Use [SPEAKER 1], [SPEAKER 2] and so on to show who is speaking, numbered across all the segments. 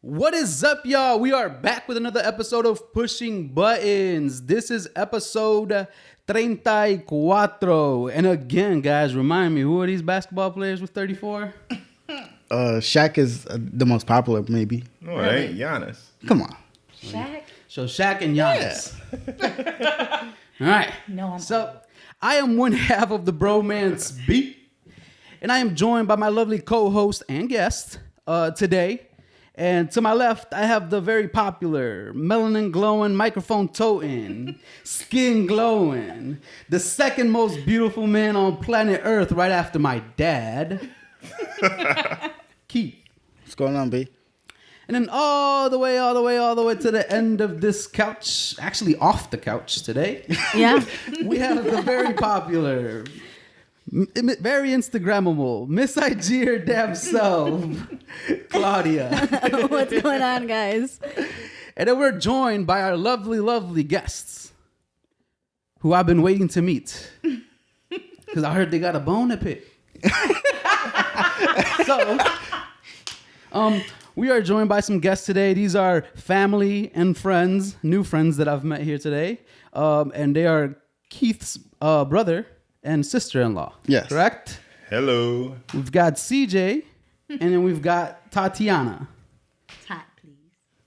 [SPEAKER 1] What is up, y'all? We are back with another episode of Pushing Buttons. This is episode 34. And again, guys, remind me, who are these basketball players with 34?
[SPEAKER 2] Shaq is the most popular, maybe.
[SPEAKER 3] No, it ain't Giannis.
[SPEAKER 2] Come on.
[SPEAKER 4] Shaq?
[SPEAKER 1] So Shaq and Giannis. Yeah. All right.
[SPEAKER 4] No,
[SPEAKER 1] I am one half of the Bromance Beat. And I am joined by my lovely co-host and guest today. And to my left, I have the very popular, melanin glowing, microphone toting, skin glowing, the second most beautiful man on planet Earth right after my dad, Keith.
[SPEAKER 2] What's going on, B?
[SPEAKER 1] And then all the way to the end of this couch, actually off the couch today.
[SPEAKER 4] Yeah.
[SPEAKER 1] We have the very popular, very Instagrammable, Miss Iger damn self, Claudia.
[SPEAKER 4] What's going on, guys?
[SPEAKER 1] And then we're joined by our lovely, lovely guests, who I've been waiting to meet, because I heard they got a bone to pick. So, we are joined by some guests today. These are family and friends, new friends that I've met here today, and they are Keith's brother and sister-in-law.
[SPEAKER 2] Yes.
[SPEAKER 1] Correct?
[SPEAKER 3] Hello.
[SPEAKER 1] We've got CJ, and then we've got Tatiana.
[SPEAKER 4] Tot, please.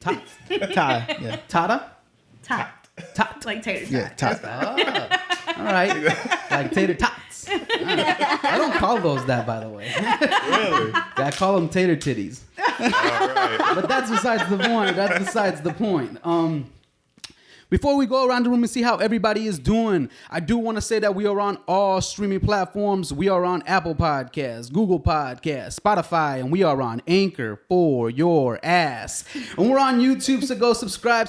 [SPEAKER 1] Tot.
[SPEAKER 2] Ty. Yeah.
[SPEAKER 1] Tata?
[SPEAKER 4] Tot.
[SPEAKER 1] Tot.
[SPEAKER 4] Like tater tot.
[SPEAKER 2] Yeah, Ty.
[SPEAKER 1] Oh, all right. Like tater tots. All right. I don't call those that, by the way.
[SPEAKER 3] Really?
[SPEAKER 1] I call them tater titties.
[SPEAKER 3] All right.
[SPEAKER 1] But that's besides the point. Before we go around the room and see how everybody is doing, I do want to say that we are on all streaming platforms. We are on Apple Podcasts, Google Podcasts, Spotify, and we are on Anchor for your ass. And we're on YouTube, so go subscribe.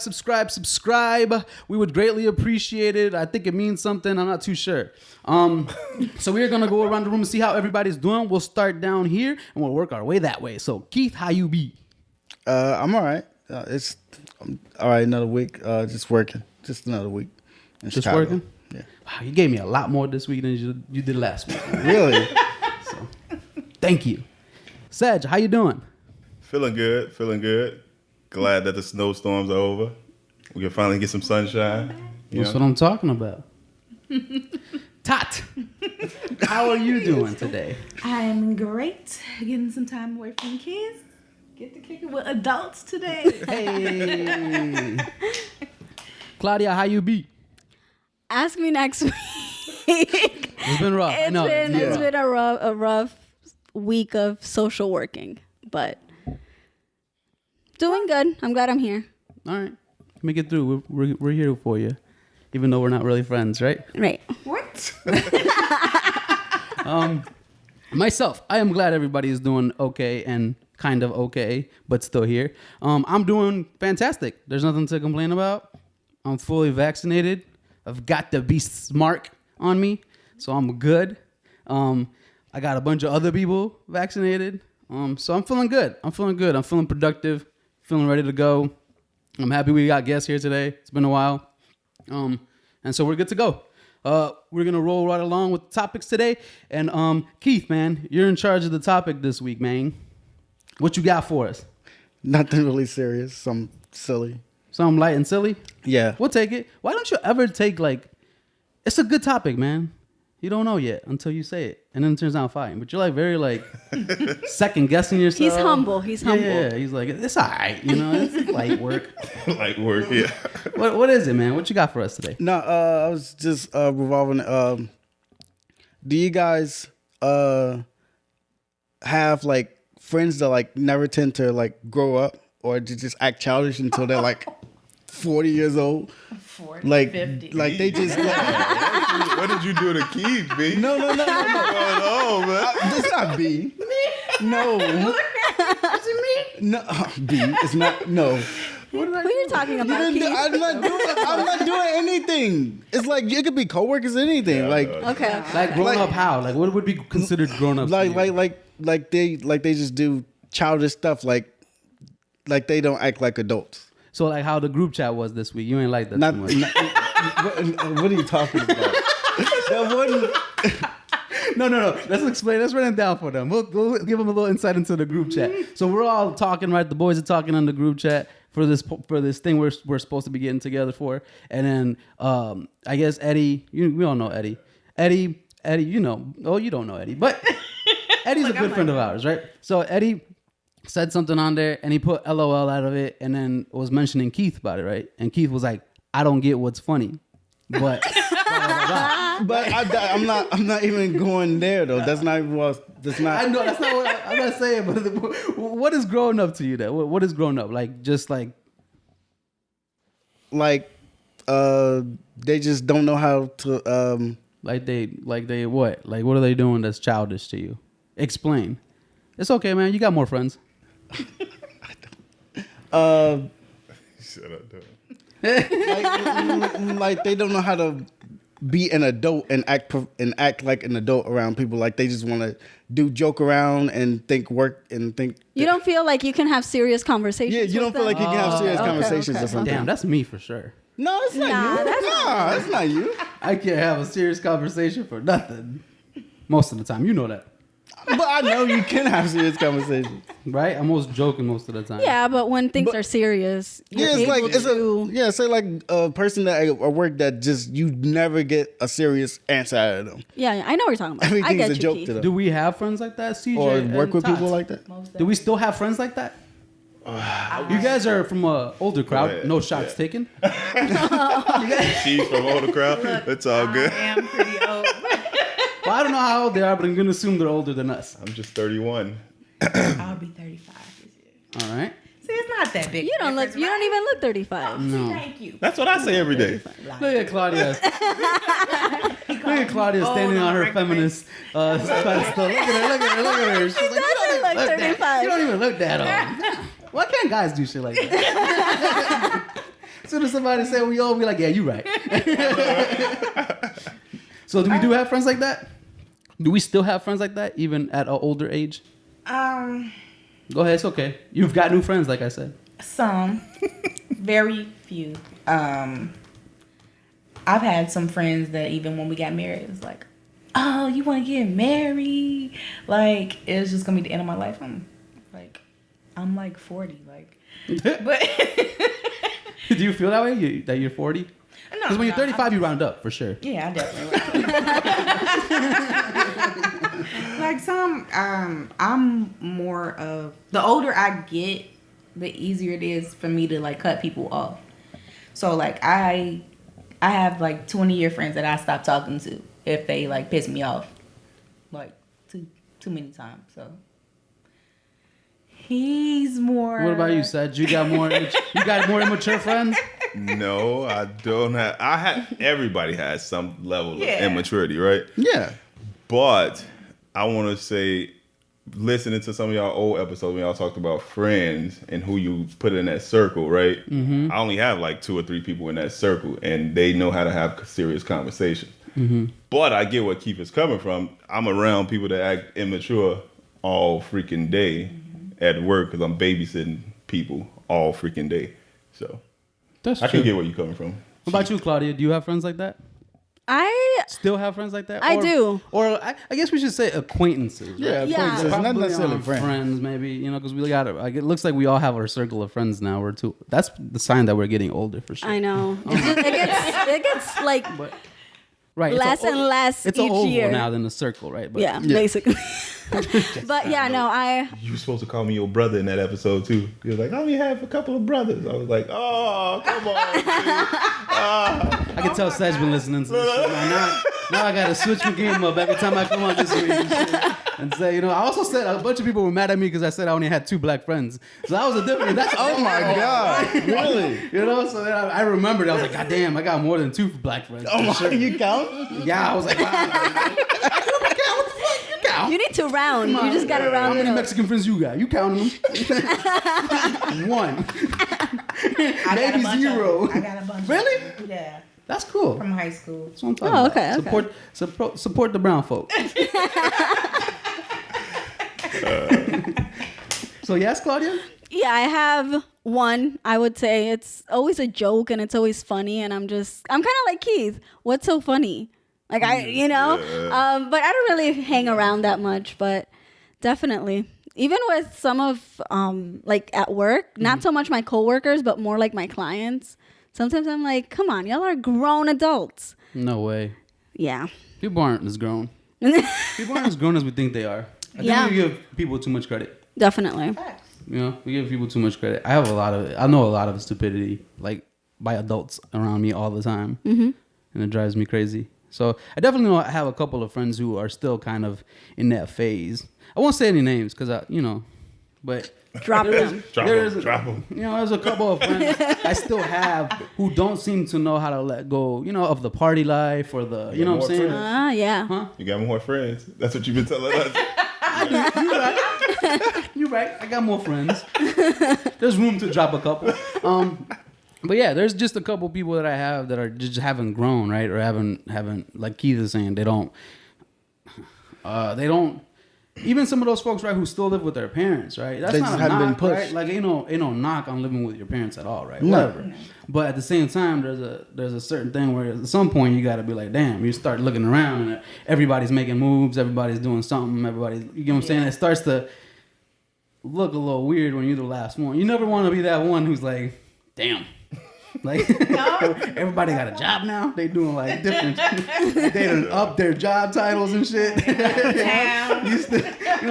[SPEAKER 1] We would greatly appreciate it. I think it means something. I'm not too sure. So we're going to go around the room and see how everybody's doing. We'll start down here, and we'll work our way that way. So, Keith, how you be?
[SPEAKER 2] I'm all right. I'm all right. Another week. Just working. Just another week. In
[SPEAKER 1] Just
[SPEAKER 2] Chicago.
[SPEAKER 1] working?
[SPEAKER 2] Yeah.
[SPEAKER 1] Wow, you gave me a lot more this week than you did last week.
[SPEAKER 2] Really?
[SPEAKER 1] So, thank you. Sedge, how you doing?
[SPEAKER 3] Feeling good. Glad that the snowstorms are over. We can finally get some sunshine.
[SPEAKER 1] That's what I'm talking about. Tot, how are you doing today?
[SPEAKER 4] I'm great. Getting some time away from kids. Get to kick it with adults today.
[SPEAKER 1] Hey. Claudia, how you be?
[SPEAKER 4] Ask me next week.
[SPEAKER 1] It's been rough. I know.
[SPEAKER 4] It's been a rough week of social working, but doing good. I'm glad I'm here.
[SPEAKER 1] All right. Make it through. We're here for you, even though we're not really friends, right?
[SPEAKER 4] Right. What?
[SPEAKER 1] Myself, I am glad everybody is doing okay and kind of okay, but still here. I'm doing fantastic. There's nothing to complain about. I'm fully vaccinated. I've got the beast's mark on me, so I'm good. I got a bunch of other people vaccinated, so I'm feeling good. I'm feeling productive, feeling ready to go. I'm happy we got guests here today. It's been a while, and so we're good to go. We're going to roll right along with the topics today. And Keith, man, you're in charge of the topic this week, man. What you got for us?
[SPEAKER 2] Nothing really serious. Some silly.
[SPEAKER 1] Something light and silly?
[SPEAKER 2] Yeah.
[SPEAKER 1] We'll take it. Why don't you ever take, it's a good topic, man. You don't know yet until you say it. And then it turns out fine. But you're very second guessing yourself.
[SPEAKER 4] He's humble.
[SPEAKER 1] Yeah, he's like, it's all right. It's light work.
[SPEAKER 3] Light work, yeah.
[SPEAKER 1] What is it, man? What you got for us today?
[SPEAKER 2] No, I was just revolving. Do you guys have friends that never tend to grow up or to just act childish until they're 40 years old.
[SPEAKER 4] 40,
[SPEAKER 2] Like
[SPEAKER 4] 50.
[SPEAKER 2] like they just like,
[SPEAKER 3] What did you do to Keith, B?
[SPEAKER 2] no.
[SPEAKER 3] What's going on, man?
[SPEAKER 2] This not B. No.
[SPEAKER 4] Is it me?
[SPEAKER 2] No, B. It's not. No.
[SPEAKER 5] Who are you talking
[SPEAKER 2] You
[SPEAKER 5] about,
[SPEAKER 2] didn't do-
[SPEAKER 5] Keith?
[SPEAKER 2] I'm not doing anything. It's like it could be coworkers, anything. Like
[SPEAKER 5] Okay.
[SPEAKER 1] Like grown up how? Like what would be considered grown up?
[SPEAKER 2] like they just do childish stuff. Like they don't act like adults.
[SPEAKER 1] So like how the group chat was this week. You ain't like that
[SPEAKER 2] Not,
[SPEAKER 1] too much.
[SPEAKER 2] what are you talking about? That wasn't.
[SPEAKER 1] No. Let's explain. Let's run it down for them. We'll give them a little insight into the group chat. So we're all talking, right? The boys are talking on the group chat for this thing we're supposed to be getting together for. And then I guess Eddie, we all know Eddie. Eddie, you know. Oh, you don't know Eddie, but Eddie's a good friend of ours, right? So Eddie said something on there, and he put LOL out of it, and then was mentioning Keith about it, right? And Keith was like, "I don't get what's funny," but. Blah, blah, blah.
[SPEAKER 2] But I'm not even going there though. That's not even what. That's not.
[SPEAKER 1] I know that's not what I'm not saying. But what is growing up to you? Then what is growing up like? Just like
[SPEAKER 2] they just don't know how to.
[SPEAKER 1] like they what? Like what are they doing that's childish to you? Explain. It's okay, man. You got more friends.
[SPEAKER 3] Shut up, dude.
[SPEAKER 2] Like they don't know how to be an adult and act like an adult around people. Like they just want to joke around and work.
[SPEAKER 5] You don't feel like you can have serious conversations.
[SPEAKER 2] Yeah, you don't feel like you can have serious
[SPEAKER 5] okay,
[SPEAKER 2] conversations
[SPEAKER 5] okay.
[SPEAKER 2] or something.
[SPEAKER 1] Damn, that's me for sure.
[SPEAKER 2] No, it's not
[SPEAKER 5] Nah,
[SPEAKER 2] you.
[SPEAKER 5] that's
[SPEAKER 2] That's not you.
[SPEAKER 1] I can't have a serious conversation for nothing. Most of the time, you know that,
[SPEAKER 2] But I know you can have serious conversations.
[SPEAKER 1] right? I'm always joking most of the time.
[SPEAKER 5] Yeah, but when things are serious,
[SPEAKER 2] Yeah,
[SPEAKER 5] you're
[SPEAKER 2] it's like
[SPEAKER 5] able to-
[SPEAKER 2] say like a person that at work that just you never get a serious answer out of them.
[SPEAKER 5] Yeah, I know what you're talking about. I
[SPEAKER 2] Everything's
[SPEAKER 5] get
[SPEAKER 2] a
[SPEAKER 5] you,
[SPEAKER 2] joke
[SPEAKER 5] Keith.
[SPEAKER 2] to them.
[SPEAKER 1] Do we have friends like that, CJ?
[SPEAKER 2] Or
[SPEAKER 1] and
[SPEAKER 2] work with
[SPEAKER 1] Tots?
[SPEAKER 2] people like that.
[SPEAKER 1] Do we still have friends like that? You guys are from a older crowd.
[SPEAKER 3] ahead.
[SPEAKER 1] No shots taken.
[SPEAKER 3] She's from older crowd. That's all good.
[SPEAKER 4] I am pretty old.
[SPEAKER 1] Well, I don't know how old they are, but I'm gonna assume they're older than us.
[SPEAKER 3] I'm just 31.
[SPEAKER 4] I'll be 35 this year.
[SPEAKER 1] All right.
[SPEAKER 4] See, it's not that big.
[SPEAKER 5] You don't look.
[SPEAKER 4] difference,
[SPEAKER 5] You don't
[SPEAKER 4] right?
[SPEAKER 5] even look 35.
[SPEAKER 1] No.
[SPEAKER 4] Thank you.
[SPEAKER 3] That's what I say every day.
[SPEAKER 1] Look at Claudia. Look at Claudia standing on her feminist pedestal. Look at her. She's like,
[SPEAKER 5] doesn't look
[SPEAKER 1] that.
[SPEAKER 5] 35.
[SPEAKER 1] You don't even look that old. Why can't guys do shit like that? As soon as somebody say we old, we like, yeah, you right. So do we have friends like that? Do we still have friends like that, even at an older age? Go ahead, it's okay. You've got new friends, like I said.
[SPEAKER 4] Some, very few. I've had some friends that even when we got married, it was like, "Oh, you want to get married?" Like it's just gonna be the end of my life. I'm like 40, like, but
[SPEAKER 1] Do you feel that way? That you're 40? Because when you're 35, you round up for sure.
[SPEAKER 4] Yeah, I definitely. Like some, I'm more of the older I get, the easier it is for me to like cut people off. So like I have like 20-year friends that I stop talking to if they like piss me off, like too many times. So he's more.
[SPEAKER 1] What about you, Seth? You got more immature friends?
[SPEAKER 3] No, I don't have. Everybody has some level of
[SPEAKER 4] Yeah.
[SPEAKER 3] immaturity, right?
[SPEAKER 2] Yeah.
[SPEAKER 3] But I want to say, listening to some of y'all old episodes when y'all talked about friends and who you put in that circle, right? Mm-hmm. I only have like 2 or 3 people in that circle, and they know how to have serious conversations. Mm-hmm. But I get where Keith is coming from. I'm around people that act immature all freaking day at work because I'm babysitting people all freaking day. So
[SPEAKER 1] That's
[SPEAKER 3] I
[SPEAKER 1] true.
[SPEAKER 3] can get where you're coming from.
[SPEAKER 1] What about you, Claudia? Do you have friends like that?
[SPEAKER 5] I
[SPEAKER 1] Still have friends like that?
[SPEAKER 5] I do.
[SPEAKER 1] Or I guess we should say acquaintances. Right?
[SPEAKER 2] Yeah,
[SPEAKER 5] Yeah.
[SPEAKER 2] acquaintances, not
[SPEAKER 1] Probably
[SPEAKER 2] necessarily friends.
[SPEAKER 1] friends, maybe, because we got it. Like, it looks like we all have our circle of friends now. We're too. That's the sign that we're getting older for sure.
[SPEAKER 5] I know. It gets like
[SPEAKER 1] Right,
[SPEAKER 5] less and less
[SPEAKER 1] It's
[SPEAKER 5] each
[SPEAKER 1] an oval
[SPEAKER 5] year.
[SPEAKER 1] now than a circle, right? But
[SPEAKER 5] yeah, basically. But yeah, no,
[SPEAKER 3] You were supposed to call me your brother in that episode too. You were like, I only have a couple of brothers. I was like, oh, come on, dude.
[SPEAKER 1] I can tell Sedge been listening to this shit. Now I gotta switch my game up every time I come on this week and say, I also said a bunch of people were mad at me because I said I only had 2 black friends. So that was a different. That's
[SPEAKER 2] Oh my God! Really?
[SPEAKER 1] So then I remembered. I was like, God damn, I got more than 2 black friends.
[SPEAKER 2] Oh my! You count?
[SPEAKER 1] Yeah, I was like, wow.
[SPEAKER 5] you need to round. You just gotta
[SPEAKER 1] How
[SPEAKER 5] round
[SPEAKER 1] many
[SPEAKER 5] it up.
[SPEAKER 1] Mexican friends you got? You counting them? 1. Maybe 0.
[SPEAKER 4] I got a bunch.
[SPEAKER 1] Really?
[SPEAKER 4] Yeah,
[SPEAKER 1] That's cool.
[SPEAKER 4] from high school.
[SPEAKER 1] That's what I'm talking about.
[SPEAKER 5] Okay.
[SPEAKER 1] Support the brown folk. So yes, Claudia?
[SPEAKER 5] Yeah, I have one. I would say it's always a joke and it's always funny, and I'm kind of like Keith. What's so funny? Like but I don't really hang around that much, but definitely. Even with some of like at work, not so much my coworkers, but more like my clients. Sometimes I'm like, come on, y'all are grown adults.
[SPEAKER 1] No way.
[SPEAKER 5] Yeah.
[SPEAKER 1] People aren't as grown. People aren't as grown as we think they are. I think we give people too much credit.
[SPEAKER 5] Definitely.
[SPEAKER 1] We give people too much credit. I know a lot of stupidity, like by adults around me all the time, and it drives me crazy. So I definitely know I have a couple of friends who are still kind of in that phase. I won't say any names because but
[SPEAKER 5] Drop them.
[SPEAKER 3] Drop them.
[SPEAKER 1] There's a couple of friends I still have who don't seem to know how to let go, of the party life or the, what I'm saying?
[SPEAKER 5] Yeah.
[SPEAKER 1] Huh?
[SPEAKER 3] You got more friends. That's what you've been telling us.
[SPEAKER 1] You're right. I got more friends. There's room to drop a couple. But yeah, there's just a couple people that I have that are just haven't grown, right? Or haven't like Keith is saying, they don't, even some of those folks, right, who still live with their parents, right? That's
[SPEAKER 2] They
[SPEAKER 1] not
[SPEAKER 2] just
[SPEAKER 1] a
[SPEAKER 2] haven't
[SPEAKER 1] knock,
[SPEAKER 2] been pushed.
[SPEAKER 1] right? Like ain't no knock on living with your parents at all, right?
[SPEAKER 2] No.
[SPEAKER 1] Whatever. But at the same time, there's a certain thing where at some point you got to be like, damn, you start looking around and everybody's making moves, everybody's doing something, you know what I'm saying? It starts to look a little weird when you're the last one. You never want to be that one who's like, damn. Like everybody got a job now. They doing like different. They done up their job titles and shit. You know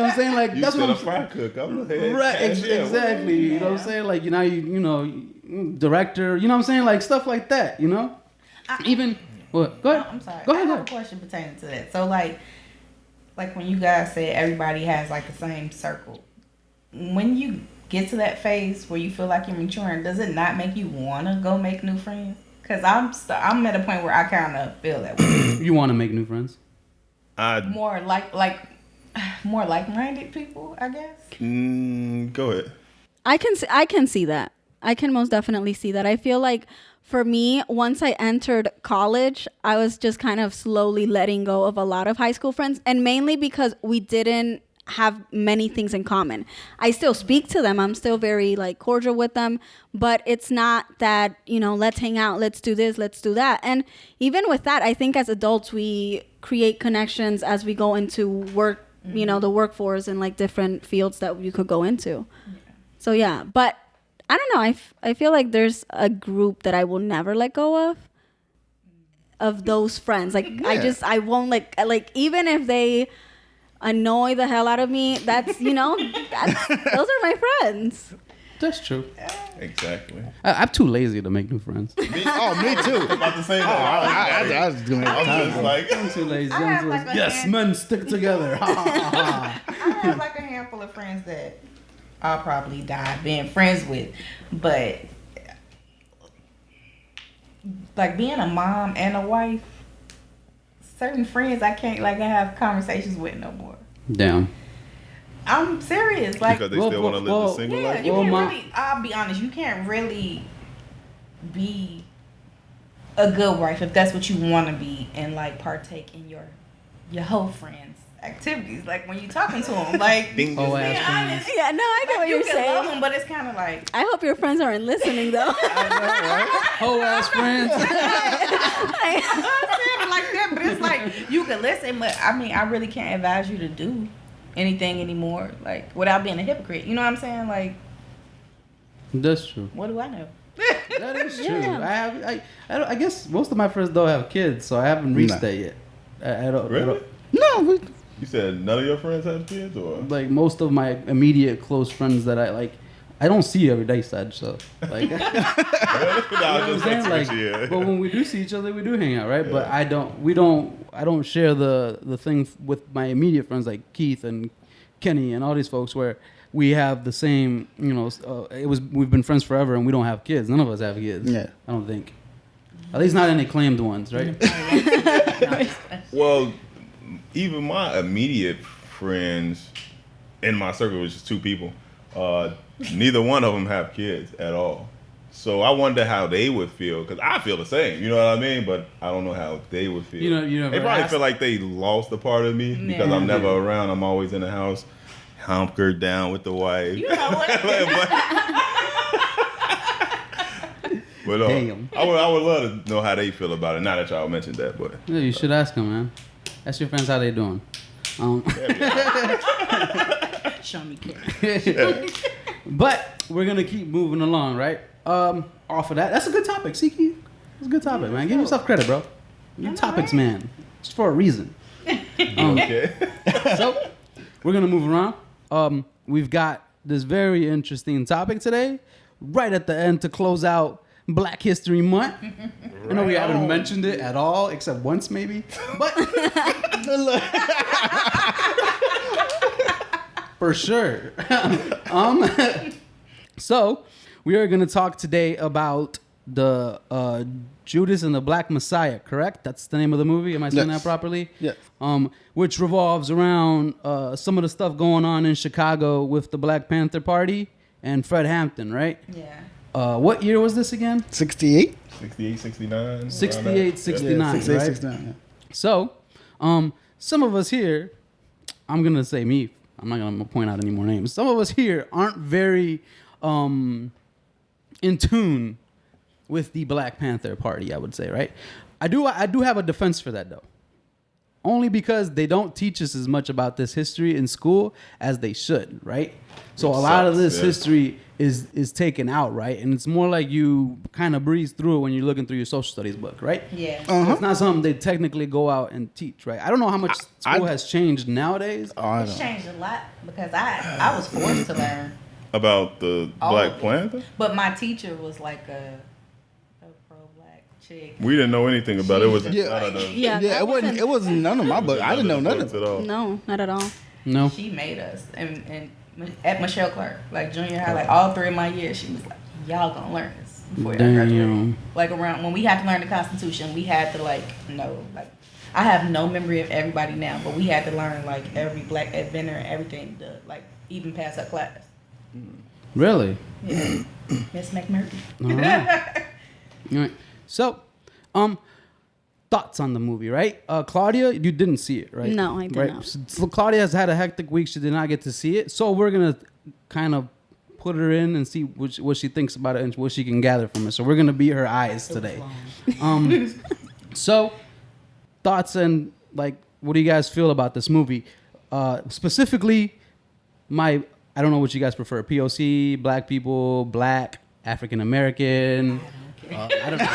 [SPEAKER 1] what I'm saying? Like that's what I'm
[SPEAKER 3] fry cook. I'm the head
[SPEAKER 1] right.
[SPEAKER 3] cashier.
[SPEAKER 1] Exactly. You know what I'm saying? Like director. You know what I'm saying? Like stuff like that. Even what? Go ahead.
[SPEAKER 4] I'm sorry.
[SPEAKER 1] Go ahead.
[SPEAKER 4] I have a question pertaining to that. So like when you guys said everybody has like the same circle, when you get to that phase where you feel like you're maturing, does it not make you want to go make new friends? Because I'm at a point where I kind of feel that way.
[SPEAKER 1] You want to make new friends?
[SPEAKER 4] More like-minded people, I guess.
[SPEAKER 3] Go ahead.
[SPEAKER 5] I can see that. I can most definitely see that. I feel like for me, once I entered college, I was just kind of slowly letting go of a lot of high school friends, and mainly because we didn't have many things in common. I still speak to them. I'm still very like cordial with them, but it's not that, let's hang out, let's do this, let's do that. And even with that, I think as adults, we create connections as we go into work, the workforce and like different fields that you could go into. So yeah, but I don't know. I feel like there's a group that I will never let go of those friends. Like I won't like even if they annoy the hell out of me, those are my friends.
[SPEAKER 1] That's true.
[SPEAKER 3] Exactly.
[SPEAKER 1] I'm too lazy to make new friends.
[SPEAKER 2] Me too.
[SPEAKER 3] I'm about to say that.
[SPEAKER 2] I was doing
[SPEAKER 3] I'm
[SPEAKER 2] that.
[SPEAKER 3] just like,
[SPEAKER 1] I'm too lazy.
[SPEAKER 4] I have like a
[SPEAKER 1] Yes,
[SPEAKER 4] hand-
[SPEAKER 1] men stick together.
[SPEAKER 4] I have like a handful of friends that I'll probably die being friends with, but like being a mom and a wife, certain friends I can't like have conversations with no more.
[SPEAKER 1] Damn.
[SPEAKER 4] I'm serious. Like,
[SPEAKER 3] because they still want to live the single
[SPEAKER 4] yeah,
[SPEAKER 3] life.
[SPEAKER 4] you can't
[SPEAKER 1] Mom.
[SPEAKER 4] really. I'll be honest. You can't really be a good wife if that's what you want to be and like partake in your whole friends' activities. Like when you talking to them, like
[SPEAKER 3] Ding.
[SPEAKER 1] Oh,
[SPEAKER 4] being
[SPEAKER 1] ass
[SPEAKER 4] honest.
[SPEAKER 5] Yeah, no, I know what
[SPEAKER 4] You
[SPEAKER 5] you're
[SPEAKER 4] can love
[SPEAKER 5] saying.
[SPEAKER 4] them, but it's kind of like.
[SPEAKER 5] I hope your friends aren't listening though.
[SPEAKER 1] Whole ass friends.
[SPEAKER 4] I'm saying it like that, but it's like you can listen, but I mean, I really can't advise you to do anything anymore, like without being a hypocrite. You know what I'm saying? Like,
[SPEAKER 1] That's true.
[SPEAKER 4] what do I know?
[SPEAKER 1] That is true.
[SPEAKER 5] Yeah.
[SPEAKER 1] I guess most of my friends don't have kids, so I haven't reached
[SPEAKER 2] Nah.
[SPEAKER 1] that yet. I don't.
[SPEAKER 3] Really?
[SPEAKER 2] No,
[SPEAKER 3] You You said none of your friends have kids, or
[SPEAKER 1] Like most of my immediate close friends that I like, I don't see every day, Saj. So like, you know what I'm saying? Like, but when we do see each other, we do hang out, right? But I don't share the thing with my immediate friends like Keith and Kenny and all these folks where we have the same, we've been friends forever and we don't have kids. None of us have kids.
[SPEAKER 2] Yeah.
[SPEAKER 1] I don't think. At least not any claimed ones, right?
[SPEAKER 3] Well, even my immediate friends in my circle, which is 2 people, neither one of them have kids at all. So I wonder how they would feel, because I feel the same, you know what I mean? But I don't know how they would feel. They probably feel like they lost a part of me because I'm never around. I'm always in the house, hunkered down with the wife.
[SPEAKER 4] You know what?
[SPEAKER 3] But
[SPEAKER 1] Damn.
[SPEAKER 3] I would love to know how they feel about it. Not that y'all mentioned that, but
[SPEAKER 1] Yeah, you should ask them, man. Ask your friends how they doing.
[SPEAKER 4] Show me kids.
[SPEAKER 1] But we're gonna keep moving along, right? Off of that, that's a good topic, Siki. It's a good topic, man. Give yourself credit, bro. Your topics, man. It's for a reason.
[SPEAKER 3] okay.
[SPEAKER 1] So we're gonna move around. We've got this very interesting topic today, right at the end to close out Black History Month. I know we haven't mentioned it at all, except once maybe. But for sure. So we are going to talk today about the Judas and the Black Messiah, correct? That's the name of the movie. Am I saying that properly?
[SPEAKER 2] Yes.
[SPEAKER 1] Which revolves around some of the stuff going on in Chicago with the Black Panther Party and Fred Hampton, right?
[SPEAKER 4] Yeah.
[SPEAKER 1] What year was this again?
[SPEAKER 2] 68?
[SPEAKER 3] 68, 69.
[SPEAKER 1] 68, 69,
[SPEAKER 2] Yeah, 68,
[SPEAKER 1] right?
[SPEAKER 2] 69, yeah.
[SPEAKER 1] So, some of us here, I'm going to say me. I'm not going to point out any more names. Some of us here aren't very in tune with the Black Panther Party, I would say, right? I do have a defense for that, though. Only because they don't teach us as much about this history in school as they should, right? So a lot of this history is taken out, right? And it's more like you kind of breeze through it when you're looking through your social studies book, right?
[SPEAKER 4] Yeah.
[SPEAKER 1] So it's not something they technically go out and teach, right? I don't know how much school has changed nowadays.
[SPEAKER 4] It's changed a lot because I was forced to learn.
[SPEAKER 3] About the
[SPEAKER 4] All
[SPEAKER 3] Black
[SPEAKER 4] of it.
[SPEAKER 3] Panther?
[SPEAKER 4] But my teacher was like a pro-black chick.
[SPEAKER 3] We didn't know anything about it. It was
[SPEAKER 2] Yeah.
[SPEAKER 3] none of the
[SPEAKER 5] Yeah,
[SPEAKER 2] Yeah, it wasn't none of my book. I didn't know none of
[SPEAKER 3] at
[SPEAKER 2] it.
[SPEAKER 3] all.
[SPEAKER 5] No, not at all.
[SPEAKER 1] No.
[SPEAKER 4] She made us, and at Michelle Clark, like junior high, like all 3 of my years, she was like, "Y'all gonna learn this before y'all graduate."
[SPEAKER 1] Damn.
[SPEAKER 4] Like around when we had to learn the Constitution, we had to know. Like, I have no memory of everybody now, but we had to learn like every black inventor and everything to like even pass her class.
[SPEAKER 1] Really?
[SPEAKER 4] Yeah. Miss McMurphy.
[SPEAKER 1] All right. All right. So, thoughts on the movie, right? Claudia, you didn't see it, right?
[SPEAKER 5] No, I did
[SPEAKER 1] right?
[SPEAKER 5] not.
[SPEAKER 1] So Claudia has had a hectic week. She did not get to see it. So we're going to kind of put her in and see what she thinks about it and what she can gather from it. So we're going to be her eyes today. So thoughts and like, what do you guys feel about this movie? Specifically, I don't know what you guys prefer. POC, black people, black, African American. I don't know.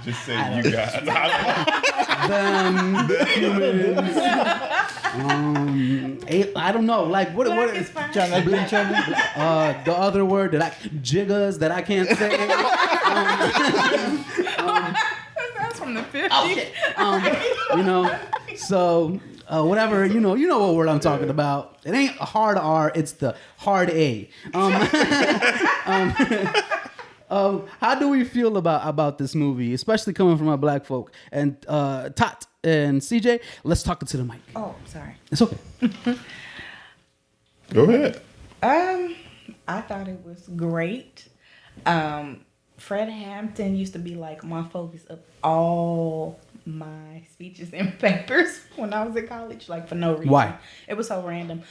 [SPEAKER 3] Just say you guys.
[SPEAKER 1] Them, humans. I don't know. Like what is the other word jiggers that I can't say.
[SPEAKER 4] That's from the 50s.
[SPEAKER 1] Oh shit. So whatever, you know what word I'm talking about. It ain't a hard R, it's the hard A. How do we feel about this movie, especially coming from our black folk? And Tot and CJ, let's talk to the mic.
[SPEAKER 4] Oh, sorry.
[SPEAKER 1] It's okay.
[SPEAKER 3] Go ahead.
[SPEAKER 4] I thought it was great. Fred Hampton used to be like my focus of all my speeches and papers when I was in college, like for no reason.
[SPEAKER 1] Why?
[SPEAKER 4] It was so random.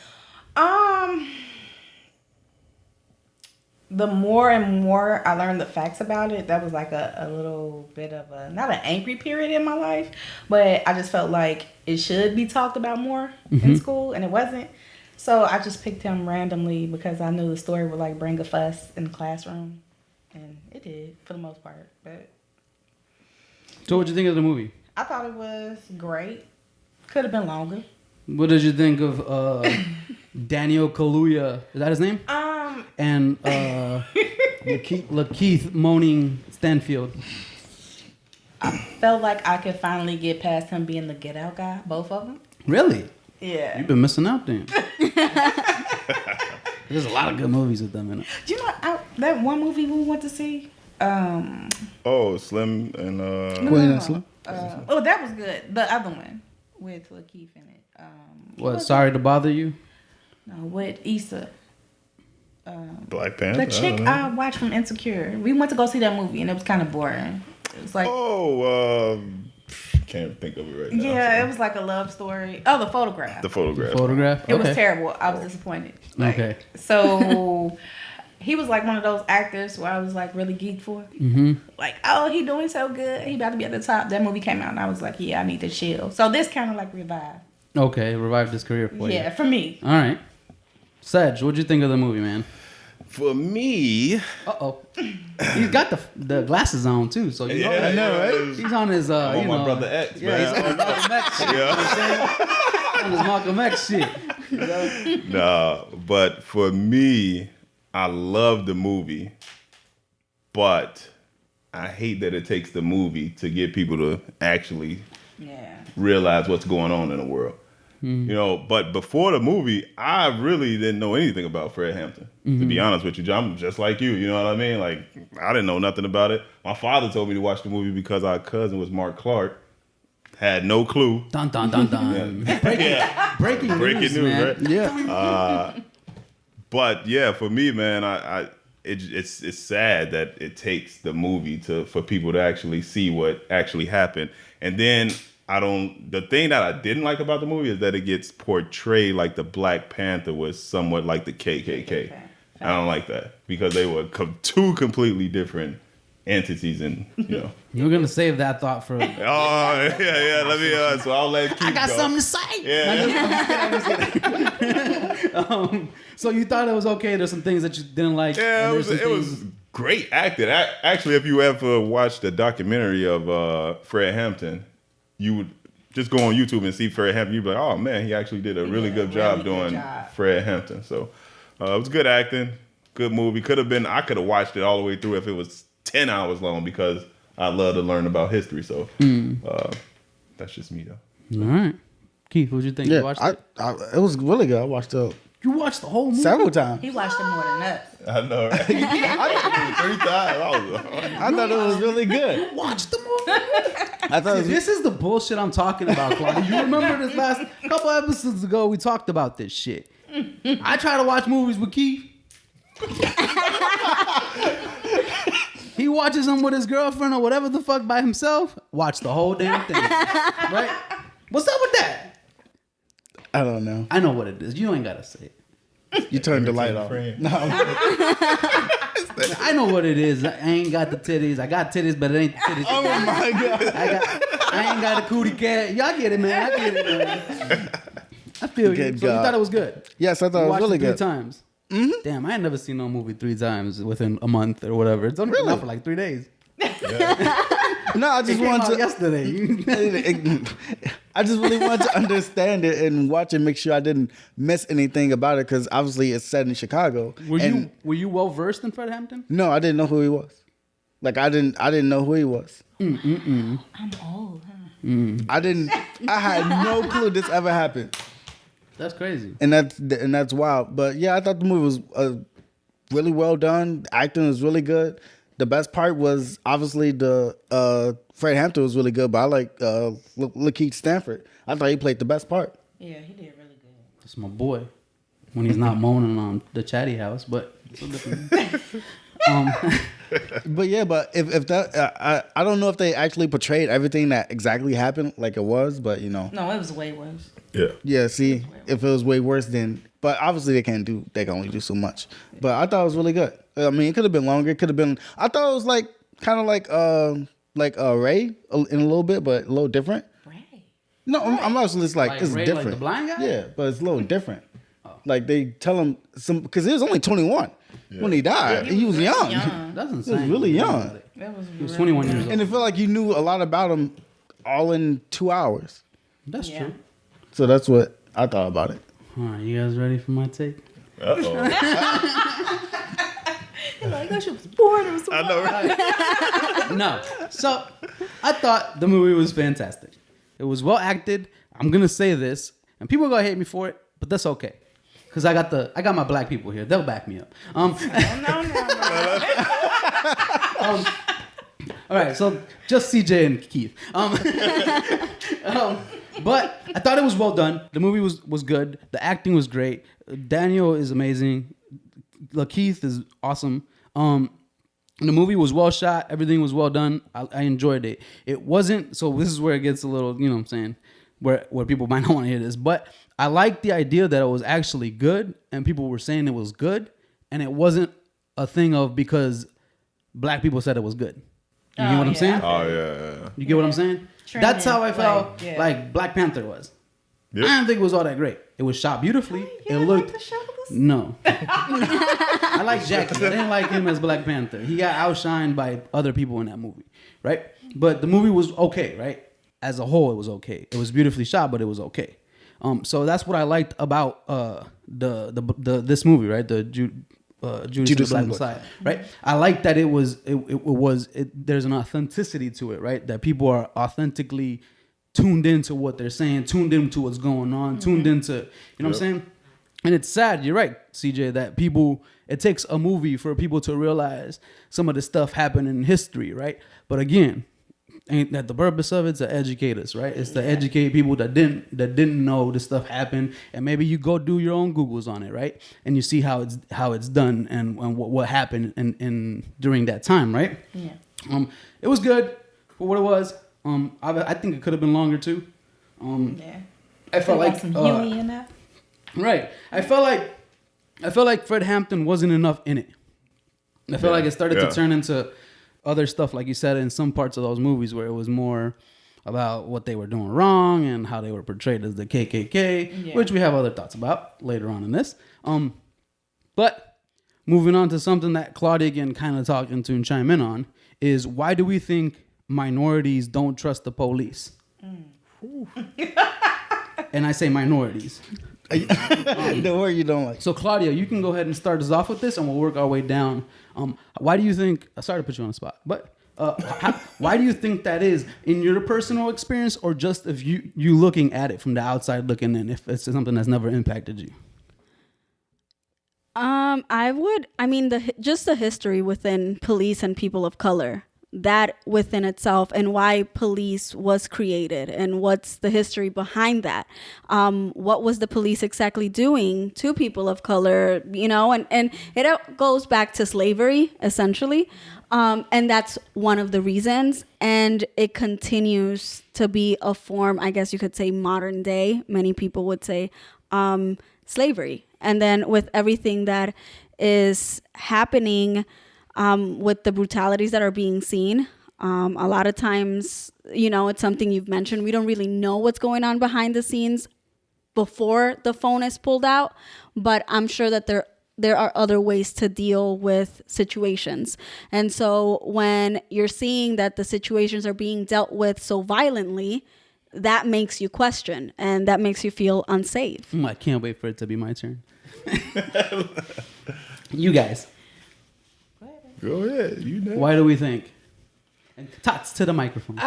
[SPEAKER 4] The more and more I learned the facts about it, that was like a little bit of not an angry period in my life, but I just felt like it should be talked about more in school, and it wasn't. So I just picked him randomly because I knew the story would like bring a fuss in the classroom, and it did for the most part. But
[SPEAKER 1] So what'd you think of the movie?
[SPEAKER 4] I thought it was great. Could have been longer.
[SPEAKER 1] What did you think of Daniel Kaluuya? Is that his name? And Lakeith Moaning Stanfield.
[SPEAKER 4] I felt like I could finally get past him being the Get Out guy. Both of them.
[SPEAKER 1] Really?
[SPEAKER 4] Yeah.
[SPEAKER 1] You've been missing out then. There's a lot of good movies with them in it.
[SPEAKER 4] Do you know that one movie we went to see?
[SPEAKER 3] Slim and
[SPEAKER 2] Queen and Slim.
[SPEAKER 4] That was good. The other one with Lakeith in it.
[SPEAKER 1] What? Sorry to bother you.
[SPEAKER 4] No, with Issa.
[SPEAKER 3] Black Panther.
[SPEAKER 4] The chick I watched from Insecure. We went to go see that movie and it was kind of boring. It was like
[SPEAKER 3] can't think of it right now.
[SPEAKER 4] yeah, it was like a love story. Oh, The Photograph.
[SPEAKER 3] The Photograph.
[SPEAKER 1] Photograph.
[SPEAKER 4] It was terrible. I was disappointed. Like,
[SPEAKER 1] Okay.
[SPEAKER 4] So he was like one of those actors where I was like really geeked for.
[SPEAKER 1] Mm-hmm.
[SPEAKER 4] Like, oh, he doing so good. He about to be at the top. That movie came out and I was like, yeah, I need to chill. So this kind of like revived.
[SPEAKER 1] Okay, revived his career for you.
[SPEAKER 4] Yeah, for me.
[SPEAKER 1] All right. Sedge, what'd you think of the movie, man?
[SPEAKER 3] For me,
[SPEAKER 1] He's got the glasses on too, so you know.
[SPEAKER 3] I know, right?
[SPEAKER 1] He's on his
[SPEAKER 3] I'm on
[SPEAKER 1] you
[SPEAKER 3] my
[SPEAKER 1] know,
[SPEAKER 3] brother X,
[SPEAKER 1] yeah,
[SPEAKER 3] man.
[SPEAKER 1] he's on Malcolm X shit. On his Malcolm X shit.
[SPEAKER 3] Nah, but for me, I love the movie, but I hate that it takes the movie to get people to actually realize what's going on in the world. You know, but before the movie, I really didn't know anything about Fred Hampton. To be honest with you, John, I'm just like you. You know what I mean? Like, I didn't know nothing about it. My father told me to watch the movie because our cousin was Mark Clark. Had no clue.
[SPEAKER 1] Dun dun dun dun. Breaking news, man.
[SPEAKER 3] right?
[SPEAKER 1] Yeah.
[SPEAKER 3] But yeah, for me, man, it's sad that it takes the movie for people to actually see what actually happened. And then the thing that I didn't like about the movie is that it gets portrayed like the Black Panther was somewhat like the KKK. Okay. I don't like that because they were two completely different entities, and you know.
[SPEAKER 1] You're gonna save that thought for.
[SPEAKER 3] Oh yeah. Let me. So I'll let Keith
[SPEAKER 1] I got
[SPEAKER 3] go.
[SPEAKER 1] something to say.
[SPEAKER 3] Yeah.
[SPEAKER 1] So you thought it was okay? There's some things that you didn't like.
[SPEAKER 3] Yeah, it was great acting. Actually, if you ever watched the documentary of Fred Hampton, you would just go on YouTube and see Fred Hampton. You'd be like, oh man, he actually did a really good job doing Fred Hampton. So it was good acting, good movie. I could have watched it all the way through if it was 10 hours long because I love to learn about history. So that's just me though.
[SPEAKER 1] All right, Keith, what'd you think?
[SPEAKER 2] Yeah,
[SPEAKER 1] You watched it?
[SPEAKER 2] it was really good. I watched it
[SPEAKER 1] You watched the whole movie
[SPEAKER 2] several times.
[SPEAKER 4] He watched it more than us.
[SPEAKER 3] I know, right? I did it 3 times.
[SPEAKER 2] I thought it was really good.
[SPEAKER 1] Watch the movie.
[SPEAKER 2] I thought it was,
[SPEAKER 1] This is the bullshit I'm talking about, Claudia. You remember this last couple episodes ago? We talked about this shit. I try to watch movies with Keith. He watches them with his girlfriend or whatever the fuck by himself. Watch the whole damn thing. Right? What's up with that?
[SPEAKER 2] I don't know.
[SPEAKER 1] I know what it is. You ain't gotta say it.
[SPEAKER 2] You turned the light off. No.
[SPEAKER 1] I know what it is. I ain't got the titties. I got titties, but it ain't the titties.
[SPEAKER 2] Oh my god.
[SPEAKER 1] I ain't got a cootie cat. Y'all get it, man. I get it, man. I feel you.
[SPEAKER 2] Good
[SPEAKER 1] So you
[SPEAKER 2] God.
[SPEAKER 1] thought it was good?
[SPEAKER 2] Yes, I thought
[SPEAKER 1] You
[SPEAKER 2] it was
[SPEAKER 1] watched
[SPEAKER 2] really
[SPEAKER 1] it 3
[SPEAKER 2] good.
[SPEAKER 1] times. Mm-hmm. Damn, I ain't never seen no movie 3 times within a month or whatever. It's only been out for like 3 days.
[SPEAKER 2] No, I
[SPEAKER 1] It
[SPEAKER 2] just
[SPEAKER 1] came
[SPEAKER 2] wanted
[SPEAKER 1] out
[SPEAKER 2] to.
[SPEAKER 1] yesterday.
[SPEAKER 2] I just really wanted to understand it and watch it, make sure I didn't miss anything about it, because obviously it's set in Chicago.
[SPEAKER 1] Were you well versed in Fred Hampton?
[SPEAKER 2] No, I didn't know who he was. Like I didn't know who he was.
[SPEAKER 4] I'm old, huh?
[SPEAKER 2] I had no clue this ever happened,
[SPEAKER 1] That's crazy.
[SPEAKER 2] and that's wild. But yeah, I thought the movie was really well done. The acting was really good. The best part was obviously the Fred Hampton was really good, but I like Lakeith Stanfield. I thought he played the best part.
[SPEAKER 4] Yeah, he did really good.
[SPEAKER 1] That's my boy. When he's not moaning on the chatty house, but it's a different.
[SPEAKER 2] But yeah, but if that I don't know if they actually portrayed everything that exactly happened like it was, but you know.
[SPEAKER 4] No, it was way worse.
[SPEAKER 2] Yeah, see, if it was way worse, then but obviously they can only do so much. But I thought it was really good. I mean, it could have been longer. It could have been. I thought it was like kind of like Ray in a little bit, but a little different.
[SPEAKER 4] Ray.
[SPEAKER 2] No, I'm also just like it's
[SPEAKER 1] Ray,
[SPEAKER 2] different.
[SPEAKER 1] like the blind guy?
[SPEAKER 2] Yeah, but it's a little different. Like they tell him because he was only 21 when he died. He was young.
[SPEAKER 1] That's
[SPEAKER 2] He
[SPEAKER 1] insane.
[SPEAKER 2] was really young,
[SPEAKER 1] He was 21 years old.
[SPEAKER 2] and it felt like you knew a lot about him all in 2 hours.
[SPEAKER 1] That's
[SPEAKER 4] Yeah.
[SPEAKER 1] true.
[SPEAKER 2] So that's what I thought about it.
[SPEAKER 1] All right, you guys ready for my take?
[SPEAKER 3] Uh-oh.
[SPEAKER 4] Like, that shit was boring. It was so
[SPEAKER 3] I know, right?
[SPEAKER 1] No. So I thought the movie was fantastic. It was well acted. I'm gonna say this, and people are gonna hate me for it, but that's okay. Cause I got my black people here. They'll back me up.
[SPEAKER 4] No.
[SPEAKER 1] All right, so just CJ and Keith. But I thought it was well done. The movie was good. The acting was great. Daniel is amazing. Lakeith is awesome. The movie was well shot. Everything was well done. I enjoyed it. It wasn't, so this is where it gets a little, you know what I'm saying, where people might not want to hear this. But I liked the idea that it was actually good and people were saying it was good. And it wasn't a thing of because black people said it was good. You get what I'm saying?
[SPEAKER 3] Oh, yeah.
[SPEAKER 1] You get what I'm saying?
[SPEAKER 4] Trending,
[SPEAKER 1] That's how I felt
[SPEAKER 4] like
[SPEAKER 1] Black Panther was.
[SPEAKER 3] Yep.
[SPEAKER 1] I didn't think it was all that great. It was shot beautifully.
[SPEAKER 4] You
[SPEAKER 1] It
[SPEAKER 4] didn't
[SPEAKER 1] looked...
[SPEAKER 4] like the show?
[SPEAKER 1] No. I like Jackie. I didn't like him as Black Panther. He got outshined by other people in that movie, right? But the movie was okay, right? As a whole, it was okay. It was beautifully shot, but it was okay. So that's what I liked about this movie, right? The Judas the Black Messiah, right? I like that it was there's an authenticity to it, right? That people are authentically tuned into what they're saying, tuned into what's going on, tuned into, you know what I'm saying? And it's sad, you're right, CJ, that it takes a movie for people to realize some of the stuff happened in history, right? But again, ain't that the purpose of it? To educate us, right? It's to educate people that didn't know this stuff happened, and maybe you go do your own Googles on it, right? And you see how it's done and what happened in during that time, right?
[SPEAKER 4] Yeah.
[SPEAKER 1] It was good for what it was. I think it could have been longer too.
[SPEAKER 4] Yeah.
[SPEAKER 1] I felt like
[SPEAKER 4] some Huey in that.
[SPEAKER 1] right. I felt like Fred Hampton wasn't enough in it. I felt like it started to turn into other stuff, like you said, in some parts of those movies where it was more about what they were doing wrong and how they were portrayed as the KKK, which we have other thoughts about later on in this. But moving on to something that Claudia can kind of talk into and chime in on is, why do we think minorities don't trust the police? And I say minorities.
[SPEAKER 2] The word you don't like.
[SPEAKER 1] So Claudia, you can go ahead and start us off with this, and we'll work our way down. Why do you think? Sorry to put you on the spot, but why do you think that is in your personal experience, or just if you looking at it from the outside looking in? If it's something that's never impacted you.
[SPEAKER 5] Just the history within police and people of color, that within itself, and why police was created, and what's the history behind that. What was the police exactly doing to people of color, and it goes back to slavery, essentially. And that's one of the reasons. And it continues to be a form, I guess you could say modern day, many people would say, slavery. And then with everything that is happening, with the brutalities that are being seen, a lot of times, it's something you've mentioned. We don't really know what's going on behind the scenes before the phone is pulled out, but I'm sure that there are other ways to deal with situations. And so when you're seeing that the situations are being dealt with so violently, that makes you question, and that makes you feel unsafe.
[SPEAKER 1] I can't wait for it to be my turn. You guys.
[SPEAKER 3] Go ahead. You know.
[SPEAKER 1] Why do we think? And tots to the microphone.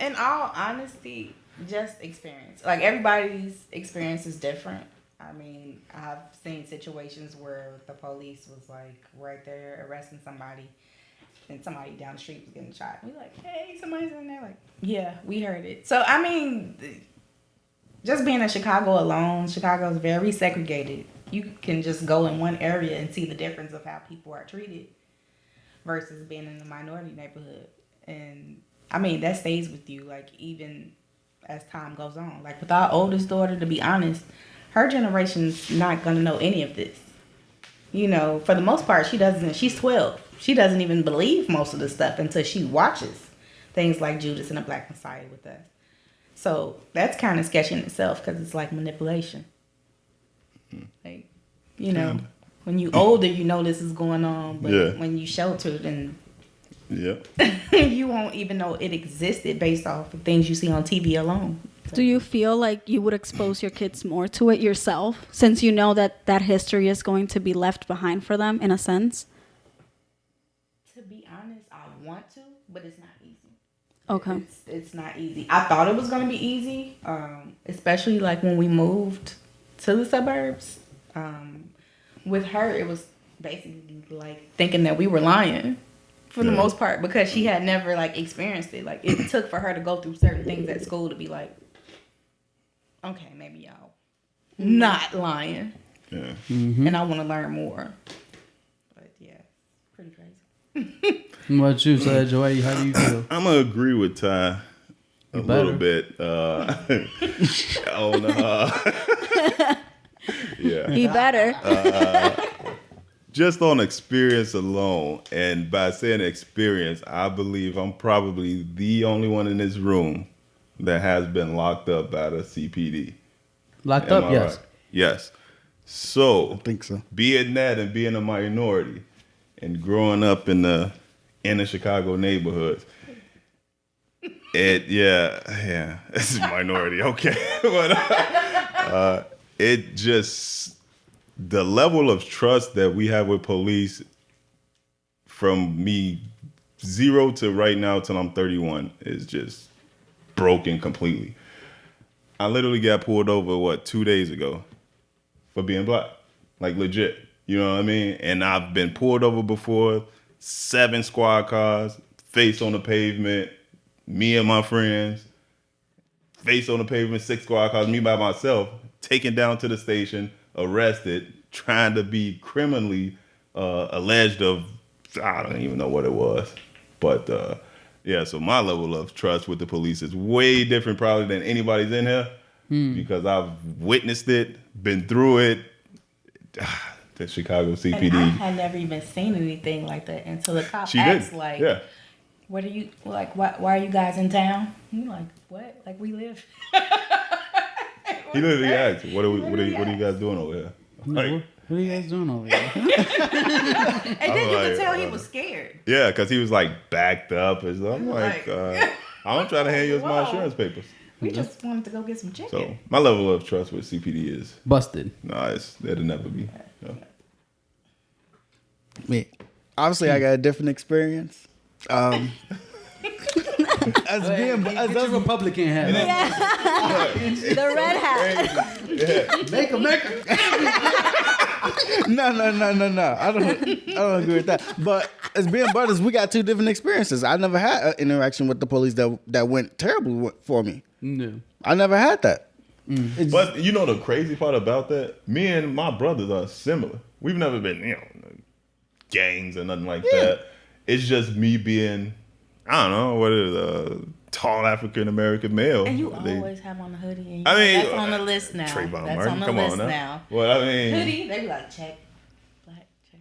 [SPEAKER 4] In all honesty, just experience. Like, everybody's experience is different. I mean, I've seen situations where the police was like right there arresting somebody, and somebody down the street was getting shot. We like, hey, somebody's in there. Like, yeah, we heard it. So I mean, just being in Chicago alone, Chicago is very segregated. You can just go in one area and see the difference of how people are treated versus being in a minority neighborhood. And I mean, that stays with you, like, even as time goes on. Like, with our oldest daughter, to be honest, her generation's not going to know any of this. For the most part, she's 12. She doesn't even believe most of the stuff until she watches things like Judas and the Black Messiah with us. So that's kind of sketchy in itself, because it's like manipulation. Like, when you older, this is going on, but when you sheltered and
[SPEAKER 3] Yeah.
[SPEAKER 4] You won't even know it existed based off of things you see on TV alone.
[SPEAKER 5] Do you feel like you would expose your kids more to it yourself, since you know that that history is going to be left behind for them in a sense?
[SPEAKER 4] To be honest, I want to, but it's not easy.
[SPEAKER 5] Okay.
[SPEAKER 4] It's not easy. I thought it was going to be easy, especially like when we moved to the suburbs. With her, it was basically like thinking that we were lying for the most part, because she had never like experienced it. Like it took for her to go through certain things at school to be like, okay, maybe y'all not lying.
[SPEAKER 3] Yeah.
[SPEAKER 4] And I want to learn more. But yeah, pretty crazy.
[SPEAKER 1] What about you, Sir Joey? How do you feel?
[SPEAKER 3] I'm gonna agree with Ty a little bit. Yeah.
[SPEAKER 5] He better.
[SPEAKER 3] Just on experience alone, and by saying experience, I believe I'm probably the only one in this room that has been locked up by the CPD.
[SPEAKER 1] Locked
[SPEAKER 3] Am
[SPEAKER 1] up,
[SPEAKER 3] I
[SPEAKER 1] yes.
[SPEAKER 3] right? Yes. So,
[SPEAKER 2] I think so.
[SPEAKER 3] being that and being a minority and growing up in the inner Chicago neighborhoods, it's a minority, okay. But it just, the level of trust that we have with police from me 0 to right now till I'm 31 is just broken completely. I literally got pulled over, 2 days ago for being black. Like legit. You know what I mean? And I've been pulled over before, 7 squad cars, face on the pavement, me and my friends, face on the pavement, 6 squad cars, me by myself, taken down to the station, arrested, trying to be criminally alleged of, I don't even know what it was. But so my level of trust with the police is way different probably than anybody's in here because I've witnessed it, been through it. The Chicago CPD.
[SPEAKER 4] And I had never even seen anything like that until the cop
[SPEAKER 3] She
[SPEAKER 4] asked,
[SPEAKER 3] did.
[SPEAKER 4] like,
[SPEAKER 3] Yeah.
[SPEAKER 4] what are you, like, why are you guys in town? I'm like, what? Like, we live.
[SPEAKER 3] He literally asked, what are you guys doing over here? Like,
[SPEAKER 1] What are you guys doing over here?
[SPEAKER 4] And then you could tell he was scared.
[SPEAKER 3] yeah, because he was like backed up. And I'm like, I'm trying to hand you my
[SPEAKER 4] Whoa.
[SPEAKER 3] insurance papers.
[SPEAKER 4] We just wanted to go get some chicken.
[SPEAKER 3] So my level of trust with CPD is,
[SPEAKER 1] Busted.
[SPEAKER 3] it'll never be.
[SPEAKER 2] Me, obviously, I got a different experience. As being,
[SPEAKER 1] Get your Republican hat.
[SPEAKER 5] The red hat.
[SPEAKER 1] Make him.
[SPEAKER 2] no. I don't agree with that. But as being brothers, we got 2 different experiences. I never had an interaction with the police that went terrible for me.
[SPEAKER 1] No.
[SPEAKER 2] I never had that.
[SPEAKER 3] But you know the crazy part about that? Me and my brothers are similar. We've never been, gangs or nothing like that. It's just me being, I don't know, what is a tall African American male.
[SPEAKER 4] And you always have on the hoodie. And that's on the list now.
[SPEAKER 3] Trayvon
[SPEAKER 4] That's
[SPEAKER 3] Martin,
[SPEAKER 4] on the
[SPEAKER 3] come
[SPEAKER 4] list
[SPEAKER 3] on now.
[SPEAKER 4] now.
[SPEAKER 3] Well, I mean,
[SPEAKER 4] Hoodie, they be like, check. Black, check.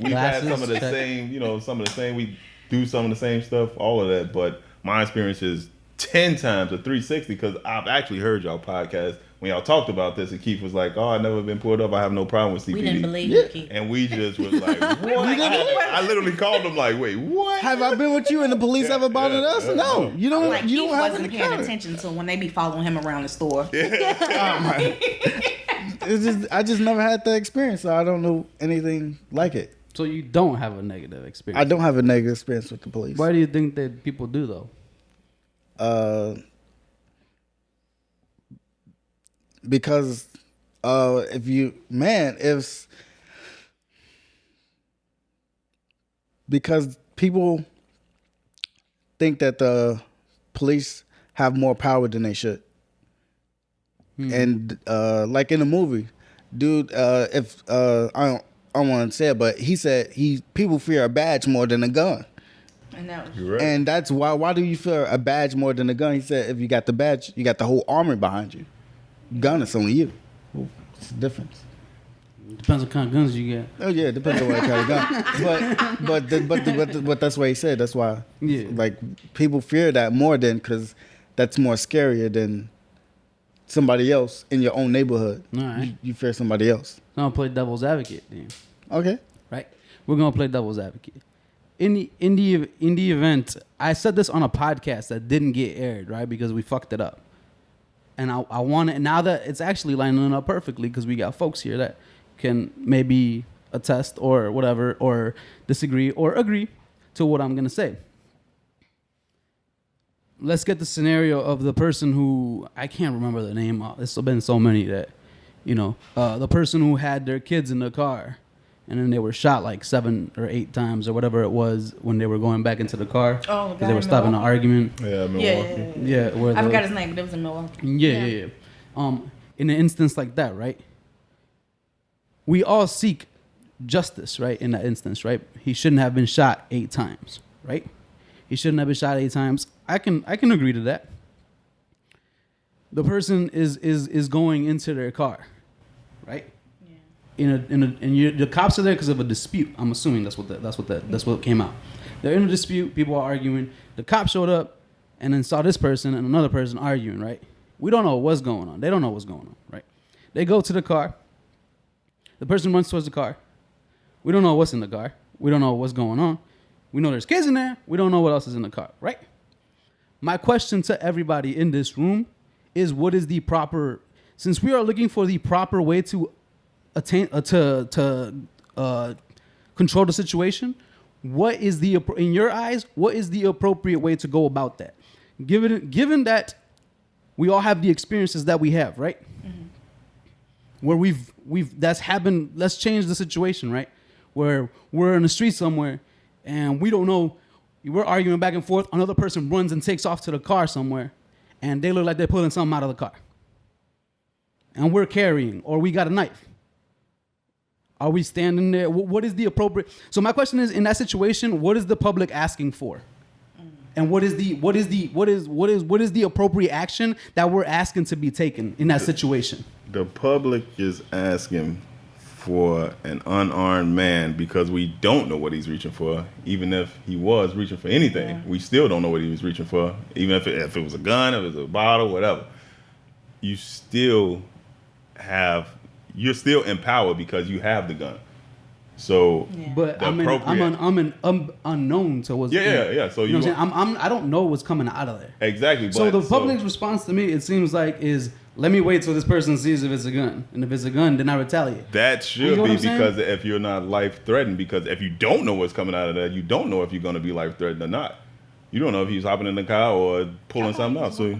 [SPEAKER 3] we've had some of the
[SPEAKER 1] Glasses,
[SPEAKER 3] same, some of the same, we do some of the same stuff, all of that, but my experience is 10 times a 360 because I've actually heard y'all podcast when y'all talked about this and Keith was like, oh, I've never been pulled up. I have no problem with CPD.
[SPEAKER 4] We didn't believe you, Keith.
[SPEAKER 3] And we just was like, what? I literally called him like, wait, what?
[SPEAKER 2] Have I been with you and the police ever bothered us? No. You don't.
[SPEAKER 4] Like,
[SPEAKER 2] You
[SPEAKER 4] Keith
[SPEAKER 2] don't have
[SPEAKER 4] wasn't
[SPEAKER 2] any
[SPEAKER 4] paying
[SPEAKER 2] counter.
[SPEAKER 4] attention to when they be following him around the store.
[SPEAKER 2] It's just I just never had that experience, so I don't know anything like it.
[SPEAKER 1] So you don't have a negative experience.
[SPEAKER 2] I don't have a negative experience with the police.
[SPEAKER 1] Why do you think that people do though?
[SPEAKER 2] Because because people think that the police have more power than they should. And like in the movie, dude, if I don't want to say it, but he said people fear a badge more than a gun.
[SPEAKER 4] And that was
[SPEAKER 3] You're right.
[SPEAKER 2] And that's why do you fear a badge more than a gun? He said if you got the badge, you got the whole army behind you. Gun is only you. What's the difference?
[SPEAKER 1] Depends what kind of guns you get.
[SPEAKER 2] Oh yeah, it depends on what kind of gun. But that's what he said. That's why.
[SPEAKER 1] Yeah.
[SPEAKER 2] Like people fear that more than because that's more scarier than somebody else in your own neighborhood.
[SPEAKER 1] All right.
[SPEAKER 2] You fear somebody else.
[SPEAKER 1] I'm gonna play devil's advocate then.
[SPEAKER 2] Okay.
[SPEAKER 1] Right? We're gonna play devil's advocate. in the event, I said this on a podcast that didn't get aired, right? Because we fucked it up. And I want it now that it's actually lining up perfectly because we got folks here that can maybe attest or whatever, or disagree or agree to what I'm gonna say. Let's get the scenario of the person who I can't remember the name. There's been so many that, the person who had their kids in the car, and then they were shot like 7 or 8 times or whatever it was when they were going back into the car.
[SPEAKER 4] Oh,
[SPEAKER 1] because they were stopping an argument.
[SPEAKER 3] Yeah, Milwaukee.
[SPEAKER 1] Yeah, where
[SPEAKER 4] I forgot his name, but it was in Milwaukee.
[SPEAKER 1] Yeah. In an instance like that, right? We all seek justice, right? In that instance, right? He shouldn't have been shot 8 times, right? He shouldn't have been shot 8 times. I can agree to that. The person is going into their car, right? Yeah. The cops are there because of a dispute. I'm assuming that's what came out. They're in a dispute. People are arguing. The cop showed up and then saw this person and another person arguing, right? We don't know what's going on. They don't know what's going on, right? They go to the car. The person runs towards the car. We don't know what's in the car. We don't know what's going on. We know there's kids in there. We don't know what else is in the car, right? My question to everybody in this room is, what is the proper, since we are looking for the proper way to attain, control the situation, what is in your eyes, what is the appropriate way to go about that? Given that we all have the experiences that we have, right? Mm-hmm. Where that's happened. Let's change the situation, right? Where we're in the street somewhere and we don't know, we're arguing back and forth. Another person runs and takes off to the car somewhere and they look like they're pulling something out of the car. And we're carrying, or we got a knife. Are we standing there? What is the appropriate? So my question is, in that situation, what is the public asking for? And what is the appropriate action that we're asking to be taken in that situation?
[SPEAKER 3] The public is asking for an unarmed man because we don't know what he's reaching for. Even if he was reaching for anything, we still don't know what he was reaching for. Even if it was a gun, if it was a bottle, whatever. You're still in power because you have the gun. So,
[SPEAKER 1] but I'm an unknown to what's
[SPEAKER 3] So
[SPEAKER 1] you know what I'm saying? I don't know what's coming out of there.
[SPEAKER 3] Exactly.
[SPEAKER 1] So the public's response to me, it seems like, is let me wait till this person sees if it's a gun, and if it's a gun, then I retaliate.
[SPEAKER 3] That should be because if you're not life threatened, because if you don't know what's coming out of that, you don't know if you're going to be life threatened or not. You don't know if he's hopping in the car or pulling something out. So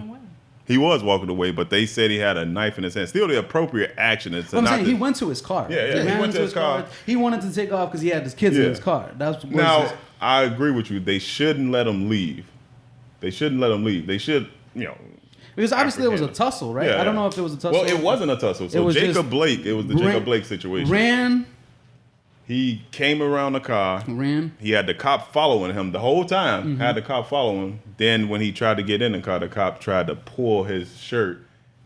[SPEAKER 3] he was walking away, but they said he had a knife in his hand. Still, the appropriate action is to
[SPEAKER 1] I'm saying he went to his car.
[SPEAKER 3] Yeah, he went to his car.
[SPEAKER 1] He wanted to take off because he had his kids in his car.
[SPEAKER 3] Now, I agree with you. They shouldn't let him leave. They should,
[SPEAKER 1] because obviously there was a tussle, right?
[SPEAKER 3] Yeah.
[SPEAKER 1] I don't know if there was a tussle.
[SPEAKER 3] Well, it wasn't a tussle. So it was Jacob Blake situation. He came around the car. He had the cop following him the whole time. Mm-hmm. Had the cop following him. Then when he tried to get in the car, the cop tried to pull his shirt,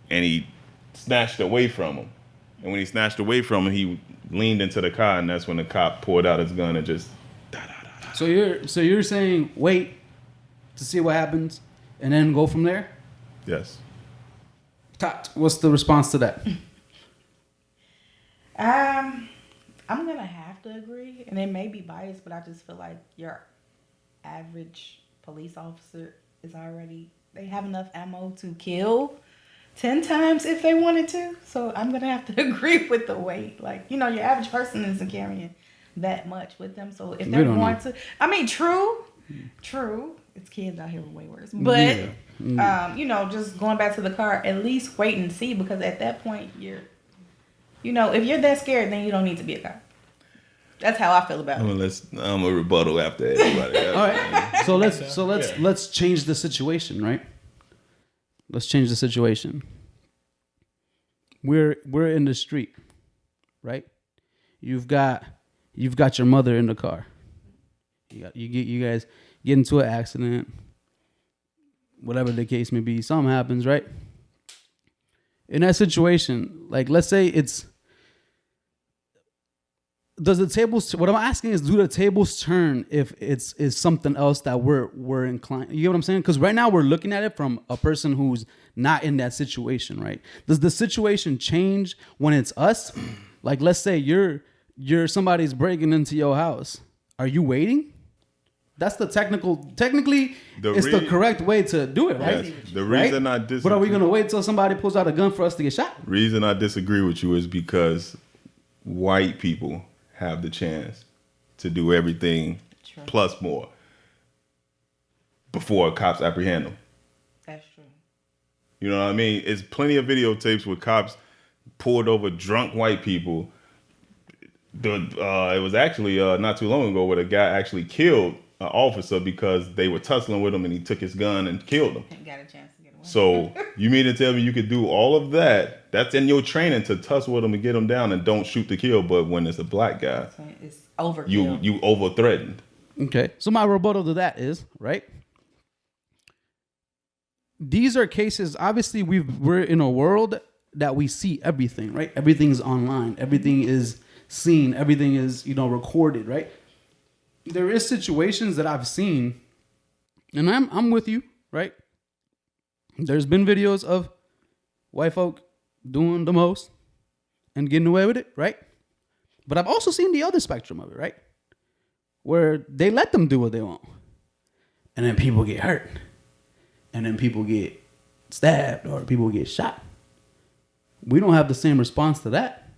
[SPEAKER 3] and he snatched away from him. And when he snatched away from him, he leaned into the car, and that's when the cop pulled out his gun and just.
[SPEAKER 1] So you're saying wait to see what happens, and then go from there?
[SPEAKER 3] Yes.
[SPEAKER 1] Tat, what's the response to that?
[SPEAKER 4] I'm gonna have to agree, and it may be biased, but I just feel like your average police officer they have enough ammo to kill 10 times if they wanted to. So I'm gonna have to agree with the weight. Like, your average person isn't carrying that much with them. So if they're going to, I mean, true, it's kids out here way worse. But just going back to the car, at least wait and see, because at that point if you're that scared, then you don't need to be a cop. That's how I feel about it.
[SPEAKER 3] I'm a rebuttal after everybody.
[SPEAKER 1] All right. So let's change the situation, right? Let's change the situation. We're in the street, right? You've got your mother in the car. You guys get into an accident, whatever the case may be. Something happens, right? In that situation, like, let's say what I'm asking is, do the tables turn if it's something else that we're inclined? You get what I'm saying? Because right now we're looking at it from a person who's not in that situation, right? Does the situation change when it's us? Like, let's say you're somebody's breaking into your house. Are you waiting? That's the technically, it's the correct way to do it, right?
[SPEAKER 3] Yes. The reason I disagree.
[SPEAKER 1] But are we going to wait till somebody pulls out a gun for us to get shot?
[SPEAKER 3] Reason I disagree with you is because white people have the chance to do everything plus more before cops apprehend them.
[SPEAKER 4] That's true.
[SPEAKER 3] You know what I mean? It's plenty of videotapes where cops pulled over drunk white people. It was actually not too long ago where the guy actually killed an officer because they were tussling with him and he took his gun and killed him.
[SPEAKER 4] Got a chance to get away.
[SPEAKER 3] So you mean to tell me you could do all of that? That's in your training to tussle with him and get him down and don't shoot to kill. But when it's a black guy,
[SPEAKER 4] it's overkill.
[SPEAKER 3] you over threatened.
[SPEAKER 1] Okay. So my rebuttal to that is, right? These are cases, obviously we're in a world that we see everything, right? Everything's online. Everything is seen. Everything is, recorded, right? There is situations that I've seen, and I'm with you, right? There's been videos of white folk doing the most and getting away with it, right? But I've also seen the other spectrum of it, right? Where they let them do what they want. And then people get hurt. And then people get stabbed or people get shot. We don't have the same response to that.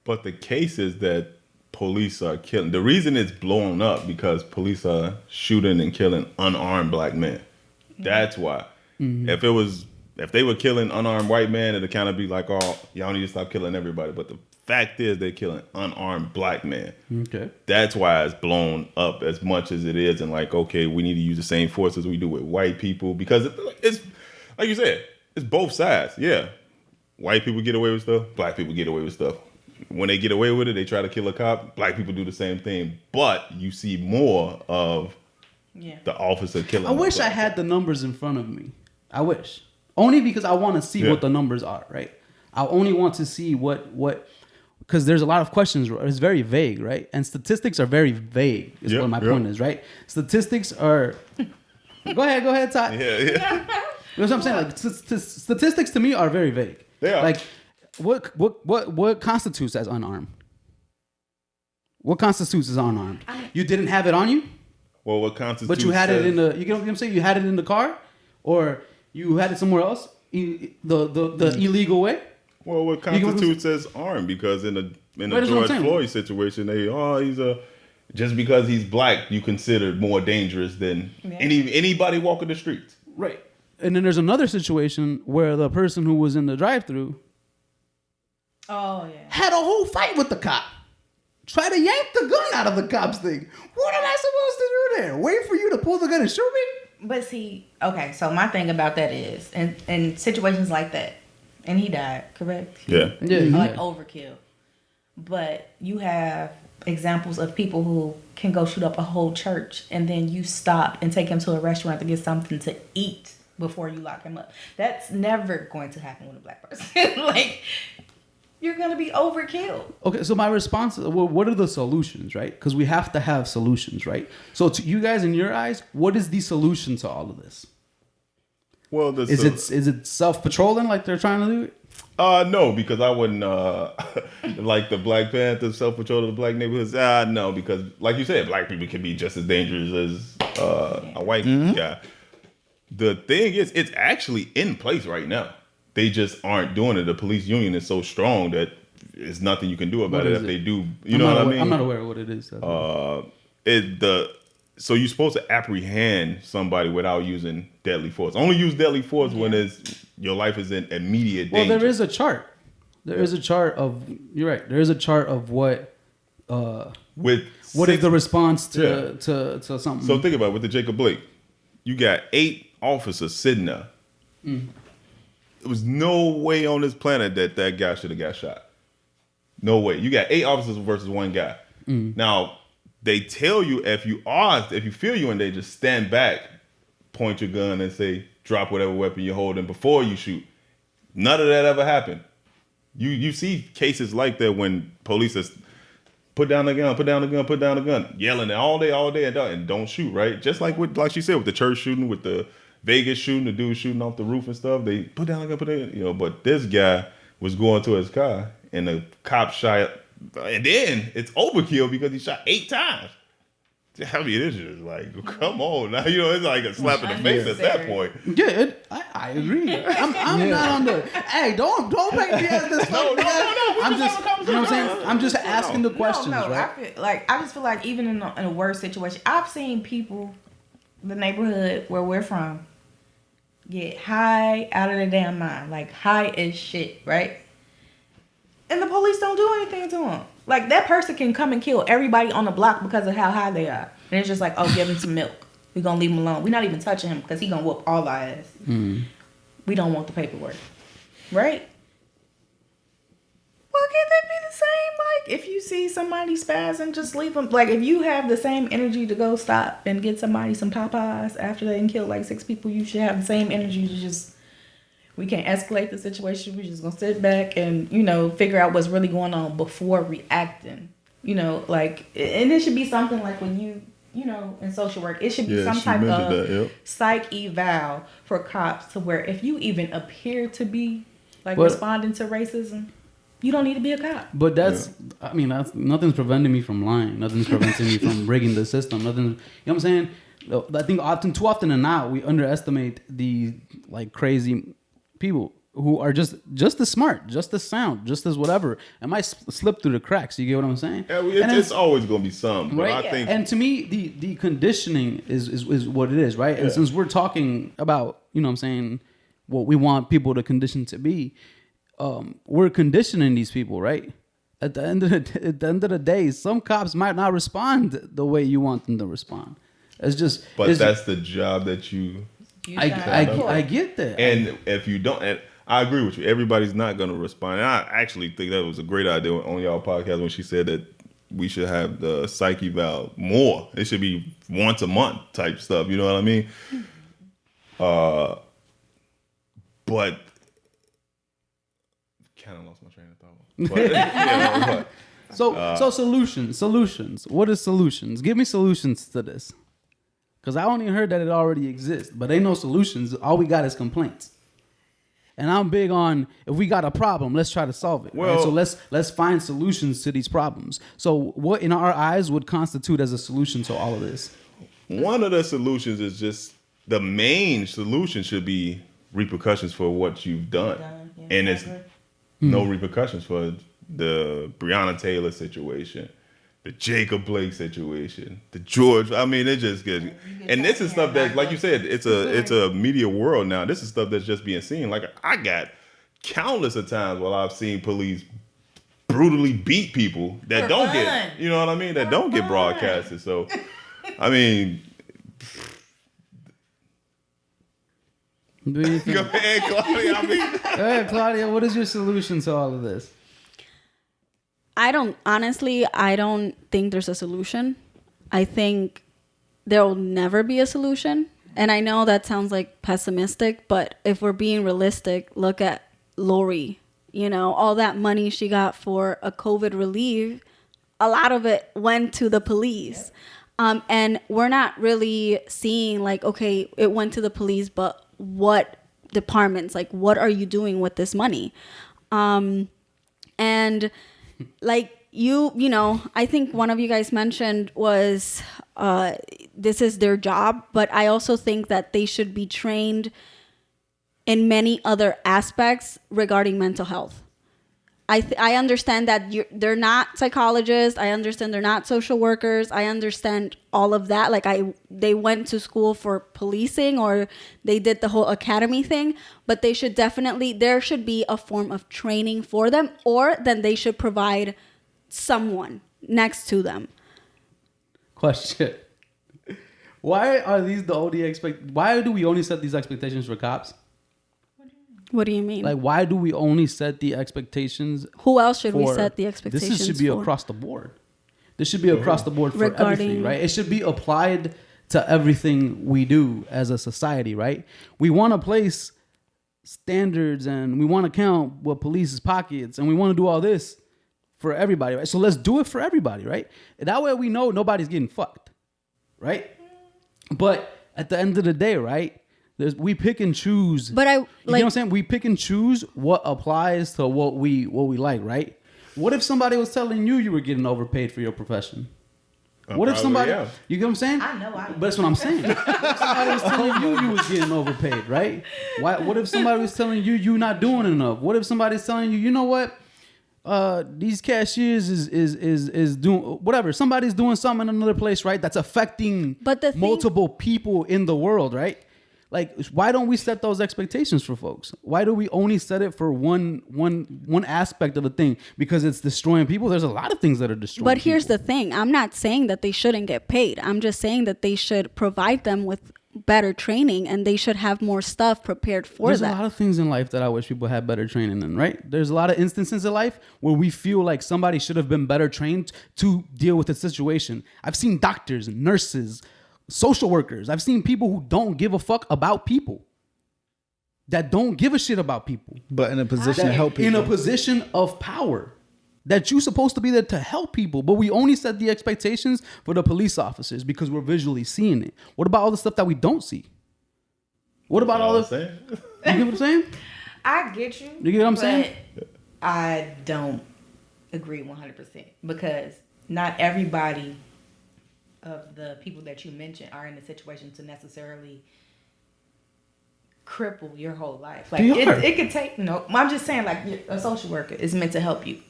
[SPEAKER 3] But the cases that police are killing, the reason it's blown up because police are shooting and killing unarmed black men. That's why. Mm-hmm. If they were killing unarmed white men, it'd kind of be like, oh, y'all need to stop killing everybody. But the fact is they're killing unarmed black men. Okay. That's why it's blown up as much as it is. And like, okay, we need to use the same force as we do with white people. Because it's like you said, it's both sides. Yeah. White people get away with stuff. Black people get away with stuff. When they get away with it, they try to kill a cop. Black people do the same thing. But you see more of the officer killing.
[SPEAKER 1] I wish I had the numbers in front of me. I wish. Only because I want to see what the numbers are, right? I only want to see what because there's a lot of questions. It's very vague, right? And statistics are very vague, is what my point is, right? Statistics are... Go ahead, Todd.
[SPEAKER 3] Yeah.
[SPEAKER 1] You know what I'm saying? Like, statistics to me are very vague.
[SPEAKER 3] They are.
[SPEAKER 1] Like, what constitutes as unarmed? What constitutes as unarmed? You didn't have it on you?
[SPEAKER 3] Well, what constitutes...
[SPEAKER 1] But you had it in the... You get what I'm saying? You had it in the car? Or you had it somewhere else? The illegal way?
[SPEAKER 3] Well, what constitutes as armed? Because in the George Floyd situation, just because he's black, you consider more dangerous than anybody walking the streets.
[SPEAKER 1] Right. And then there's another situation where the person who was in the drive-thru had a whole fight with the cop. Try to yank the gun out of the cop's thing. What am I supposed to do there? Wait for you to pull the gun and shoot me?
[SPEAKER 4] But see, okay, so my thing about that is, in situations like that, and he died, correct?
[SPEAKER 3] Yeah.
[SPEAKER 4] Like overkill. But you have examples of people who can go shoot up a whole church and then you stop and take him to a restaurant to get something to eat before you lock him up. That's never going to happen with a black person. Like, you're going to be overkill.
[SPEAKER 1] Okay, so my response is, well, what are the solutions, right? Because we have to have solutions, right? So to you guys, in your eyes, what is the solution to all of this?
[SPEAKER 3] Well,
[SPEAKER 1] is it self-patrolling like they're trying to do it?
[SPEAKER 3] No, because I wouldn't like the Black Panther self-patrol of the black neighborhoods. No, because like you said, black people can be just as dangerous as a white guy. The thing is, it's actually in place right now. They just aren't doing it. The police union is so strong that there's nothing you can do about it if they do. You know what I mean?
[SPEAKER 1] I'm not aware of what it is.
[SPEAKER 3] So you're supposed to apprehend somebody without using deadly force. Only use deadly force when your life is in immediate danger.
[SPEAKER 1] Well, there is a chart. There is a chart of. You're right. There is a chart of what. What is the response to something?
[SPEAKER 3] So think about it, with the Jacob Blake, you got 8 officers sitting there. There was no way on this planet that guy should have got shot. No way. You got 8 officers versus 1 guy. Now, they tell you if you feel you're in danger, stand back, point your gun, and say, drop whatever weapon you're holding before you shoot. None of that ever happened. You see cases like that when police is put down the gun, put down the gun, put down the gun, yelling all day, and don't shoot, right? Just like she said, with the church shooting, with the Vegas shooting, the dude shooting off the roof and stuff, they put down the gun, but this guy was going to his car and the cop shot, and then it's overkill because he shot 8 times. I mean, it's just like, come on now. You know, it's like a slap in the face at that point.
[SPEAKER 1] Yeah, I agree. I'm not on the. Hey, don't make me as this.
[SPEAKER 3] No.
[SPEAKER 1] I'm just, you know what I'm saying. I'm just asking the questions,
[SPEAKER 4] no,
[SPEAKER 1] right?
[SPEAKER 4] I just feel like even in a worse situation, I've seen people, the neighborhood where we're from, get high out of their damn mind, like high as shit, right? And the police don't do anything to them. Like, that person can come and kill everybody on the block because of how high they are. And it's just like, oh, give him some milk. We're going to leave him alone. We're not even touching him because he's going to whoop all our ass. We don't want the paperwork. Right? Why can't that be the same? Like, if you see somebody spazzing, just leave them. Like, if you have the same energy to go stop and get somebody some Popeyes after they killed like 6 people, you should have the same energy to just... We can't escalate the situation. We're just going to sit back and, you know, figure out what's really going on before reacting. You know, like, and it should be something like when you know, in social work, it should be some type of psych eval for cops to where if you even appear to be, like, responding to racism, you don't need to be a cop.
[SPEAKER 1] But I mean, nothing's preventing me from lying. Nothing's preventing me from rigging the system. Nothing, you know what I'm saying? I think too often than not, we underestimate the, like, crazy people who are just as smart, just as sound, just as whatever, and might slip through the cracks. You get what I'm saying?
[SPEAKER 3] Yeah, it's always going to be some. But
[SPEAKER 1] right?
[SPEAKER 3] I think,
[SPEAKER 1] and to me, the conditioning is what it is, right? And since we're talking about, you know what I'm saying, what we want people to condition to be, we're conditioning these people, right? At the end of the day, some cops might not respond the way you want them to respond. It's just...
[SPEAKER 3] But that's the job that you...
[SPEAKER 1] I get that.
[SPEAKER 3] And if you don't, and I agree with you, everybody's not going to respond. And I actually think that was a great idea on y'all podcast when she said that we should have the psych eval more. It should be once a month type stuff. You know what I mean? But kind of lost my train of thought. But, yeah,
[SPEAKER 1] so solutions. What is solutions? Give me solutions to this. Because I only heard that it already exists, but ain't no solutions. All we got is complaints. And I'm big on, if we got a problem, let's try to solve it. Well, right? So let's find solutions to these problems. So what in our eyes would constitute as a solution to all of this?
[SPEAKER 3] One of the solutions is just, the main solution should be repercussions for what you've done. And it's no repercussions for the Breonna Taylor situation, the Jacob Blake situation, the George. I mean, it just gets. And this is stuff that, like you said, it's a media world now. This is stuff that's just being seen. Like, I got countless of times while I've seen police brutally beat people that don't get, you know what I mean, that don't get broadcasted. So, I mean,
[SPEAKER 1] do you think?
[SPEAKER 3] Go ahead, Claudia.
[SPEAKER 1] Go ahead, Claudia. What is your solution to all of this?
[SPEAKER 5] I don't think there's a solution. I think there will never be a solution. And I know that sounds like pessimistic, but if we're being realistic, look at Lori. You know, all that money she got for a COVID relief, a lot of it went to the police. And we're not really seeing like, okay, it went to the police, but what departments, like what are you doing with this money? And like you know, I think one of you guys mentioned was this is their job, but I also think that they should be trained in many other aspects regarding mental health. I understand that they're not psychologists. I understand they're not social workers. I understand all of that. Like they went to school for policing or they did the whole academy thing, but there should be a form of training for them, or then they should provide someone next to them.
[SPEAKER 1] Question. Why are these the only why do we only set these expectations for cops?
[SPEAKER 5] What do you mean?
[SPEAKER 1] Like, why do we only set the expectations?
[SPEAKER 5] Who else should we set the expectations
[SPEAKER 1] This should be
[SPEAKER 5] for?
[SPEAKER 1] across the board. This should be across the board for everything, right? It should be applied to everything we do as a society, right? We want to place standards and we want to count what police's pockets and we want to do all this for everybody, right? So let's do it for everybody, right? And that way we know nobody's getting fucked, right? But at the end of the day, right? We pick and choose.
[SPEAKER 5] But
[SPEAKER 1] you know what I'm saying? We pick and choose what applies to what we like, right? What if somebody was telling you were getting overpaid for your profession? What if somebody,
[SPEAKER 3] Probably, yeah.
[SPEAKER 1] you get what I'm saying?
[SPEAKER 4] I know I am.
[SPEAKER 1] But that's what I'm saying. What if somebody was telling you was getting overpaid, right? What if somebody was telling you not doing enough? What if somebody's telling you, you know what? These cashiers is doing whatever. Somebody's doing something in another place, right? That's affecting multiple people in the world, right? Like, why don't we set those expectations for folks? Why do we only set it for one aspect of the thing? Because it's destroying people. There's a lot of things that are destroying
[SPEAKER 5] But here's
[SPEAKER 1] people.
[SPEAKER 5] the thing. I'm not saying that they shouldn't get paid. I'm just saying that they should provide them with better training and they should have more stuff prepared for
[SPEAKER 1] There's
[SPEAKER 5] that.
[SPEAKER 1] a lot of things in life that I wish people had better training in, right? There's a lot of instances in life where we feel like somebody should have been better trained to deal with a situation. I've seen doctors, nurses, social workers. I've seen people who don't give a fuck about people. That don't give a shit about people.
[SPEAKER 2] But in a position to help people.
[SPEAKER 1] In a position of power. That you're supposed to be there to help people. But we only set the expectations for the police officers because we're visually seeing it. What about all the stuff that we don't see? What about all the... You get what I'm saying?
[SPEAKER 4] I get you.
[SPEAKER 1] You get what I'm saying?
[SPEAKER 4] I don't agree 100% because not everybody of the people that you mentioned are in a situation to necessarily cripple your whole life. Like it could take, I'm just saying, like, a social worker is meant to help you.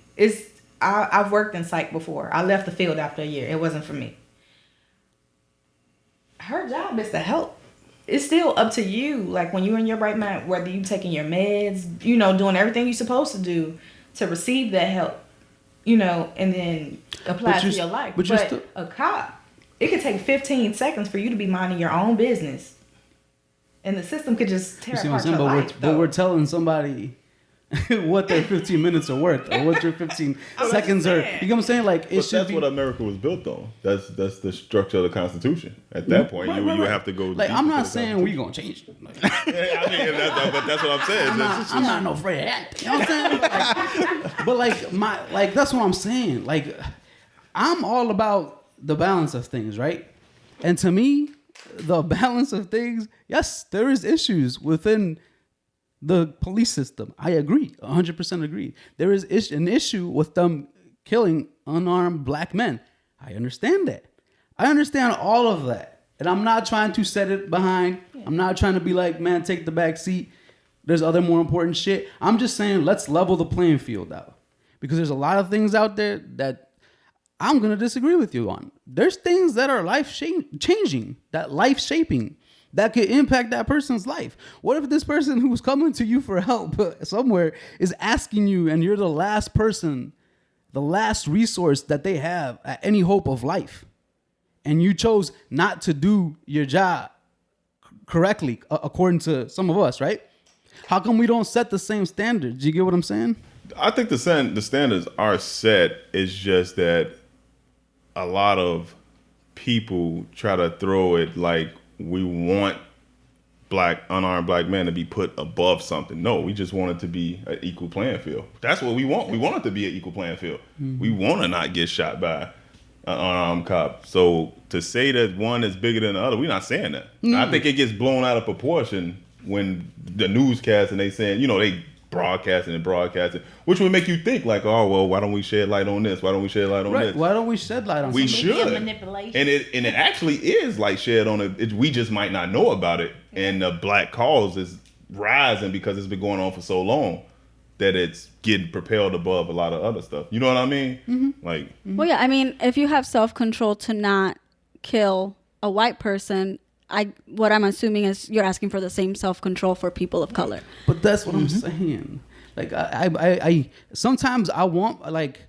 [SPEAKER 4] I've worked in psych before. I left the field after a year. It wasn't for me. Her job is to help. It's still up to you. Like, when you're in your right mind, whether you taking your meds, doing everything you're supposed to do to receive that help, and then apply it to your life. But a cop, it could take 15 seconds for you to be minding your own business. And the system could just tear apart your life.
[SPEAKER 1] But we're telling somebody what their 15 minutes are worth or what your 15 seconds are. You get what I'm saying? Like,
[SPEAKER 3] that's what America was built on. That's the structure of the Constitution. At that point, you have to go.
[SPEAKER 1] Like, I'm not saying we gonna change it. Like,
[SPEAKER 3] but that's what I'm saying.
[SPEAKER 1] I'm not no afraid of that. You know what I'm saying? But that's what I'm saying. Like, I'm all about the balance of things, right? And to me, the balance of things, yes, there is issues within the police system. I agree, 100% agree. There is an issue with them killing unarmed black men. I understand that. I understand all of that. And I'm not trying to set it behind. I'm not trying to be like, man, take the back seat. There's other more important shit. I'm just saying, let's level the playing field out. Because there's a lot of things out there that I'm going to disagree with you on. There's things that are life-changing, that life-shaping, that could impact that person's life. What if this person who's coming to you for help somewhere is asking you and you're the last person, the last resource that they have at any hope of life, and you chose not to do your job correctly, according to some of us, right? How come we don't set the same standards? You get what I'm saying?
[SPEAKER 3] I think the standards are set. It's just that a lot of people try to throw it like we want unarmed black men to be put above something. No, we just want it to be an equal playing field. That's what we want. We want it to be an equal playing field. Mm-hmm. We want to not get shot by an unarmed cop. So to say that one is bigger than the other, we're not saying that. Mm-hmm. I think it gets blown out of proportion when the newscast and they saying, they broadcasting, which would make you think like, oh, well, why don't we shed light on this? Why don't we shed light on this?
[SPEAKER 1] Why don't we shed light on
[SPEAKER 3] we
[SPEAKER 1] something?
[SPEAKER 3] should.
[SPEAKER 4] Manipulation.
[SPEAKER 3] And it actually is like shed on it. We just might not know about it. And the black cause is rising because it's been going on for so long that it's getting propelled above a lot of other stuff. You know what I mean? Mm-hmm. Like,
[SPEAKER 5] well, yeah, I mean, if you have self-control to not kill a white person, what I'm assuming is you're asking for the same self-control for people of color.
[SPEAKER 1] But that's what I'm saying. Like, I sometimes I want, like,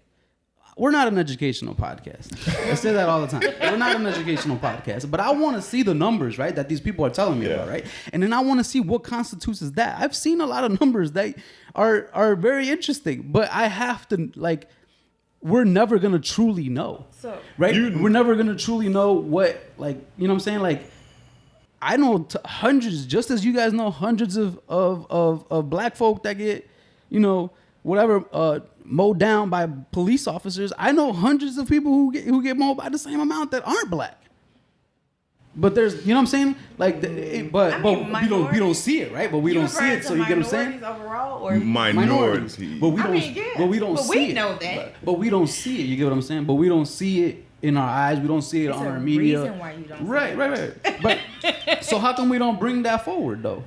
[SPEAKER 1] we're not an educational podcast. I say that all the time. We're not an educational podcast, but I want to see the numbers, right, that these people are telling me about, right? And then I want to see what constitutes as that. I've seen a lot of numbers that are very interesting, but I have to, like, we're never going to truly know, right? We're never going to truly know what, like, you know what I'm saying? Like, I know hundreds, just as you guys know hundreds of black folk that get, mowed down by police officers. I know hundreds of people who get mowed by the same amount that aren't black. But there's, you know what I'm saying? Like, but we don't see it, right? But we don't see it, so you get what I'm saying?
[SPEAKER 4] Overall, or
[SPEAKER 3] minorities.
[SPEAKER 1] But we don't see it.
[SPEAKER 4] Know that.
[SPEAKER 1] But we don't see it. You get what I'm saying? But we don't see it in our eyes. We don't see it
[SPEAKER 4] It's
[SPEAKER 1] on
[SPEAKER 4] a
[SPEAKER 1] our media.
[SPEAKER 4] reason why you don't see
[SPEAKER 1] Right. But so how come we don't bring that forward though?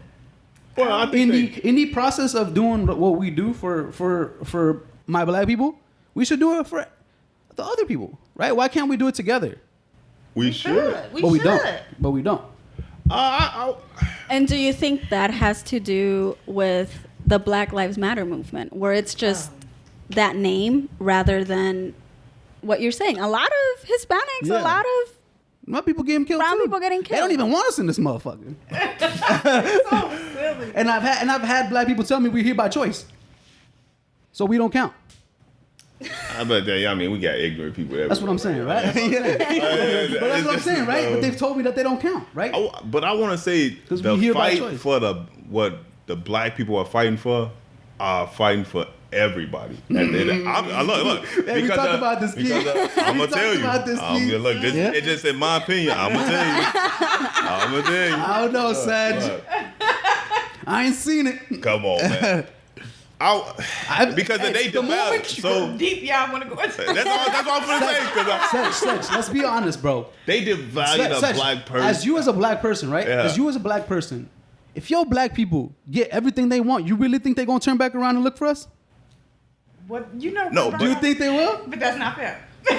[SPEAKER 3] Well, I think
[SPEAKER 1] In the process of doing what we do for my black people, we should do it for the other people, right? Why can't we do it together?
[SPEAKER 3] we should.
[SPEAKER 1] But we don't. But we don't.
[SPEAKER 5] And do you think that has to do with the Black Lives Matter movement, where it's just that name rather than what you're saying? A lot of Hispanics, a lot of
[SPEAKER 1] My people getting killed
[SPEAKER 5] brown
[SPEAKER 1] too.
[SPEAKER 5] people getting
[SPEAKER 1] They
[SPEAKER 5] killed.
[SPEAKER 1] don't even want us in this motherfucker.
[SPEAKER 4] So silly.
[SPEAKER 1] And I've had black people tell me we're here by choice, so we don't count.
[SPEAKER 3] I bet that. I mean, we got ignorant people.
[SPEAKER 1] That's what I'm saying, right? That's what I'm saying. But that's what I'm saying, right? But they've told me that they don't count, right?
[SPEAKER 3] But I want to say
[SPEAKER 1] 'Cause
[SPEAKER 3] the
[SPEAKER 1] we here by
[SPEAKER 3] fight
[SPEAKER 1] choice.
[SPEAKER 3] for what the black people are fighting for everybody. And look.
[SPEAKER 1] Yeah, we talked about this, Keith.
[SPEAKER 3] I'm
[SPEAKER 1] We
[SPEAKER 3] gonna tell
[SPEAKER 1] talked
[SPEAKER 3] you.
[SPEAKER 1] about this, Keith.
[SPEAKER 3] Look, this it's just in my opinion. I'm gonna tell you.
[SPEAKER 1] I don't know, Sag.
[SPEAKER 3] Look,
[SPEAKER 1] I ain't seen it.
[SPEAKER 3] come on, man. Because they
[SPEAKER 1] the moment
[SPEAKER 3] developed so.
[SPEAKER 4] Deep, y'all want to go into
[SPEAKER 3] That's all I'm gonna say.
[SPEAKER 1] Sag, let's be honest, bro.
[SPEAKER 3] They devalued
[SPEAKER 1] Sag,
[SPEAKER 3] a black person.
[SPEAKER 1] As you as a black person, right?
[SPEAKER 3] Yeah.
[SPEAKER 1] As you as a black person, if your black people get everything they want, you really think they're gonna turn back around and look for us?
[SPEAKER 4] what you know.
[SPEAKER 3] No,
[SPEAKER 4] Brian,
[SPEAKER 1] Do you think they will?
[SPEAKER 4] But that's not fair.
[SPEAKER 1] Why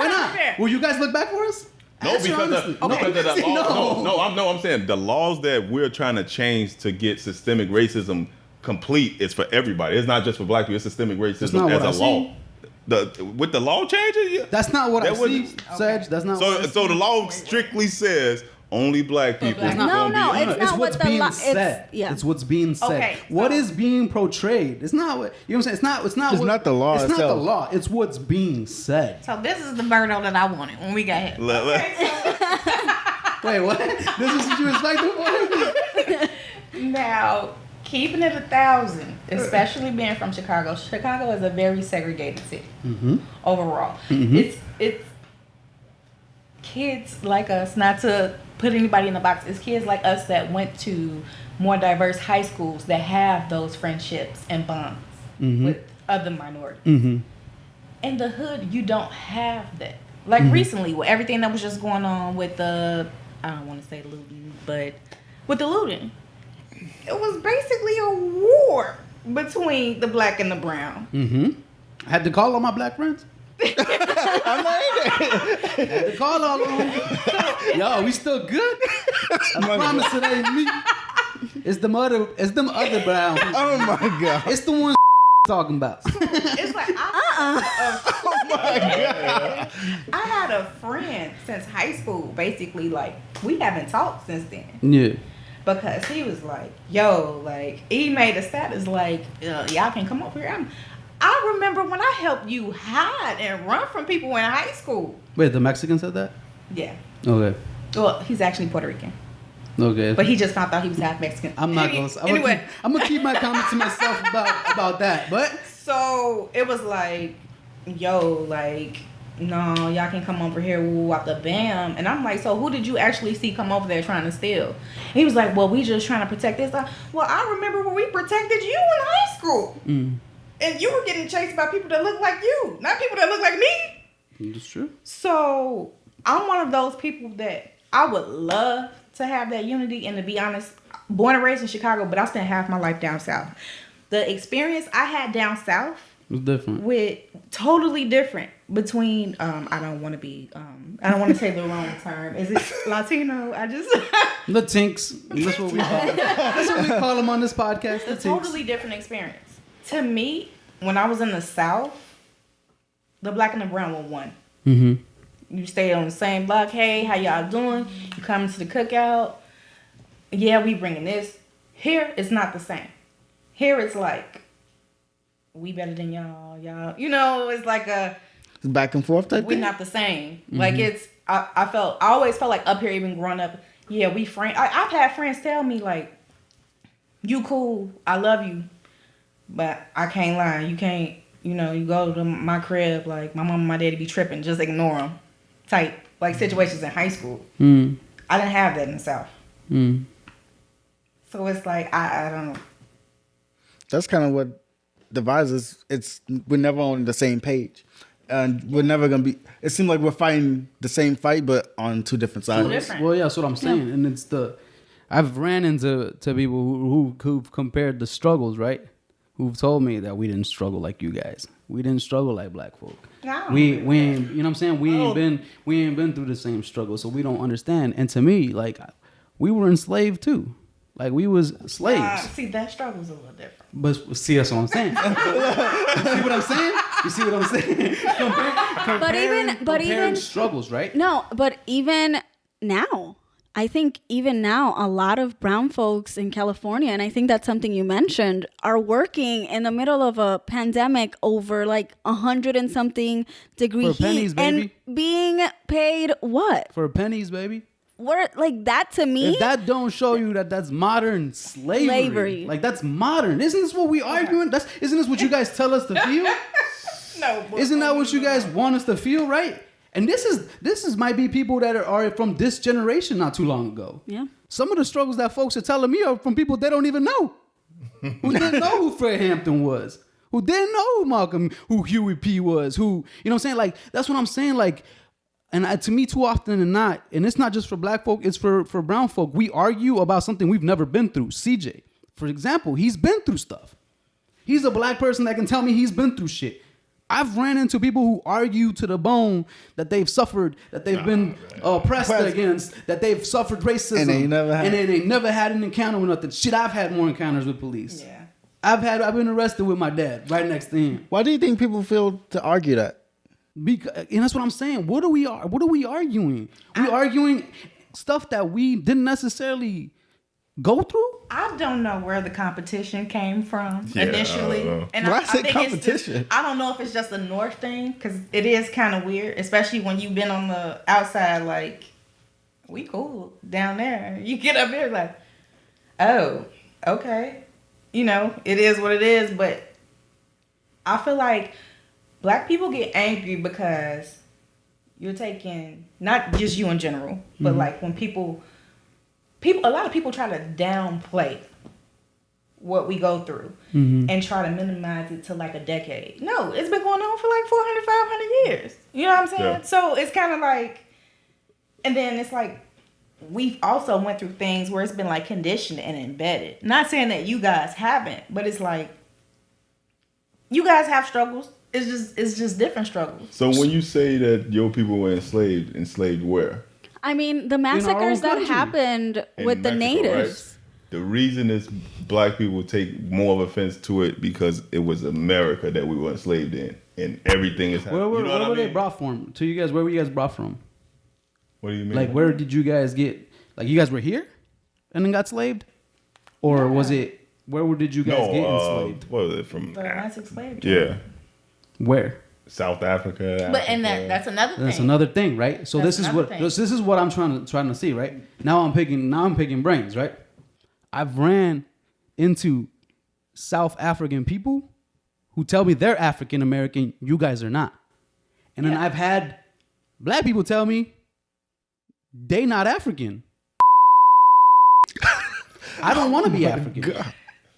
[SPEAKER 1] not?
[SPEAKER 4] fair.
[SPEAKER 1] Will you guys look back for us?
[SPEAKER 3] No,
[SPEAKER 1] Answer
[SPEAKER 3] because
[SPEAKER 1] honestly.
[SPEAKER 3] I'm saying the laws that we're trying to change to get systemic racism complete is for everybody. It's not just for black people. It's systemic
[SPEAKER 1] not
[SPEAKER 3] racism
[SPEAKER 1] what I
[SPEAKER 3] as a law.
[SPEAKER 1] see.
[SPEAKER 3] With the law changing, yeah.
[SPEAKER 1] That's not what
[SPEAKER 3] That
[SPEAKER 1] I see,
[SPEAKER 3] wouldn't-
[SPEAKER 1] Sag. That's not. what I see.
[SPEAKER 3] So the law strictly says only black people.
[SPEAKER 4] black-
[SPEAKER 5] No,
[SPEAKER 3] gonna
[SPEAKER 5] no,
[SPEAKER 3] be-
[SPEAKER 5] it's
[SPEAKER 1] It's
[SPEAKER 5] not
[SPEAKER 1] what's
[SPEAKER 5] what the
[SPEAKER 1] being
[SPEAKER 5] law.
[SPEAKER 1] said.
[SPEAKER 5] Yeah.
[SPEAKER 1] It's what's being said.
[SPEAKER 4] Okay,
[SPEAKER 1] What
[SPEAKER 4] so-
[SPEAKER 1] is being portrayed? It's not what you know. What I'm saying it's not.
[SPEAKER 2] It's
[SPEAKER 1] what,
[SPEAKER 2] not the law
[SPEAKER 1] It's not the
[SPEAKER 2] itself.
[SPEAKER 1] law. It's what's being said.
[SPEAKER 4] So this is the Birdo that I wanted when we got here.
[SPEAKER 1] Wait, what? This is what you expected for?
[SPEAKER 4] Now, keeping it 1,000, especially being from Chicago. Chicago is a very segregated city overall. It's kids like us, not to put anybody in a box. It's kids like us that went to more diverse high schools that have those friendships and bonds with other minorities. In the hood, you don't have that. Like recently, with everything that was just going on with the, I don't want to say looting, but with the looting. It was basically a war between the black and the brown.
[SPEAKER 1] I had to call all my black friends. I had to call all of them. Yo, we still good? I promise it ain't me. It's them other brown people.
[SPEAKER 2] Oh my god.
[SPEAKER 1] It's the ones talking about.
[SPEAKER 4] It's like I had a friend since high school. Basically, like we haven't talked since then
[SPEAKER 1] Yeah.
[SPEAKER 4] because he was like, "Yo, like he made a status like y'all can come over here." I remember when I helped you hide and run from people in high school.
[SPEAKER 1] Wait, the Mexican said that?
[SPEAKER 4] Yeah.
[SPEAKER 1] Okay.
[SPEAKER 4] Well, he's actually Puerto Rican,
[SPEAKER 1] Okay.
[SPEAKER 4] but he just found out he was half Mexican.
[SPEAKER 1] I'm not gonna. I'm gonna keep my comments to myself about that. But
[SPEAKER 4] So it was like, yo, like, no, y'all can come over here, woo, out the bam. And I'm like, so who did you actually see come over there trying to steal? And he was like, well, we just trying to protect this. Well, I remember when we protected you in high school. And you were getting chased by people that look like you, not people that look like me.
[SPEAKER 1] that's true.
[SPEAKER 4] So I'm one of those people that I would love to have that unity. And to be honest, born and raised in Chicago, but I spent half my life down south. The experience I had down south
[SPEAKER 1] It's different.
[SPEAKER 4] with totally different between I don't want to say the wrong term. Is it Latino?
[SPEAKER 1] The Tinks. That's what we call them. That's what we call them on this podcast. The
[SPEAKER 4] a
[SPEAKER 1] Tinks.
[SPEAKER 4] totally different experience. To me, when I was in the South, the black and the brown were one. You stayed on the same block. Hey, how y'all doing? You coming to the cookout? Yeah, we bringing this. Here, it's not the same. Here, it's like we better than y'all. Y'all, it's like a
[SPEAKER 2] It's back and forth type
[SPEAKER 4] we're
[SPEAKER 2] thing.
[SPEAKER 4] not the same. Like it's I always felt like up here, even growing up, yeah, we friends. I've had friends tell me like, you cool, I love you, but I can't lie. You can't, you go to my crib, like my mom and my daddy be tripping, just ignore them. Type like situations in high school. I didn't have that in the South. So it's like I don't know.
[SPEAKER 2] That's kind of what divides us. We're never on the same page. and we're never gonna be. It seems like we're fighting the same fight, but on two different sides.
[SPEAKER 4] different.
[SPEAKER 1] Well, yeah, that's what I'm saying, and it's I've ran into people who've compared the struggles, right? Who've told me that we didn't struggle like you guys. We didn't struggle like black folk.
[SPEAKER 4] No.
[SPEAKER 1] We ain't, you know what I'm saying? We ain't been through the same struggle, so we don't understand. And to me, like, we were enslaved too. Like, we was slaves.
[SPEAKER 4] See, that struggle's a little different.
[SPEAKER 1] But see, that's what I'm saying. You see what I'm saying? You see what I'm saying? Comparing struggles, right?
[SPEAKER 5] No, but even now, I think even now, a lot of brown folks in California, and I think that's something you mentioned, are working in the middle of a pandemic over like 100 and something degree heat,
[SPEAKER 1] pennies, baby.
[SPEAKER 5] and being paid what?
[SPEAKER 1] For pennies, baby.
[SPEAKER 5] What, like that to me?
[SPEAKER 1] If that don't show you that that's modern slavery. Like, that's modern. Isn't this what we arguing? Isn't this what you guys tell us to feel?
[SPEAKER 4] No.
[SPEAKER 1] Isn't that what you guys want us to feel, right? And this is might be people that are from this generation not too long ago.
[SPEAKER 5] Yeah.
[SPEAKER 1] Some of the struggles that folks are telling me are from people they don't even know. Who didn't know who Fred Hampton was. Who didn't know who Huey P was. Who, you know what I'm saying? Like, that's what I'm saying. Like, and to me, too often than not, and it's not just for black folk, it's for brown folk. We argue about something we've never been through. CJ, for example, he's been through stuff. He's a black person that can tell me he's been through shit. I've ran into people who argue to the bone that they've suffered, that they've been oppressed against, that they've suffered racism,
[SPEAKER 2] and they
[SPEAKER 1] never had an encounter with nothing. Shit, I've had more encounters with police.
[SPEAKER 4] Yeah.
[SPEAKER 1] I've been arrested with my dad right next to him.
[SPEAKER 2] Why do you think people feel to argue that?
[SPEAKER 1] Because, and that's what I'm saying. What are we arguing? We arguing stuff that we didn't necessarily go through.
[SPEAKER 4] I don't know where the competition came from
[SPEAKER 3] Yeah,
[SPEAKER 4] initially.
[SPEAKER 3] I don't know.
[SPEAKER 4] And
[SPEAKER 2] Why
[SPEAKER 4] I
[SPEAKER 2] say
[SPEAKER 4] think
[SPEAKER 2] competition?
[SPEAKER 4] I don't know if it's just a North thing, because it is kind of weird, especially when you've been on the outside. Like, we cool down there. You get up here like, oh, okay. You know, it is what it is. But I feel like black people get angry because you're taking, not just you in general, but like when people, a lot of people try to downplay what we go through and try to minimize it to like a decade. No, it's been going on for like 400, 500 years. You know what I'm saying?
[SPEAKER 3] Yeah.
[SPEAKER 4] So it's kind of like, and then it's like, we've also went through things where it's been like conditioned and embedded. Not saying that you guys haven't, but it's like, you guys have struggles. It's just different struggles.
[SPEAKER 3] So when you say that your people were enslaved where?
[SPEAKER 5] I mean, the massacres that
[SPEAKER 1] country.
[SPEAKER 5] happened
[SPEAKER 3] In
[SPEAKER 5] with the
[SPEAKER 3] Mexico,
[SPEAKER 5] natives.
[SPEAKER 3] right? The reason is black people take more of offense to it because it was America that we were enslaved in, and everything is happening.
[SPEAKER 1] Where
[SPEAKER 3] You know what I
[SPEAKER 1] were they
[SPEAKER 3] mean?
[SPEAKER 1] brought from? To you guys, where were you guys brought from?
[SPEAKER 3] What do you mean?
[SPEAKER 1] Like, where did you guys get? Like, you guys were here and then got slaved, or was it? Where did you guys get enslaved?
[SPEAKER 3] What was it from?
[SPEAKER 4] The Atlantic slave trade.
[SPEAKER 3] Yeah,
[SPEAKER 1] Where?
[SPEAKER 3] South Africa.
[SPEAKER 4] But and
[SPEAKER 3] Africa.
[SPEAKER 4] that's another thing.
[SPEAKER 1] That's another thing, right? So
[SPEAKER 4] That's
[SPEAKER 1] this is
[SPEAKER 4] another
[SPEAKER 1] what
[SPEAKER 4] thing.
[SPEAKER 1] this is what I'm trying to see, right? Now I'm picking brains, right? I've ran into South African people who tell me they're African American, you guys are not. And then
[SPEAKER 4] Yeah.
[SPEAKER 1] I've had black people tell me they not African. I don't want to be African.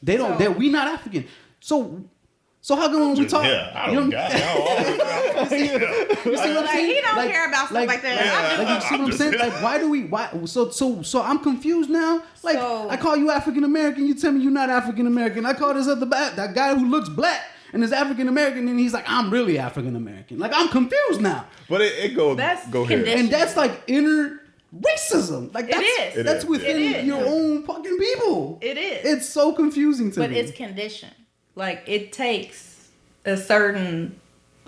[SPEAKER 1] They don't. We not African. So how come when we talk?
[SPEAKER 3] Yeah, I
[SPEAKER 1] you
[SPEAKER 3] don't
[SPEAKER 1] know-
[SPEAKER 3] got it.
[SPEAKER 1] You see what I'm
[SPEAKER 4] Like,
[SPEAKER 1] saying?
[SPEAKER 4] he don't care about stuff like that. I do.
[SPEAKER 1] Like, you see what I'm saying? Like, why? So I'm confused now. Like,
[SPEAKER 4] So-
[SPEAKER 1] I call you African American, you tell me you're not African American. I call this other that guy who looks black and is African American, and he's like, I'm really African American. Like, I'm confused now,
[SPEAKER 3] But it goes.
[SPEAKER 4] That's
[SPEAKER 3] go ahead.
[SPEAKER 4] conditioned.
[SPEAKER 1] and that's like inner racism. Like, that's
[SPEAKER 4] is.
[SPEAKER 1] that's
[SPEAKER 3] It
[SPEAKER 1] within
[SPEAKER 4] is.
[SPEAKER 1] your own fucking people.
[SPEAKER 4] It is.
[SPEAKER 1] It's so confusing to
[SPEAKER 4] But
[SPEAKER 1] me.
[SPEAKER 4] it's conditioned. Like, it takes a certain,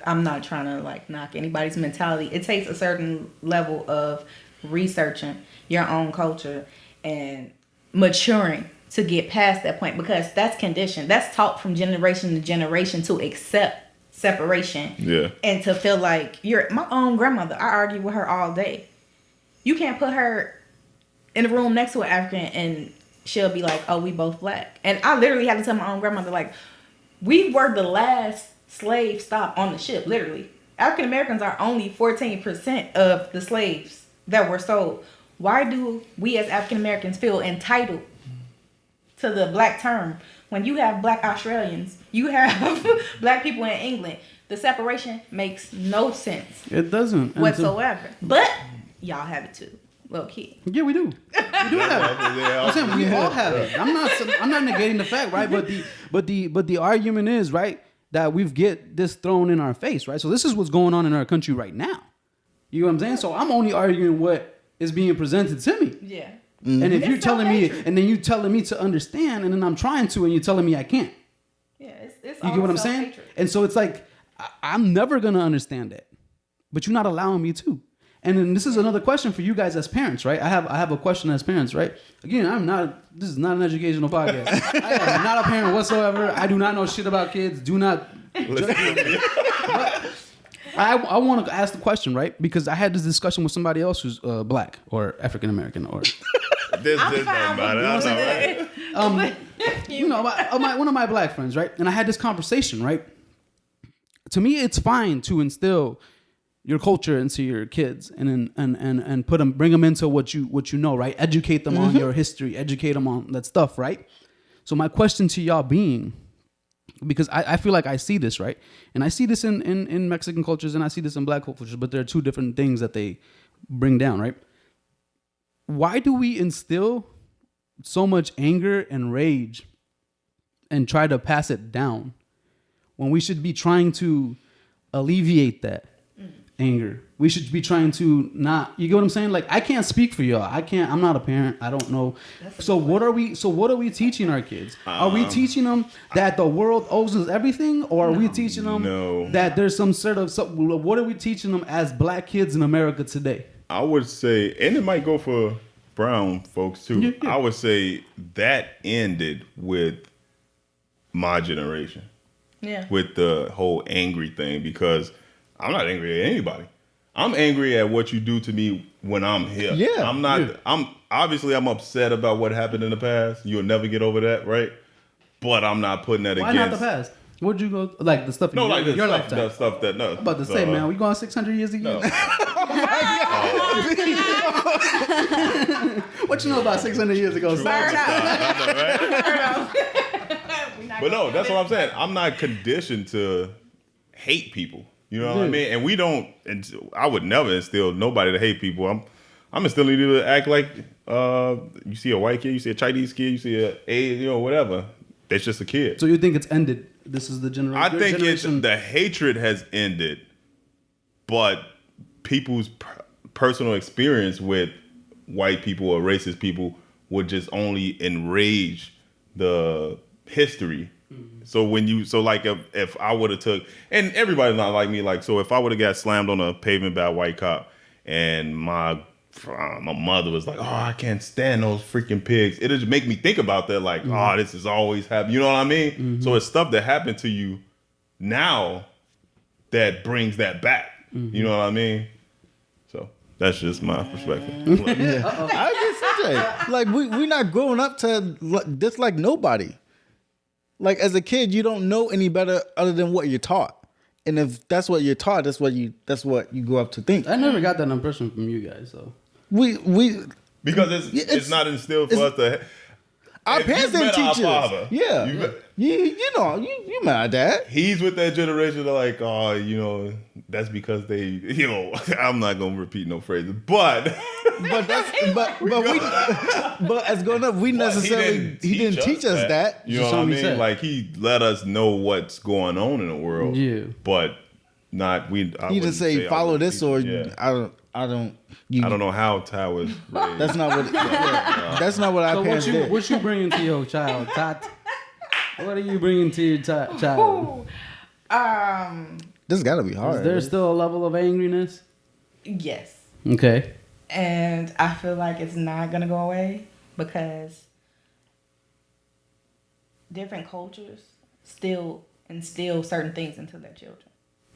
[SPEAKER 4] I'm not trying to like knock anybody's mentality. It takes a certain level of researching your own culture and maturing to get past that point, because that's conditioned. That's taught from generation to generation to accept separation.
[SPEAKER 3] Yeah.
[SPEAKER 4] And to feel like my own grandmother. I argue with her all day. You can't put her in a room next to an African and she'll be like, oh, we both black. And I literally had to tell my own grandmother, like, we were the last slave stop on the ship, literally. African Americans are only 14% of the slaves that were sold. Why do we as African Americans feel entitled to the black term when you have black Australians, you have black people in England, The separation makes no sense
[SPEAKER 1] It doesn't.
[SPEAKER 4] whatsoever. But y'all have it too, low key.
[SPEAKER 1] Yeah, we do. We do have it. I'm saying we all have it. I'm not negating the fact, right? But the argument is, right, that we've get this thrown in our face, right? So this is what's going on in our country right now. You know what I'm saying? So I'm only arguing what is being presented to me.
[SPEAKER 4] Yeah.
[SPEAKER 1] And if you're
[SPEAKER 4] It's
[SPEAKER 1] telling me,
[SPEAKER 4] self-hatred.
[SPEAKER 1] and then you telling me to understand, and then I'm trying to, and you're telling me I can't.
[SPEAKER 4] Yeah, it's
[SPEAKER 1] You
[SPEAKER 4] all
[SPEAKER 1] get what I'm saying?
[SPEAKER 4] self-hatred.
[SPEAKER 1] And so it's like, I'm never going to understand that. But you're not allowing me to. And then this is another question for you guys as parents, right? I have a question as parents, right? Again, this is not an educational podcast. I am not a parent whatsoever. I do not know shit about kids. Do not. But I want to ask the question, right? Because I had this discussion with somebody else who's black or African American or...
[SPEAKER 3] This don't matter. I know, right?
[SPEAKER 1] One of my black friends, right? And I had this conversation, right? To me, it's fine to instill your culture into your kids and bring them into what you know, right? Educate them on your history, educate them on that stuff, right? So my question to y'all being, because I feel like I see this, right? And I see this in Mexican cultures and I see this in black cultures, but there are two different things that they bring down, right? Why do we instill so much anger and rage and try to pass it down when we should be trying to alleviate that anger? We should be trying to not, you get what I'm saying? Like, I can't speak for y'all. I'm not a parent. I don't know. So what are we teaching our kids? Are we teaching them that the world owes us everything? Or are we teaching them that there's some sort of, what are we teaching them as black kids in America today?
[SPEAKER 3] I would say, and it might go for brown folks too.
[SPEAKER 1] Yeah.
[SPEAKER 3] I would say that ended with my generation.
[SPEAKER 4] Yeah.
[SPEAKER 3] With the whole angry thing, because I'm not angry at anybody. I'm angry at what you do to me when I'm here.
[SPEAKER 2] Yeah.
[SPEAKER 3] I'm not. I'm upset about what happened in the past. You'll never get over that, right? But I'm not putting that
[SPEAKER 1] Why
[SPEAKER 3] against.
[SPEAKER 1] not the past? What'd you go, like the stuff
[SPEAKER 3] No,
[SPEAKER 1] in
[SPEAKER 3] like the
[SPEAKER 1] your
[SPEAKER 3] stuff,
[SPEAKER 1] lifetime?
[SPEAKER 3] the stuff that no.
[SPEAKER 1] I'm about to say, man, we going 600 years ago.
[SPEAKER 3] No.
[SPEAKER 1] What you know about 600 years ago?
[SPEAKER 3] True.
[SPEAKER 1] Sir?
[SPEAKER 3] I know, right? But no, that's what I'm saying. I'm not conditioned to hate people. You know what I mean? And we don't. And I would never instill nobody to hate people. I'm instilling you to act like you see a white kid, you see a Chinese kid, you see whatever. That's just a kid.
[SPEAKER 1] So you think it's ended? This is the generation.
[SPEAKER 3] I think the hatred has ended, but people's personal experience with white people or racist people would just only enrage the history. So if I would have took, and everybody's not like me, like, so if I would have got slammed on a pavement by a white cop and my mother was like, oh, I can't stand those freaking pigs, it'll just make me think about that, like, oh, this is always happening. You know what I mean? So it's stuff that happened to you now that brings that back. You know what I mean? So that's just my perspective.
[SPEAKER 2] I just say, like, we not growing up to dislike nobody. Like, as a kid, you don't know any better other than what you're taught. And if that's what you're taught, that's what you grow up to think.
[SPEAKER 1] I never got that impression from you guys, so.
[SPEAKER 3] Because it's not instilled for us to.
[SPEAKER 2] Our parents didn't teach us.
[SPEAKER 3] Father,
[SPEAKER 2] Yeah. You met our dad.
[SPEAKER 3] He's with that generation of like, oh, that's because they, I'm not gonna repeat no phrases, but
[SPEAKER 2] But as growing up, he didn't teach us that.
[SPEAKER 3] You know what I mean? Like, he let us know what's going on in the world.
[SPEAKER 1] Yeah.
[SPEAKER 3] But not
[SPEAKER 2] He didn't say follow this or I don't
[SPEAKER 3] know how Ty was raised.
[SPEAKER 2] That's not what. That's not what our parents did.
[SPEAKER 1] What you bringing to your child, Tat? What are you bringing to your child?
[SPEAKER 2] This got to be hard.
[SPEAKER 1] Is there still a level of angriness?
[SPEAKER 4] Yes.
[SPEAKER 1] Okay.
[SPEAKER 4] And I feel like it's not going to go away because different cultures still instill certain things into their children.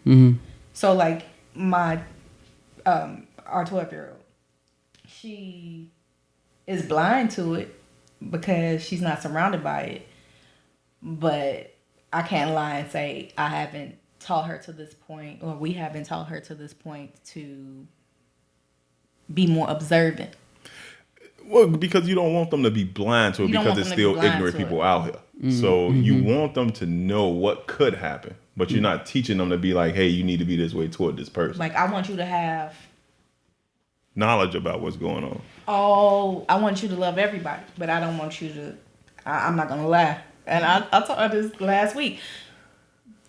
[SPEAKER 1] Mm-hmm.
[SPEAKER 4] So, like, my our 12-year-old, she is blind to it because she's not surrounded by it. But I can't lie and say I haven't taught her to this point, or we haven't taught her to this point to be more observant.
[SPEAKER 3] Well, because you don't want them to be blind to it,
[SPEAKER 4] You don't
[SPEAKER 3] because
[SPEAKER 4] want
[SPEAKER 3] there's
[SPEAKER 4] them to be
[SPEAKER 3] still
[SPEAKER 4] blind
[SPEAKER 3] ignorant
[SPEAKER 4] to it.
[SPEAKER 3] people out here. So you want them to know what could happen, but you're not teaching them to be like, hey, you need to be this way toward this person.
[SPEAKER 4] Like, I want you to have
[SPEAKER 3] Knowledge about what's going on.
[SPEAKER 4] I want you to love everybody, but I don't want you to. I'm not gonna lie, and I told her this last week.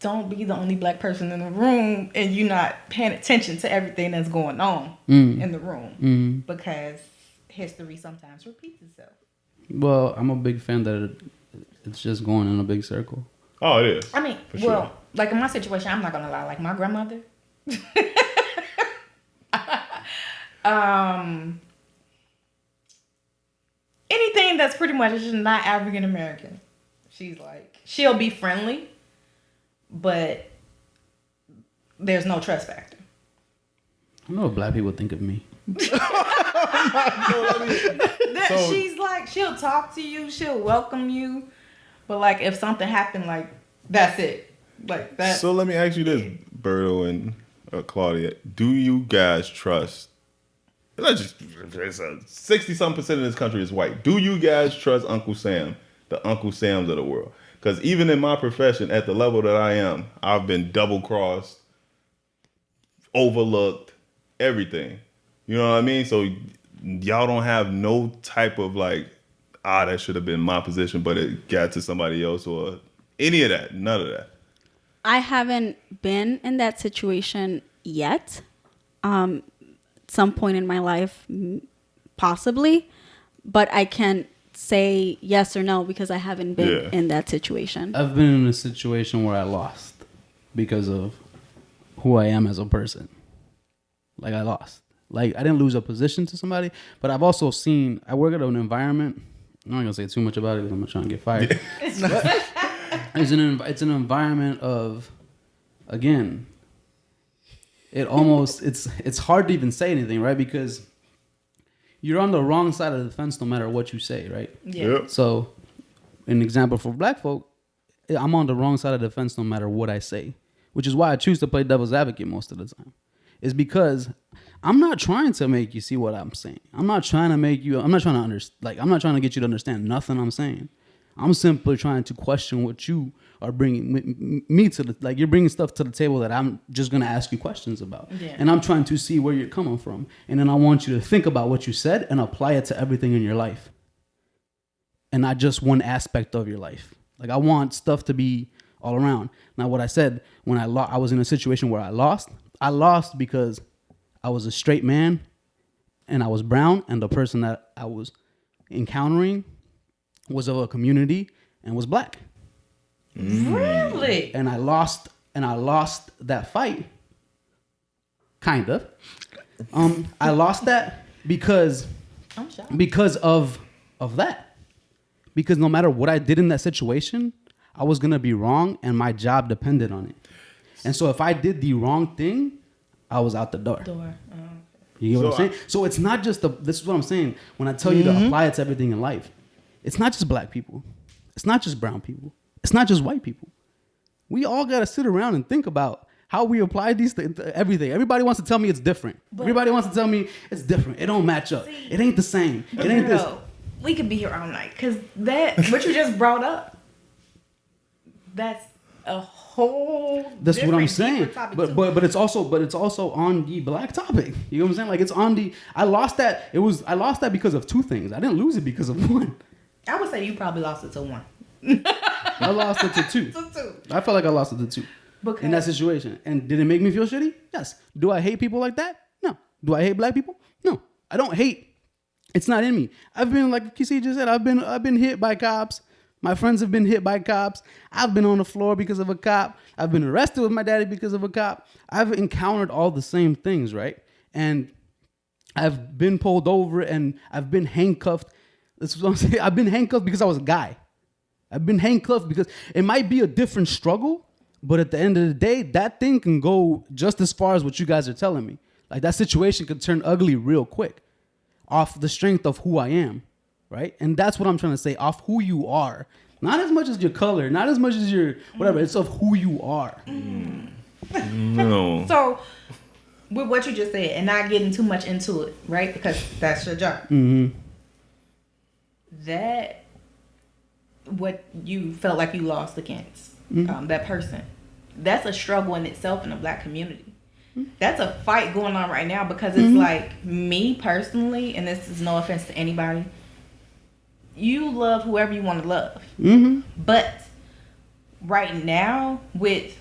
[SPEAKER 4] Don't be the only black person in the room, and you not paying attention to everything that's going on in the room, because history sometimes repeats itself.
[SPEAKER 1] Well, I'm a big fan that it's just going in a big circle.
[SPEAKER 3] Oh, it is.
[SPEAKER 4] I mean,
[SPEAKER 3] For sure.
[SPEAKER 4] like in my situation, I'm not gonna lie. Like my grandmother, anything that's pretty much just not African American, she's like, she'll be friendly, but there's no trust factor.
[SPEAKER 1] I know what black people think of me.
[SPEAKER 4] She's like, she'll talk to you, she'll welcome you, but like if something happened, like that's it, like that.
[SPEAKER 3] So let me ask you this, Berto and Claudia. Do you guys trust? Let's just, it's 60-something% of this country is white. Do you guys trust Uncle Sam, the Uncle Sams of the world? Because even in my profession, at the level that I am, I've been double-crossed, overlooked, everything. You know what I mean? So y'all don't have no type of like, that should have been my position, but it got to somebody else, or any of that. None of that.
[SPEAKER 5] I haven't been in that situation yet. Some point in my life, possibly, but I can't say yes or no because I haven't been in that situation.
[SPEAKER 1] I've been in a situation where I lost because of who I am as a person. Like, I lost. Like, I didn't lose a position to somebody, but I've also seen, I work at an environment, I'm not going to say too much about it because I'm not trying to get fired. It's an environment of, again, it's hard to even say anything, right? Because you're on the wrong side of the fence no matter what you say, right?
[SPEAKER 4] Yeah.
[SPEAKER 3] Yep.
[SPEAKER 1] So, an example for black folk, I'm on the wrong side of the fence no matter what I say, which is why I choose to play devil's advocate most of the time. Is because I'm not trying to make you see what I'm saying. I'm not trying to get you to understand nothing I'm saying. I'm simply trying to question what you are bringing me to you're bringing stuff to the table that I'm just going to ask you questions about.
[SPEAKER 4] Yeah.
[SPEAKER 1] And I'm trying to see where you're coming from. And then I want you to think about what you said and apply it to everything in your life. And not just one aspect of your life. Like, I want stuff to be all around. Now, what I said, when I was in a situation where I lost because I was a straight man and I was brown, and the person that I was encountering was of a community and was black.
[SPEAKER 4] Really?
[SPEAKER 1] And I lost that fight. Kind of. I lost that because
[SPEAKER 4] I'm shocked.
[SPEAKER 1] because of that. Because no matter what I did in that situation, I was gonna be wrong, and my job depended on it. And so if I did the wrong thing, I was out the door. You get what I'm saying? So it's not just this is what I'm saying. When I tell you to apply it to everything in life, it's not just black people. It's not just brown people. It's not just white people. We all got to sit around and think about how we apply these things to everything. Everybody wants to tell me it's different. Everybody wants to tell me it's different. It don't match up. It ain't the same. It ain't this.
[SPEAKER 4] We could be here all night because what you just brought up, that's a whole.
[SPEAKER 1] That's what I'm
[SPEAKER 4] different,
[SPEAKER 1] saying.
[SPEAKER 4] deeper topic too.
[SPEAKER 1] But it's also on the black topic. You know what I'm saying? Like, it's on the. I lost that because of two things. I didn't lose it because of one.
[SPEAKER 4] I would say you probably lost it to one.
[SPEAKER 1] I lost it to two. I felt like I lost it to two in that situation. And did it make me feel shitty? Yes. Do I hate people like that? No. Do I hate black people? No. I don't hate. It's not in me. I've been, like Kissy just said, I've been hit by cops. My friends have been hit by cops. I've been on the floor because of a cop. I've been arrested with my daddy because of a cop. I've encountered all the same things, right? And I've been pulled over and I've been handcuffed. This is what I'm saying. I've been handcuffed because I was a guy. I've been handcuffed because it might be a different struggle, but at the end of the day, that thing can go just as far as what you guys are telling me. Like, that situation could turn ugly real quick off the strength of who I am, right? And that's what I'm trying to say, off who you are. Not as much as your color, not as much as your whatever. It's of who you are.
[SPEAKER 3] No.
[SPEAKER 4] So, with what you just said, and not getting too much into it, right? Because that's your job.
[SPEAKER 1] Mm-hmm.
[SPEAKER 4] that what you felt like you lost against that person, that's a struggle in itself in the Black community. That's a fight going on right now because it's like, me personally, and this is no offense to anybody, you love whoever you want to love. But right now, with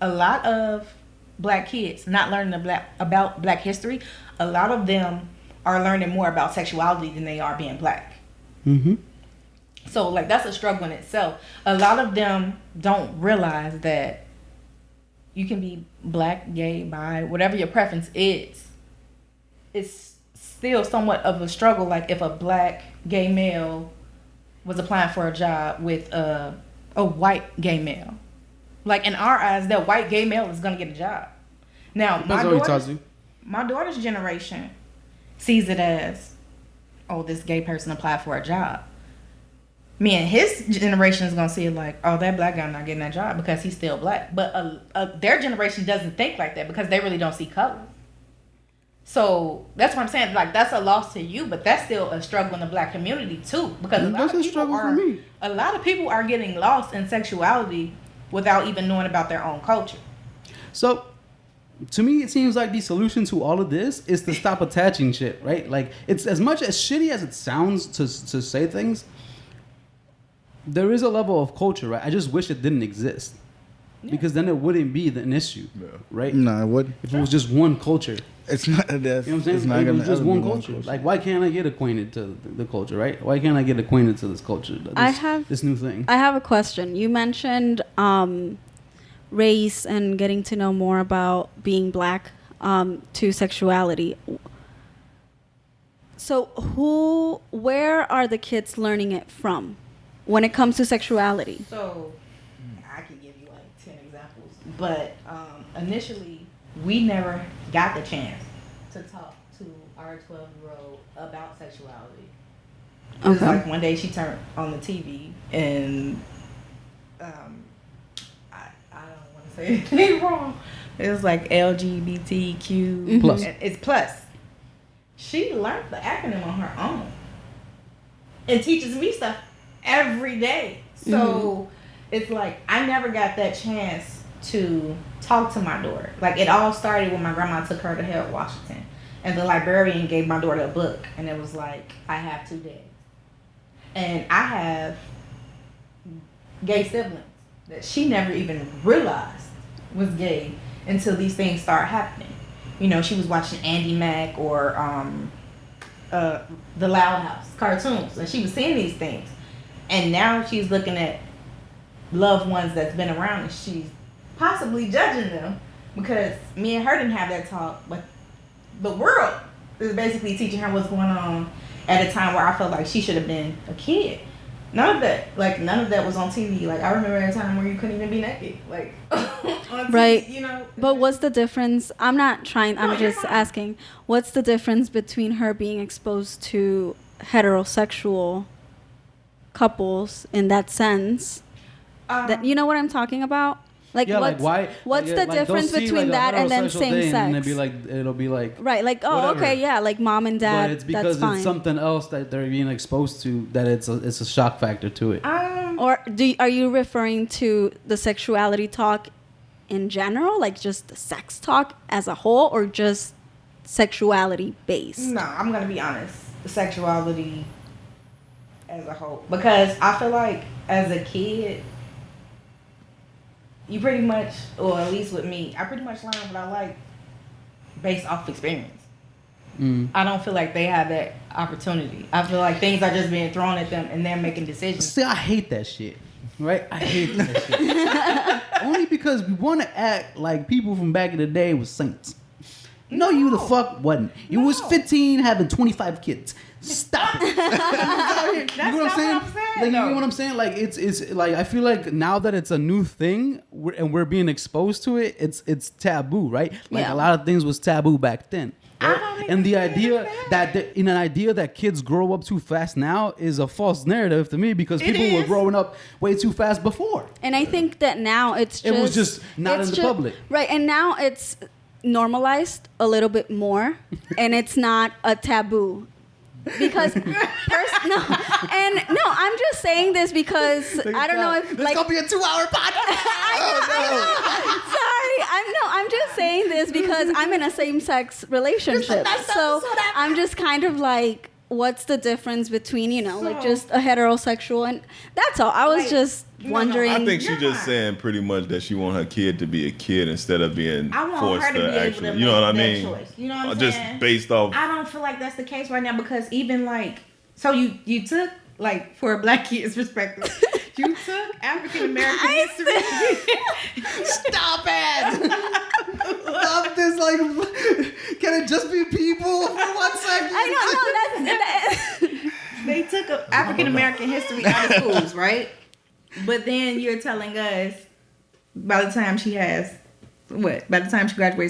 [SPEAKER 4] a lot of Black kids not learning about Black history, a lot of them are learning more about sexuality than they are being Black. So, like, that's a struggle in itself. A lot of them don't realize that you can be Black, gay, bi, whatever your preference is. It's still somewhat of a struggle. Like, if a Black gay male was applying for a job with a white gay male, like, in our eyes, that white gay male is going to get a job. Now, my daughter's generation sees it as, oh, this gay person applied for a job. Me and his generation is going to see it like, oh, that Black guy not getting that job because he's still Black. But their generation doesn't think like that because they really don't see color. So that's what I'm saying. Like, that's a loss to you, but that's still a struggle in the Black community too. Because a lot of people are getting lost in sexuality without even knowing about their own culture.
[SPEAKER 1] So, to me, it seems like the solution to all of this is to stop attaching shit, right? Like, it's as much as shitty as it sounds to say things, there is a level of culture, right? I just wish it didn't exist. Because then it wouldn't be an issue, right?
[SPEAKER 2] No, it wouldn't.
[SPEAKER 1] If it was just one culture.
[SPEAKER 2] It's not.
[SPEAKER 1] You know what I'm saying? If it was just one culture. Like, why can't I get acquainted to the culture, right? Why can't I get acquainted to this culture? This new thing.
[SPEAKER 5] I have a question. You mentioned race and getting to know more about being Black to sexuality. So where are the kids learning it from when it comes to sexuality?
[SPEAKER 4] So I can give you like 10 examples, but initially we never got the chance to talk to our 12-year-old about sexuality. It was like one day she turned on the TV and I don't want to say anything wrong. It was like LGBTQ
[SPEAKER 1] plus.
[SPEAKER 4] It's plus. She learned the acronym on her own and teaches me stuff every day. So it's like I never got that chance to talk to my daughter. Like, it all started when my grandma took her to Harold Washington and the librarian gave my daughter a book and it was like, I have 2 dads. And I have gay siblings that she never even realized was gay until these things started happening. You know, she was watching Andy Mack or The Loud House cartoons and she was seeing these things. And now she's looking at loved ones that's been around and she's possibly judging them because me and her didn't have that talk, but the world is basically teaching her what's going on at a time where I felt like she should have been a kid. None of that was on TV. Like, I remember a time where you couldn't even be naked, like, on TV,
[SPEAKER 5] right.
[SPEAKER 4] You know.
[SPEAKER 5] But what's the difference? I'm just asking, what's the difference between her being exposed to heterosexual couples in that sense? That, you know what I'm talking about? Like,
[SPEAKER 1] yeah,
[SPEAKER 5] what's the difference between that and then same sex?
[SPEAKER 1] And it'll be like
[SPEAKER 5] right, like, oh, whatever. Okay, yeah, like mom and dad.
[SPEAKER 1] But it's because it's something else that they're being exposed to that it's a shock factor to it.
[SPEAKER 5] Or are you referring to the sexuality talk in general, like just the sex talk as a whole, or just sexuality based?
[SPEAKER 4] No, I'm gonna be honest. The sexuality as a whole, because I feel like as a kid, you pretty much, or at least with me, I pretty much learned what I like based off experience. I don't feel like they have that opportunity. I feel like things are just being thrown at them and they're making decisions.
[SPEAKER 1] See, I hate that shit. Right? I hate that shit. Only because we want to act like people from back in the day was saints. No, you the fuck wasn't. You was 15 having 25 kids. Stop it.
[SPEAKER 4] That's
[SPEAKER 1] you know what I'm saying? Like, you know what I'm saying? Like, it's like, I feel like now that it's a new thing and we're being exposed to it, it's taboo, right? Like, a lot of things was taboo back then. Right? And the idea that kids grow up too fast now is a false narrative to me, because people were growing up way too fast before.
[SPEAKER 5] And I think that now it was
[SPEAKER 1] just not in the public.
[SPEAKER 5] Right. And now it's normalized a little bit more and it's not a taboo Because I'm just saying this because I don't know if
[SPEAKER 1] This gonna be a 2-hour podcast.
[SPEAKER 5] I'm just saying this because I'm in a same-sex relationship. So I'm just kind of like, what's the difference between, like just a heterosexual and that's all. I was just wondering.
[SPEAKER 3] I think she's just saying pretty much that she want her kid to be a kid instead of being forced to actually. You know what I mean?
[SPEAKER 4] Choice. You know what I'm
[SPEAKER 3] just
[SPEAKER 4] saying?
[SPEAKER 3] Based off.
[SPEAKER 4] I don't feel like that's the case right now because even like, so you took like for a black kid's perspective, you took African American history.
[SPEAKER 1] Stop it! Stop this! Like, can it just be people for 1 second?
[SPEAKER 5] I don't know. That's
[SPEAKER 4] They took African American history out of schools, right? But then you're telling us by the time she graduates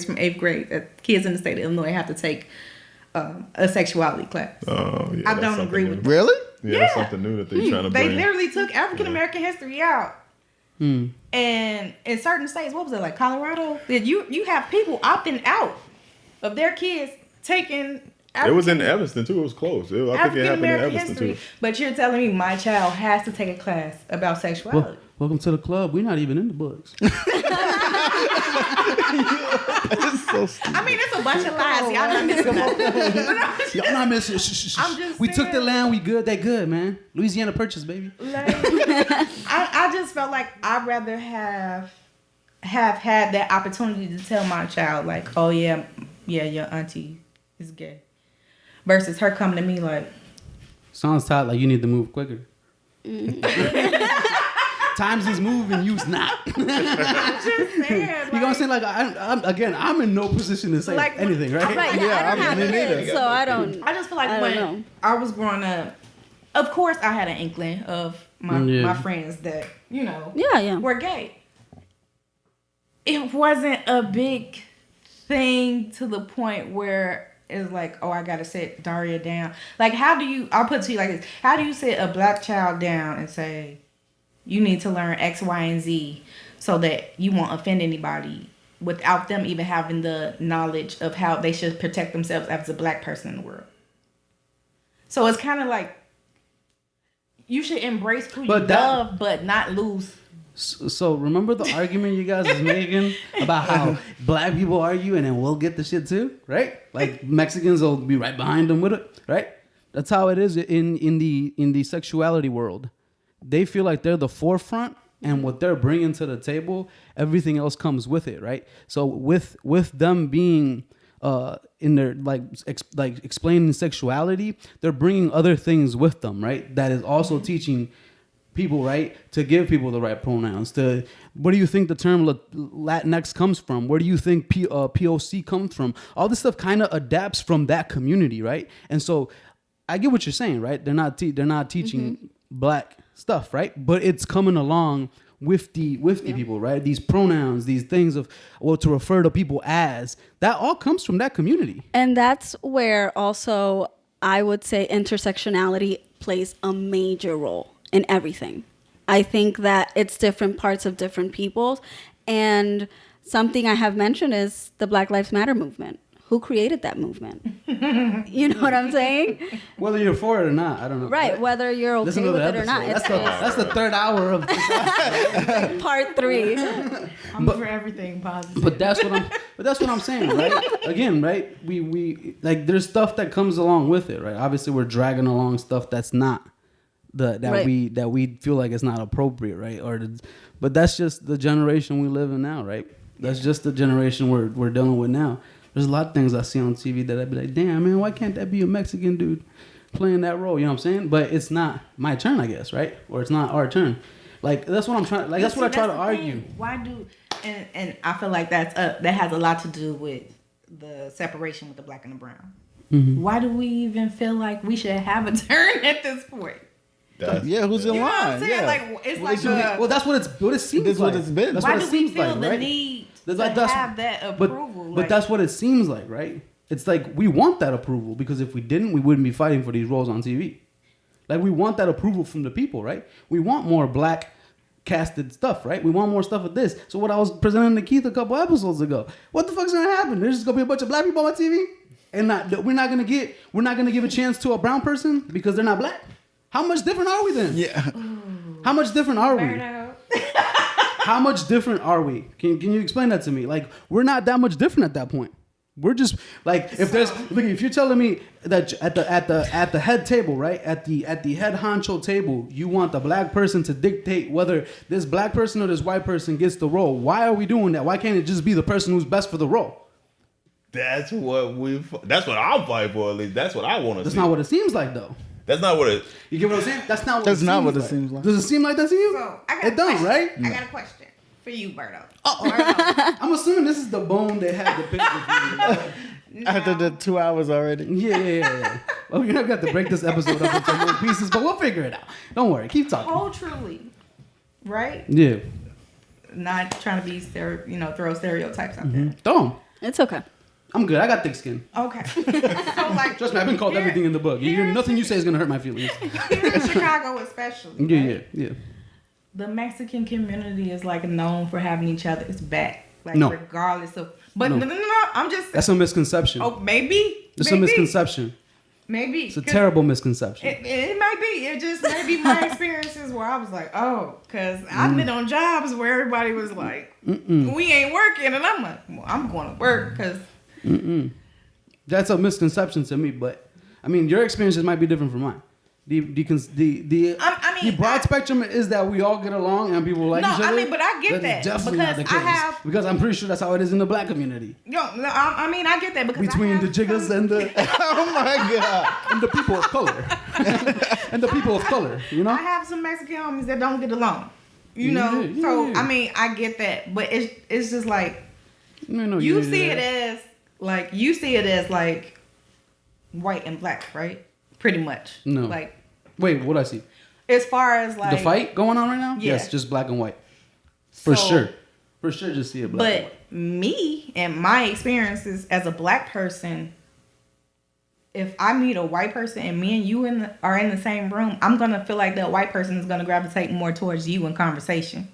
[SPEAKER 4] from 8th grade, that kids in the state of Illinois have to take a sexuality class.
[SPEAKER 3] Oh, yeah.
[SPEAKER 4] I don't agree with that.
[SPEAKER 2] Really?
[SPEAKER 3] Yeah, that's something new that they're trying to
[SPEAKER 4] They
[SPEAKER 3] bring.
[SPEAKER 4] literally took African American history out. And in certain states, what was it, like Colorado? That you have people opting out of their kids taking
[SPEAKER 3] It was in Evanston too. It was close. I think it
[SPEAKER 4] African
[SPEAKER 3] happened in
[SPEAKER 4] American
[SPEAKER 3] Evanston
[SPEAKER 4] history.
[SPEAKER 3] too.
[SPEAKER 4] But you're telling me my child has to take a class about sexuality.
[SPEAKER 1] Welcome to the club. We're not even in the books.
[SPEAKER 2] It's so stupid.
[SPEAKER 4] I mean, it's a bunch of lies. Y'all not missing nothing.
[SPEAKER 1] Y'all not missing.
[SPEAKER 4] I'm just
[SPEAKER 1] We took the
[SPEAKER 4] saying.
[SPEAKER 1] land. We good. They good, man. Louisiana Purchase, baby.
[SPEAKER 4] Like, I just felt like I'd rather have had that opportunity to tell my child, like, oh yeah, your auntie is gay, versus her coming to me like,
[SPEAKER 1] Sounds tight. Like you need to move quicker. Times is moving, you's not.
[SPEAKER 4] I'm just saying.
[SPEAKER 1] You know what I'm saying? Like, I'm in no position to say
[SPEAKER 4] Like,
[SPEAKER 1] anything, right?
[SPEAKER 5] right. Yeah, I don't have
[SPEAKER 2] me neither.
[SPEAKER 5] kids, so I don't.
[SPEAKER 4] I just feel like
[SPEAKER 5] I don't
[SPEAKER 4] when
[SPEAKER 5] know.
[SPEAKER 4] I was growing up, of course I had an inkling of my friends that,
[SPEAKER 5] Yeah.
[SPEAKER 4] were gay. It wasn't a big thing to the point where it's like, oh, I gotta sit Daria down. Like, I'll put it to you like this. How do you sit a black child down and say, you need to learn X, Y, and Z so that you won't offend anybody without them even having the knowledge of how they should protect themselves as a black person in the world? So it's kind of like you should embrace who you love, but not lose.
[SPEAKER 1] So remember the argument you guys was making about how black people argue and then we'll get the shit too, right? Like Mexicans will be right behind them with it, right? That's how it is in the sexuality world. They feel like they're the forefront, and what they're bringing to the table, everything else comes with it, right? So with them being in their like explaining sexuality, they're bringing other things with them, right? That is also teaching people, right, to give people the right pronouns. Where do you think the term Latinx comes from? Where do you think POC comes from? All this stuff kind of adapts from that community, right? And so I get what you're saying, right? They're not teaching black stuff, right? But it's coming along with the people, right? These pronouns, these things of to refer to people as, that all comes from that community.
[SPEAKER 5] And that's where also I would say intersectionality plays a major role in everything. I think that it's different parts of different peoples. And something I have mentioned is the Black Lives Matter movement. Who created that movement? You know what I'm saying?
[SPEAKER 1] Whether you're for it or not, I don't know.
[SPEAKER 5] Right, whether you're okay with it or not.
[SPEAKER 1] That's the third hour of this.
[SPEAKER 5] Part 3.
[SPEAKER 4] I'm for everything positive.
[SPEAKER 1] But that's what I'm saying, right? Again, right? We like there's stuff that comes along with it, right? Obviously we're dragging along stuff that's not that we feel like it's not appropriate, right? But that's just the generation we live in now, right? That's just the generation we're dealing with now. There's a lot of things I see on TV that I'd be like, damn, man, why can't that be a Mexican dude playing that role? You know what I'm saying? But it's not my turn, I guess, right? Or it's not our turn. Like, that's what I'm trying. Like, that's what I try to argue.
[SPEAKER 4] Why do and I feel like that has a lot to do with the separation with the black and the brown. Mm-hmm. Why do we even feel like we should have a turn at this point?
[SPEAKER 2] Who's in line?
[SPEAKER 4] Yeah, like it's like
[SPEAKER 1] that's what it seems like.
[SPEAKER 2] What it's been.
[SPEAKER 1] That's
[SPEAKER 4] why
[SPEAKER 1] what
[SPEAKER 4] do
[SPEAKER 1] it
[SPEAKER 4] we
[SPEAKER 1] seems
[SPEAKER 4] feel
[SPEAKER 1] like,
[SPEAKER 4] the
[SPEAKER 1] right?
[SPEAKER 4] need to
[SPEAKER 1] That's
[SPEAKER 4] have that approval?
[SPEAKER 1] But that's what it seems like, right? It's like we want that approval because if we didn't, we wouldn't be fighting for these roles on TV. Like we want that approval from the people, right? We want more black casted stuff, right? We want more stuff with this. So what I was presenting to Keith a couple episodes ago, what the fuck's gonna happen? There's just gonna be a bunch of black people on my TV? and we're not gonna give a chance to a brown person because they're not black? How much different are we then?
[SPEAKER 2] Yeah.
[SPEAKER 1] How much different are we?
[SPEAKER 4] Birdo.
[SPEAKER 1] How much different are we? Can you explain that to me? Like, we're not that much different at that point. We're just like, if you're telling me that at the head table, right, at the head honcho table, you want the black person to dictate whether this black person or this white person gets the role. Why are we doing that? Why can't it just be the person who's best for the role?
[SPEAKER 3] That's what I'm fighting for. At least that's what I want to see.
[SPEAKER 1] That's not what it seems like, though.
[SPEAKER 3] That's not what it.
[SPEAKER 1] You get what I'm saying? That's not what it seems like.
[SPEAKER 2] Does
[SPEAKER 1] it seem like that to you?
[SPEAKER 4] So, I got
[SPEAKER 1] It
[SPEAKER 4] a
[SPEAKER 1] don't,
[SPEAKER 4] question.
[SPEAKER 1] right?
[SPEAKER 4] I got a question for you, Birdo.
[SPEAKER 1] I'm assuming this is the bone they had to pick with you.
[SPEAKER 2] After the 2 hours already.
[SPEAKER 1] Yeah. Well, we're not going to break this episode up into little pieces, but we'll figure it out. Don't worry. Keep talking.
[SPEAKER 4] Culturally, right?
[SPEAKER 1] Yeah.
[SPEAKER 4] Not trying to be, throw stereotypes out there.
[SPEAKER 1] Don't.
[SPEAKER 5] It's okay.
[SPEAKER 1] I'm good. I got thick skin.
[SPEAKER 4] Okay. So, like,
[SPEAKER 1] Trust me, I've been called everything in the book. Nothing you say is going to hurt my feelings.
[SPEAKER 4] Here in Chicago especially.
[SPEAKER 1] Yeah.
[SPEAKER 4] The Mexican community is like known for having each other's back. Like
[SPEAKER 1] No.
[SPEAKER 4] regardless of but
[SPEAKER 1] No.
[SPEAKER 4] no, I'm just
[SPEAKER 1] That's a misconception.
[SPEAKER 4] oh maybe.
[SPEAKER 1] It's a misconception.
[SPEAKER 4] Maybe.
[SPEAKER 1] It's a terrible misconception.
[SPEAKER 4] It might be. It just may be my experiences where I was like, oh, because I've been on jobs where everybody was like, we ain't working. And I'm like, well, I'm going to work because.
[SPEAKER 1] That's a misconception to me, but I mean, your experiences might be different from mine. The broad spectrum is that we all get along and people like each other.
[SPEAKER 4] No, I mean, but I get that
[SPEAKER 1] Definitely not the case. Because I'm pretty sure that's how it is in the black community.
[SPEAKER 4] I mean, I get that because
[SPEAKER 1] Between the jiggers and the
[SPEAKER 2] Oh my God.
[SPEAKER 1] and the people of color. And the people of color, you know?
[SPEAKER 4] I have some Mexican homies that don't get along. You know?
[SPEAKER 1] Yeah.
[SPEAKER 4] So, I mean, I get that. But it's just like, you see it as like white and black, right? Pretty much.
[SPEAKER 1] No.
[SPEAKER 4] Like,
[SPEAKER 1] wait, what I see?
[SPEAKER 4] as far as like
[SPEAKER 1] The fight going on right now?
[SPEAKER 4] Yeah.
[SPEAKER 1] Yes, just black and white. For sure. For sure, just see it black and white.
[SPEAKER 4] But me and my experiences as a black person, if I meet a white person and me and you are in the same room, I'm going to feel like that white person is going to gravitate more towards you in conversation.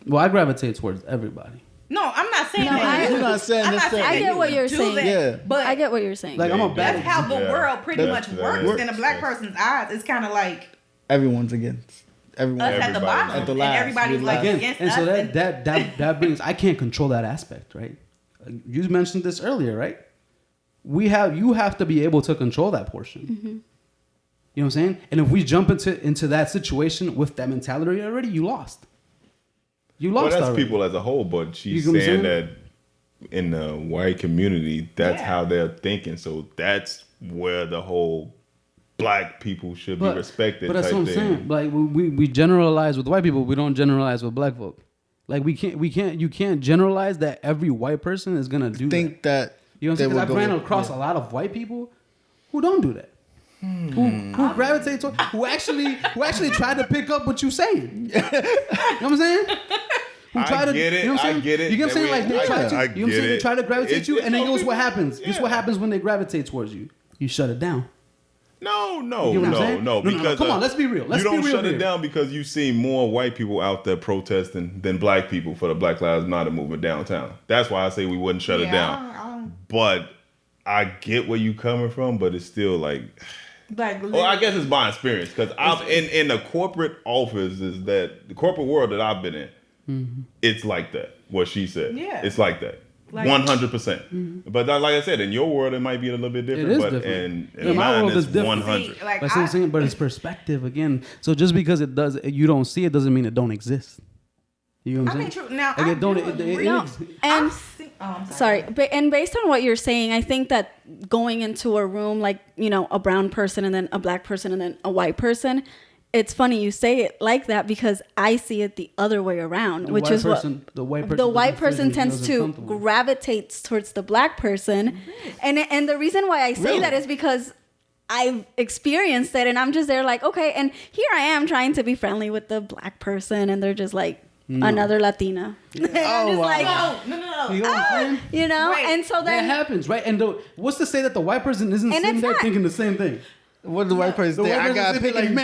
[SPEAKER 1] Well, I gravitate towards everybody.
[SPEAKER 4] No, I'm not saying
[SPEAKER 5] No,
[SPEAKER 4] that.
[SPEAKER 2] You're not saying this.
[SPEAKER 5] I get what you're saying.
[SPEAKER 2] Yeah.
[SPEAKER 4] But
[SPEAKER 5] I get what you're saying.
[SPEAKER 1] Like, I'm a bad
[SPEAKER 4] that's how the
[SPEAKER 3] Yeah.
[SPEAKER 4] world pretty
[SPEAKER 3] That's-
[SPEAKER 4] much
[SPEAKER 3] that
[SPEAKER 4] works
[SPEAKER 3] is-
[SPEAKER 4] in a black person's eyes. It's kind of like
[SPEAKER 2] Everyone's against. Everyone.
[SPEAKER 4] us at the
[SPEAKER 3] Everybody.
[SPEAKER 4] bottom,
[SPEAKER 2] At the
[SPEAKER 4] and
[SPEAKER 2] last,
[SPEAKER 4] everybody's
[SPEAKER 2] we
[SPEAKER 4] like
[SPEAKER 2] last.
[SPEAKER 1] Again,
[SPEAKER 4] against
[SPEAKER 1] and
[SPEAKER 4] us.
[SPEAKER 1] so that brings, I can't control that aspect, right? You mentioned this earlier, right? You have to be able to control that portion.
[SPEAKER 5] Mm-hmm.
[SPEAKER 1] You know what I'm saying? And if we jump into that situation with that mentality already, you lost. You lost.
[SPEAKER 3] Well, that's
[SPEAKER 1] already.
[SPEAKER 3] people as a whole, but she's
[SPEAKER 1] You get what I'm
[SPEAKER 3] saying
[SPEAKER 1] saying?
[SPEAKER 3] that in the white community, that's
[SPEAKER 4] Yeah.
[SPEAKER 3] how they're thinking. So that's where the whole black people should be respected.
[SPEAKER 1] But that's
[SPEAKER 3] type
[SPEAKER 1] what I'm
[SPEAKER 3] thing.
[SPEAKER 1] saying. Like we generalize with white people, we don't generalize with black folk. Like you can't generalize that every white person is gonna do
[SPEAKER 2] Think that.
[SPEAKER 1] You know what I'm saying? Because I've ran across a lot of white people who don't do that. Who gravitate to, who actually try to pick up what you're saying. You know what I'm saying? Who
[SPEAKER 3] I get it.
[SPEAKER 1] You know what I'm saying?
[SPEAKER 3] I get it.
[SPEAKER 1] You get what I'm saying? Like they try to,
[SPEAKER 3] I
[SPEAKER 1] you know what I'm saying?
[SPEAKER 3] get
[SPEAKER 1] They
[SPEAKER 3] it.
[SPEAKER 1] try to gravitate
[SPEAKER 3] It's
[SPEAKER 1] you, and then
[SPEAKER 3] some
[SPEAKER 1] guess what
[SPEAKER 3] people-
[SPEAKER 1] happens? Guess what
[SPEAKER 3] yeah.
[SPEAKER 1] happens when they gravitate towards you? You shut it down.
[SPEAKER 3] No,
[SPEAKER 1] You get what I'm saying? No,
[SPEAKER 3] because
[SPEAKER 1] come on, let's be real. Let's
[SPEAKER 3] you
[SPEAKER 1] be
[SPEAKER 3] don't
[SPEAKER 1] real
[SPEAKER 3] shut
[SPEAKER 1] here.
[SPEAKER 3] it down because you see more white people out there protesting than black people for the Black Lives Matter movement downtown. That's why I say we wouldn't shut it down. But I get where you coming from, but it's still like.
[SPEAKER 4] like
[SPEAKER 3] Well, I guess it's my experience because I'm in the corporate office. Is that the corporate world that I've been in? It's like that. What she said.
[SPEAKER 4] Yeah.
[SPEAKER 3] It's like that.
[SPEAKER 4] Like-
[SPEAKER 3] 100%. But like I said, in your world, it might be a little bit different.
[SPEAKER 1] It is
[SPEAKER 3] but
[SPEAKER 1] different.
[SPEAKER 3] in
[SPEAKER 1] In my
[SPEAKER 3] mine,
[SPEAKER 1] world,
[SPEAKER 3] it's
[SPEAKER 1] it's different.
[SPEAKER 3] 100.
[SPEAKER 4] See, like
[SPEAKER 1] That's what I'm saying, but it's perspective again. So just because you don't see it doesn't mean it don't exist. You know what I'm
[SPEAKER 4] I mean,
[SPEAKER 1] saying?
[SPEAKER 4] true. Now,
[SPEAKER 1] Like
[SPEAKER 4] I
[SPEAKER 1] it don't.
[SPEAKER 4] do
[SPEAKER 1] It
[SPEAKER 4] agree.
[SPEAKER 5] No,
[SPEAKER 1] exists.
[SPEAKER 5] and
[SPEAKER 4] I'm
[SPEAKER 5] sorry, but and based on what you're saying, I think that going into a room like, you know, a brown person and then a black person and then a white person, it's funny you say it like that because I see it the other way around, which is
[SPEAKER 1] the white person.
[SPEAKER 5] the white
[SPEAKER 1] doesn't
[SPEAKER 5] person
[SPEAKER 1] feel
[SPEAKER 5] tends
[SPEAKER 1] doesn't
[SPEAKER 5] to
[SPEAKER 1] comfortable.
[SPEAKER 5] gravitate towards the black person, and the reason why I say
[SPEAKER 1] Really?
[SPEAKER 5] that is because I've experienced it, and I'm just there like, okay, and here I am trying to be friendly with the black person, and they're just like another Latina. And I'm just like,
[SPEAKER 4] No.
[SPEAKER 1] You know what I'm saying?
[SPEAKER 5] you know,
[SPEAKER 4] Right.
[SPEAKER 5] and so
[SPEAKER 1] That
[SPEAKER 5] then
[SPEAKER 1] happens, right? And what's to say that the white person isn't
[SPEAKER 5] And
[SPEAKER 1] sitting
[SPEAKER 5] it's
[SPEAKER 1] there
[SPEAKER 5] not-
[SPEAKER 1] thinking the same thing?
[SPEAKER 2] What does the white person think? I got to pick between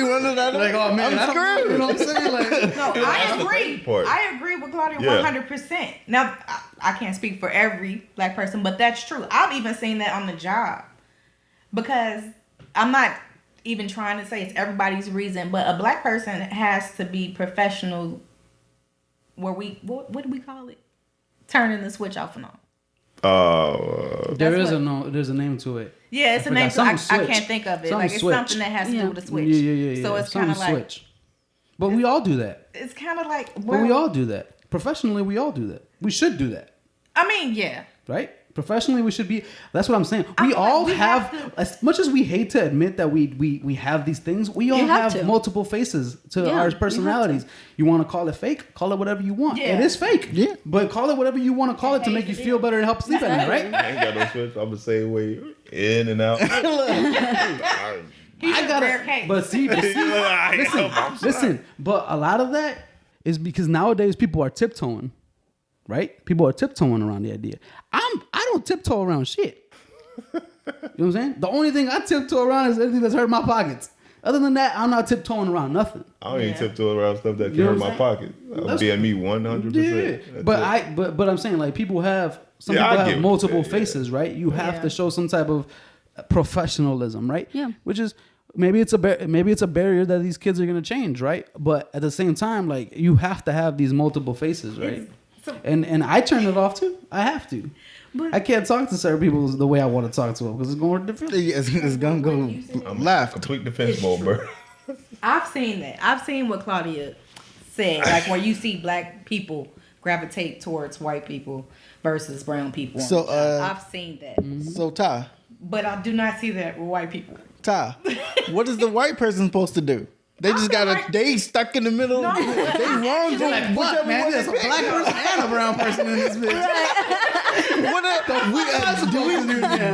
[SPEAKER 2] one another.
[SPEAKER 1] Like, oh man,
[SPEAKER 2] I'm screwed.
[SPEAKER 1] You know what I'm saying? Like,
[SPEAKER 4] No, I agree.
[SPEAKER 3] part.
[SPEAKER 4] I agree with Claudia
[SPEAKER 3] Yeah.
[SPEAKER 4] 100%. Now, I can't speak for every black person, but that's true. I've even seen that on the job. Because I'm not even trying to say it's everybody's reason, but a black person has to be professional where what do we call it? Turning the switch off and on.
[SPEAKER 1] there's a name to it.
[SPEAKER 4] Yeah, it's a name. So I can't think of it.
[SPEAKER 1] Something
[SPEAKER 4] Like it's
[SPEAKER 1] switch.
[SPEAKER 4] something that has to do with a switch.
[SPEAKER 1] Yeah.
[SPEAKER 4] So it's kind of like
[SPEAKER 1] switch. But we all do that.
[SPEAKER 4] it's kind of like.
[SPEAKER 1] But
[SPEAKER 4] Well,
[SPEAKER 1] we all do that. Professionally, we all do that. We should do that.
[SPEAKER 4] I mean, yeah.
[SPEAKER 1] Right? Professionally, we should be. That's what I'm saying.
[SPEAKER 4] I
[SPEAKER 1] We
[SPEAKER 4] feel like
[SPEAKER 1] all
[SPEAKER 4] we
[SPEAKER 1] have,
[SPEAKER 4] have to-
[SPEAKER 1] as much as we hate to admit that we have these things, we all
[SPEAKER 5] have
[SPEAKER 1] have
[SPEAKER 5] to.
[SPEAKER 1] multiple faces to
[SPEAKER 5] Yeah,
[SPEAKER 1] our
[SPEAKER 5] we have
[SPEAKER 1] personalities. You want to call it fake? Call it whatever you want.
[SPEAKER 4] Yeah.
[SPEAKER 1] It is fake.
[SPEAKER 2] Yeah.
[SPEAKER 1] But call it whatever you want to call it to make you feel better and help sleep at night, right?
[SPEAKER 3] I ain't got no switch. I'm the same way, in and out.
[SPEAKER 4] He's
[SPEAKER 1] I
[SPEAKER 4] a
[SPEAKER 1] gotta,
[SPEAKER 4] rare case.
[SPEAKER 1] but see, listen. But a lot of that is because nowadays people are tiptoeing, right? People are tiptoeing around the idea. I don't tiptoe around shit. You know what I'm saying? The only thing I tiptoe around is anything that's hurt my pockets. Other than that, I'm not tiptoeing around nothing.
[SPEAKER 3] I don't even tiptoe around stuff that can
[SPEAKER 1] You know
[SPEAKER 3] hurt
[SPEAKER 1] what
[SPEAKER 3] my
[SPEAKER 1] I'm
[SPEAKER 3] pocket. I'm being me 100%.
[SPEAKER 1] Yeah, but I'm saying like people have some
[SPEAKER 3] Yeah, I
[SPEAKER 1] people
[SPEAKER 3] get
[SPEAKER 1] have
[SPEAKER 3] what
[SPEAKER 1] multiple
[SPEAKER 3] you're saying, yeah.
[SPEAKER 1] faces, right? You have
[SPEAKER 4] Yeah.
[SPEAKER 1] to show some type of professionalism, right?
[SPEAKER 5] Yeah.
[SPEAKER 1] Which is maybe it's a barrier that these kids are gonna change, right? But at the same time, like you have to have these multiple faces, right? And I turn it off too. I have to.
[SPEAKER 4] But-
[SPEAKER 1] I can't talk to certain people the way I want to talk to them because it's going to different.
[SPEAKER 2] It's gonna go
[SPEAKER 3] I'm
[SPEAKER 2] left.
[SPEAKER 3] complete defense mode, bro.
[SPEAKER 4] I've seen that. I've seen what Claudia said, like where you see black people gravitate towards white people versus brown people.
[SPEAKER 2] So,
[SPEAKER 4] I've seen that,
[SPEAKER 2] So Ty,
[SPEAKER 4] but I do not see that with white people.
[SPEAKER 2] what is the white person supposed to do? They just
[SPEAKER 4] feel
[SPEAKER 2] gotta.
[SPEAKER 4] like-
[SPEAKER 2] They stuck in the middle.
[SPEAKER 4] No.
[SPEAKER 2] They wrong.
[SPEAKER 1] You're like, fuck, man, there's a black person and a brown person in this bitch.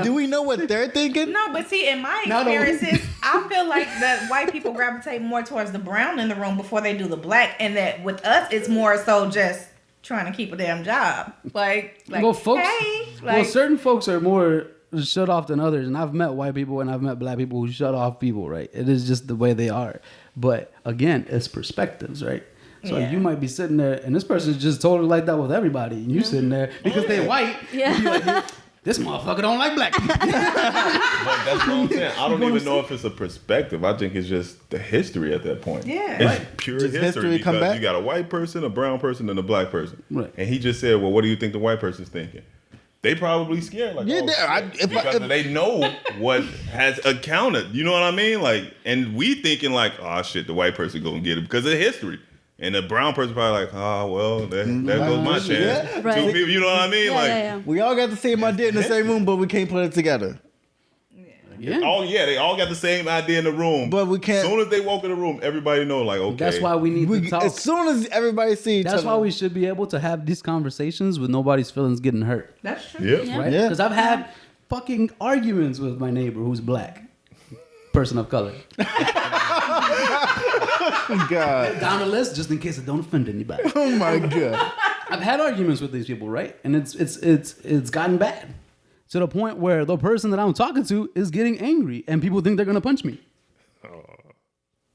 [SPEAKER 2] Do we know what they're thinking?
[SPEAKER 4] No, but see, in my
[SPEAKER 1] No, no.
[SPEAKER 4] experiences, I feel like that white people gravitate more towards the brown in the room before they do the black, and that with us, it's more so just trying to keep a damn job. Like
[SPEAKER 1] Well, folks,
[SPEAKER 4] hey,
[SPEAKER 1] well,
[SPEAKER 4] like,
[SPEAKER 1] certain folks are more shut off than others, and I've met white people and I've met black people who shut off people. Right? It is just the way they are. But again, it's perspectives, right? So
[SPEAKER 4] Yeah.
[SPEAKER 1] you might be sitting there, and this person's just totally like that with everybody, and you sitting there because they white.
[SPEAKER 5] Yeah.
[SPEAKER 1] You be like, this motherfucker don't like black people.
[SPEAKER 3] But that's what I'm saying. I don't even know if it's a perspective. I think it's just the history at that point.
[SPEAKER 4] Yeah.
[SPEAKER 3] It's
[SPEAKER 2] Right.
[SPEAKER 3] pure
[SPEAKER 2] Just
[SPEAKER 3] history
[SPEAKER 2] history come
[SPEAKER 3] because
[SPEAKER 2] back.
[SPEAKER 3] you got a white person, a brown person, and a black person.
[SPEAKER 1] Right.
[SPEAKER 3] And he just said, well, what do you think the white person's thinking? They probably scared. Like,
[SPEAKER 2] Yeah,
[SPEAKER 3] oh,
[SPEAKER 2] they-
[SPEAKER 3] because they know what has accounted. You know what I mean? Like, and we thinking like, oh, shit, the white person going to get it because of history. And the brown person probably like, oh, well, there goes my chance.
[SPEAKER 2] Yeah.
[SPEAKER 5] Right.
[SPEAKER 3] Two people, you know what I mean?
[SPEAKER 5] Yeah,
[SPEAKER 3] like,
[SPEAKER 5] yeah.
[SPEAKER 2] We all got the same idea in the same room, but we can't put it together.
[SPEAKER 1] Yeah.
[SPEAKER 3] they all got the same idea in the room.
[SPEAKER 2] But we can't-
[SPEAKER 3] As soon as they walk in the room, everybody know, like, okay.
[SPEAKER 1] That's why we need to talk.
[SPEAKER 2] As soon as everybody sees each
[SPEAKER 1] That's
[SPEAKER 2] other.
[SPEAKER 1] why we should be able to have these conversations with nobody's feelings getting hurt.
[SPEAKER 4] that's true.
[SPEAKER 3] Yep.
[SPEAKER 5] Yeah.
[SPEAKER 1] Right?
[SPEAKER 2] Yeah.
[SPEAKER 1] Because I've had fucking arguments with my neighbor who's black, person of color.
[SPEAKER 2] God.
[SPEAKER 1] Down the list, just in case it don't offend anybody.
[SPEAKER 2] Oh my God.
[SPEAKER 1] I've had arguments with these people, right? And it's gotten bad to the point where the person that I'm talking to is getting angry, and people think they're gonna punch me.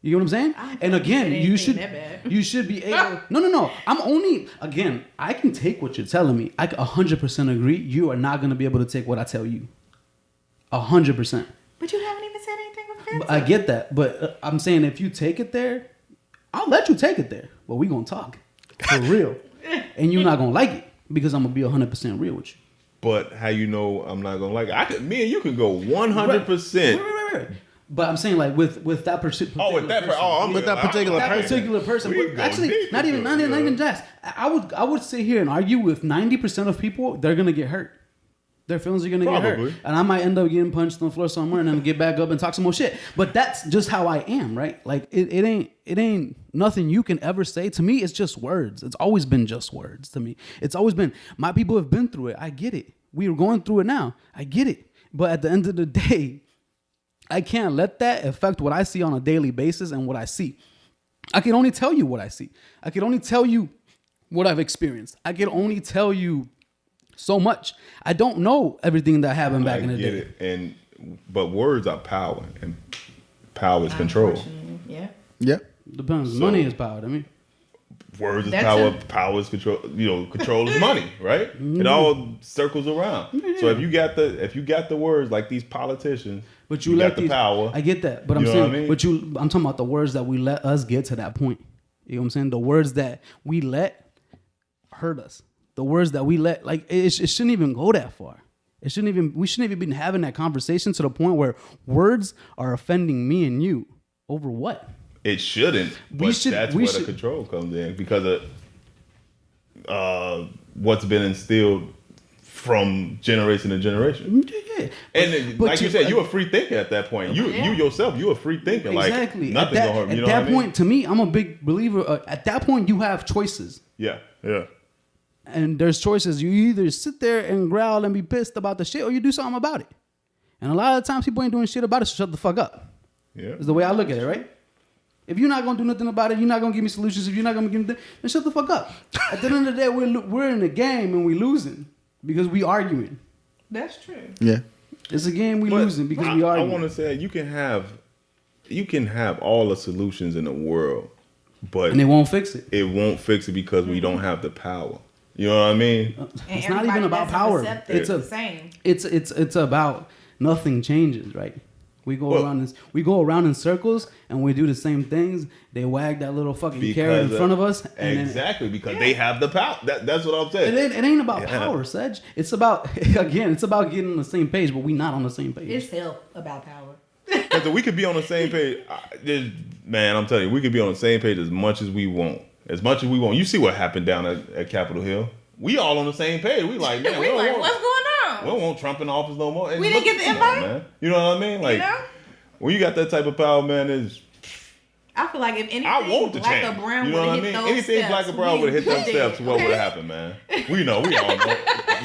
[SPEAKER 1] You know what I'm saying? And again,
[SPEAKER 4] it
[SPEAKER 1] you
[SPEAKER 4] ain't
[SPEAKER 1] should
[SPEAKER 4] that bad.
[SPEAKER 1] you should be able. No. I'm only again. I can take what you're telling me. I 100% agree. You are not gonna be able to take what I tell you. 100%.
[SPEAKER 4] But you haven't even said anything offensive.
[SPEAKER 1] I get that, but I'm saying if you take it there, I'll let you take it there. But we gonna talk for real, and you're not gonna like it because I'm gonna be 100% real with you.
[SPEAKER 3] But how you know I'm not gonna like it? Me and you can go 100%.
[SPEAKER 1] Right. But I'm saying like with that particular.
[SPEAKER 3] Oh, with that person. Oh, I'm
[SPEAKER 2] With that particular
[SPEAKER 1] that
[SPEAKER 2] person.
[SPEAKER 1] particular person.
[SPEAKER 3] We
[SPEAKER 1] But
[SPEAKER 3] go
[SPEAKER 1] actually,
[SPEAKER 3] deep
[SPEAKER 1] not even
[SPEAKER 3] into it,
[SPEAKER 1] just. I would sit here and argue with 90% of people. They're gonna get hurt. Their feelings are gonna get
[SPEAKER 3] Probably.
[SPEAKER 1] hurt, and I might end up getting punched on the floor somewhere, and then get back up and talk some more shit. But that's just how I am, right? Like it ain't nothing you can ever say to me. It's just words. It's always been just words to me. It's always been. My people have been through it. I get it. We are going through it now. I get it. But at the end of the day, I can't let that affect what I see on a daily basis and what I see. I can only tell you what I see. I can only tell you what I've experienced. I can only tell you so much. I don't know everything that happened back in the
[SPEAKER 3] get
[SPEAKER 1] day.
[SPEAKER 3] it. And but words are power, and power is control.
[SPEAKER 4] Yeah.
[SPEAKER 2] Yeah.
[SPEAKER 1] Depends.
[SPEAKER 3] So-
[SPEAKER 1] Money is power to me.
[SPEAKER 3] Words is
[SPEAKER 4] That's
[SPEAKER 3] power.
[SPEAKER 4] a-
[SPEAKER 3] Power is control. Control is money, right? It all circles around. So if you got the words like these politicians,
[SPEAKER 1] But
[SPEAKER 3] you
[SPEAKER 1] let
[SPEAKER 3] got the
[SPEAKER 1] these,
[SPEAKER 3] power.
[SPEAKER 1] I get that, but I'm
[SPEAKER 3] You know
[SPEAKER 1] saying,
[SPEAKER 3] what I mean?
[SPEAKER 1] I'm talking about the words that we let us get to that point. You know what I'm saying? The words that we let hurt us. The words that we let, like, it shouldn't even go that far. We shouldn't even been having that conversation to the point where words are offending me and you over what?
[SPEAKER 3] It shouldn't, but that's where the control comes in because of what's been instilled from generation to generation.
[SPEAKER 1] Yeah.
[SPEAKER 3] And
[SPEAKER 1] But
[SPEAKER 3] like you said, you're a free thinker at that point. You yourself, you're a free thinker.
[SPEAKER 1] Exactly.
[SPEAKER 3] Like nothing's gonna hurt you.
[SPEAKER 1] At
[SPEAKER 3] You know
[SPEAKER 1] that
[SPEAKER 3] what I mean?
[SPEAKER 1] point, to me, I'm a big believer. At that point, you have choices.
[SPEAKER 3] Yeah.
[SPEAKER 1] And there's choices. You either sit there and growl and be pissed about the shit, or you do something about it. And a lot of the times, people ain't doing shit about it, so shut the fuck up.
[SPEAKER 3] Yeah.
[SPEAKER 1] Is the way I look at it, right? If you're not gonna do nothing about it, you're not gonna give me solutions. If you're not gonna give me, then shut the fuck up. At the end of the day, we're in a game and we losing because we arguing.
[SPEAKER 4] That's true.
[SPEAKER 2] Yeah.
[SPEAKER 1] It's a game we
[SPEAKER 3] But
[SPEAKER 1] losing because
[SPEAKER 3] I,
[SPEAKER 1] we
[SPEAKER 3] I
[SPEAKER 1] arguing.
[SPEAKER 3] want to say you can have all the solutions in the world, but
[SPEAKER 1] And they won't fix it.
[SPEAKER 3] it won't fix it because we don't have the power. You know what I mean?
[SPEAKER 1] It's not even about power. It's
[SPEAKER 4] the same.
[SPEAKER 1] It's about nothing changes, right? We go around in circles and we do the same things. They wag that little fucking carrot in front of us. And
[SPEAKER 3] Exactly, because they have the power. That's what I'm saying.
[SPEAKER 1] It ain't about power, Sedge. It's about it's about getting on the same page, but we not on the same page.
[SPEAKER 4] It's still about power.
[SPEAKER 3] Because we could be on the same page. Man, I'm telling you, we could be on the same page as much as we want. As much as we want. You see what happened down at Capitol Hill. We all on the same page. We like, man, we don't want,
[SPEAKER 4] what's going on?
[SPEAKER 3] we don't want Trump in office no more. And
[SPEAKER 4] We didn't get the
[SPEAKER 3] come
[SPEAKER 4] invite?
[SPEAKER 3] man. You know what I mean? Like, when you got that type of power, man,
[SPEAKER 4] I feel like if anything,
[SPEAKER 3] I want the
[SPEAKER 4] black
[SPEAKER 3] change.
[SPEAKER 4] or brown
[SPEAKER 3] You know what I
[SPEAKER 4] would
[SPEAKER 3] mean?
[SPEAKER 4] have hit those
[SPEAKER 3] Anything
[SPEAKER 4] steps,
[SPEAKER 3] black or brown would have hit them
[SPEAKER 4] we
[SPEAKER 3] steps,
[SPEAKER 4] did.
[SPEAKER 3] what would
[SPEAKER 4] Okay.
[SPEAKER 3] have happened, man? We all know.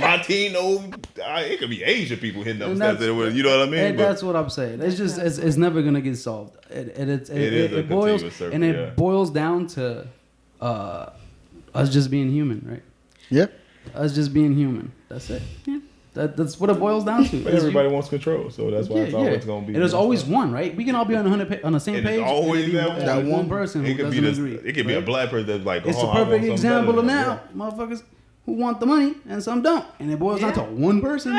[SPEAKER 3] Latino, it could be Asian people hitting them
[SPEAKER 1] And
[SPEAKER 3] steps. You know what I mean?
[SPEAKER 1] And
[SPEAKER 3] But-
[SPEAKER 1] that's what I'm saying. It's just it's never gonna get solved. It boils
[SPEAKER 3] continuous circle,
[SPEAKER 1] and it
[SPEAKER 3] yeah.
[SPEAKER 1] boils down to us just being human, right?
[SPEAKER 2] Yeah.
[SPEAKER 1] Us just being human. That's it. Yeah. That's what it boils down to.
[SPEAKER 3] But everybody wants control, so that's why it's always going to be.
[SPEAKER 1] And there's always one, right? We can all be on the same
[SPEAKER 3] And
[SPEAKER 1] page.
[SPEAKER 3] it's always
[SPEAKER 1] and
[SPEAKER 3] that
[SPEAKER 1] it'd be
[SPEAKER 3] one.
[SPEAKER 1] one person
[SPEAKER 3] It
[SPEAKER 1] who
[SPEAKER 3] could be
[SPEAKER 1] doesn't agree.
[SPEAKER 3] it could be a
[SPEAKER 1] right?
[SPEAKER 3] black person that's like,
[SPEAKER 1] It's
[SPEAKER 3] oh,
[SPEAKER 1] a
[SPEAKER 3] I want
[SPEAKER 1] perfect
[SPEAKER 3] something
[SPEAKER 1] example
[SPEAKER 3] better
[SPEAKER 1] of
[SPEAKER 3] than
[SPEAKER 1] now,
[SPEAKER 3] that.
[SPEAKER 1] motherfuckers who want the money and some don't, and it boils down to one person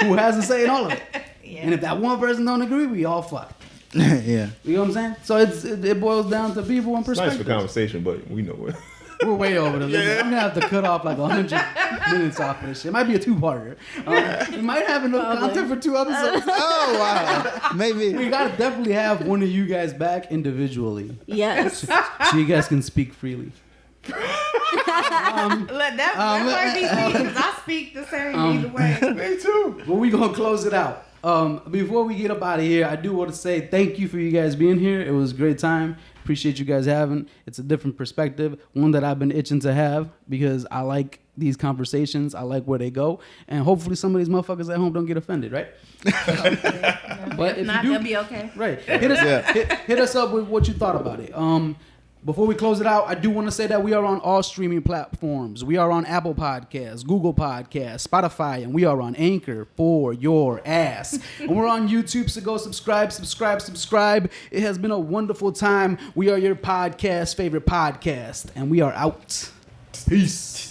[SPEAKER 1] who has a say in all of it. And if that one person don't agree, we all fucked.
[SPEAKER 2] Yeah.
[SPEAKER 1] You know what I'm saying? So it boils down to people and
[SPEAKER 3] It's nice for
[SPEAKER 1] perspective.
[SPEAKER 3] conversation, but we know it.
[SPEAKER 1] We're way over the limit. I'm gonna have to cut off like 100 minutes off of this shit. It might be a two-parter. We might have enough content for 2 episodes.
[SPEAKER 2] Oh wow. Maybe.
[SPEAKER 1] We gotta definitely have one of you guys back individually,
[SPEAKER 5] Yes.
[SPEAKER 1] so you guys can speak freely.
[SPEAKER 4] Look, that might be me because I speak the same either way.
[SPEAKER 3] Me too.
[SPEAKER 1] But we gonna close it out. Before we get up out of here, I do want to say thank you for you guys being here. It was a great time. Appreciate you guys having. It's a different perspective, one that I've been itching to have because I like these conversations. I like where they go, and hopefully some of these motherfuckers at home don't get offended, right? But if
[SPEAKER 4] Not,
[SPEAKER 1] you do,
[SPEAKER 4] they'll be okay.
[SPEAKER 1] right, hit us up with what you thought about it. Before we close it out, I do want to say that we are on all streaming platforms. We are on Apple Podcasts, Google Podcasts, Spotify, and we are on Anchor for your ass. And we're on YouTube, so go subscribe. It has been a wonderful time. We are your podcast favorite podcast, and we are out. Peace.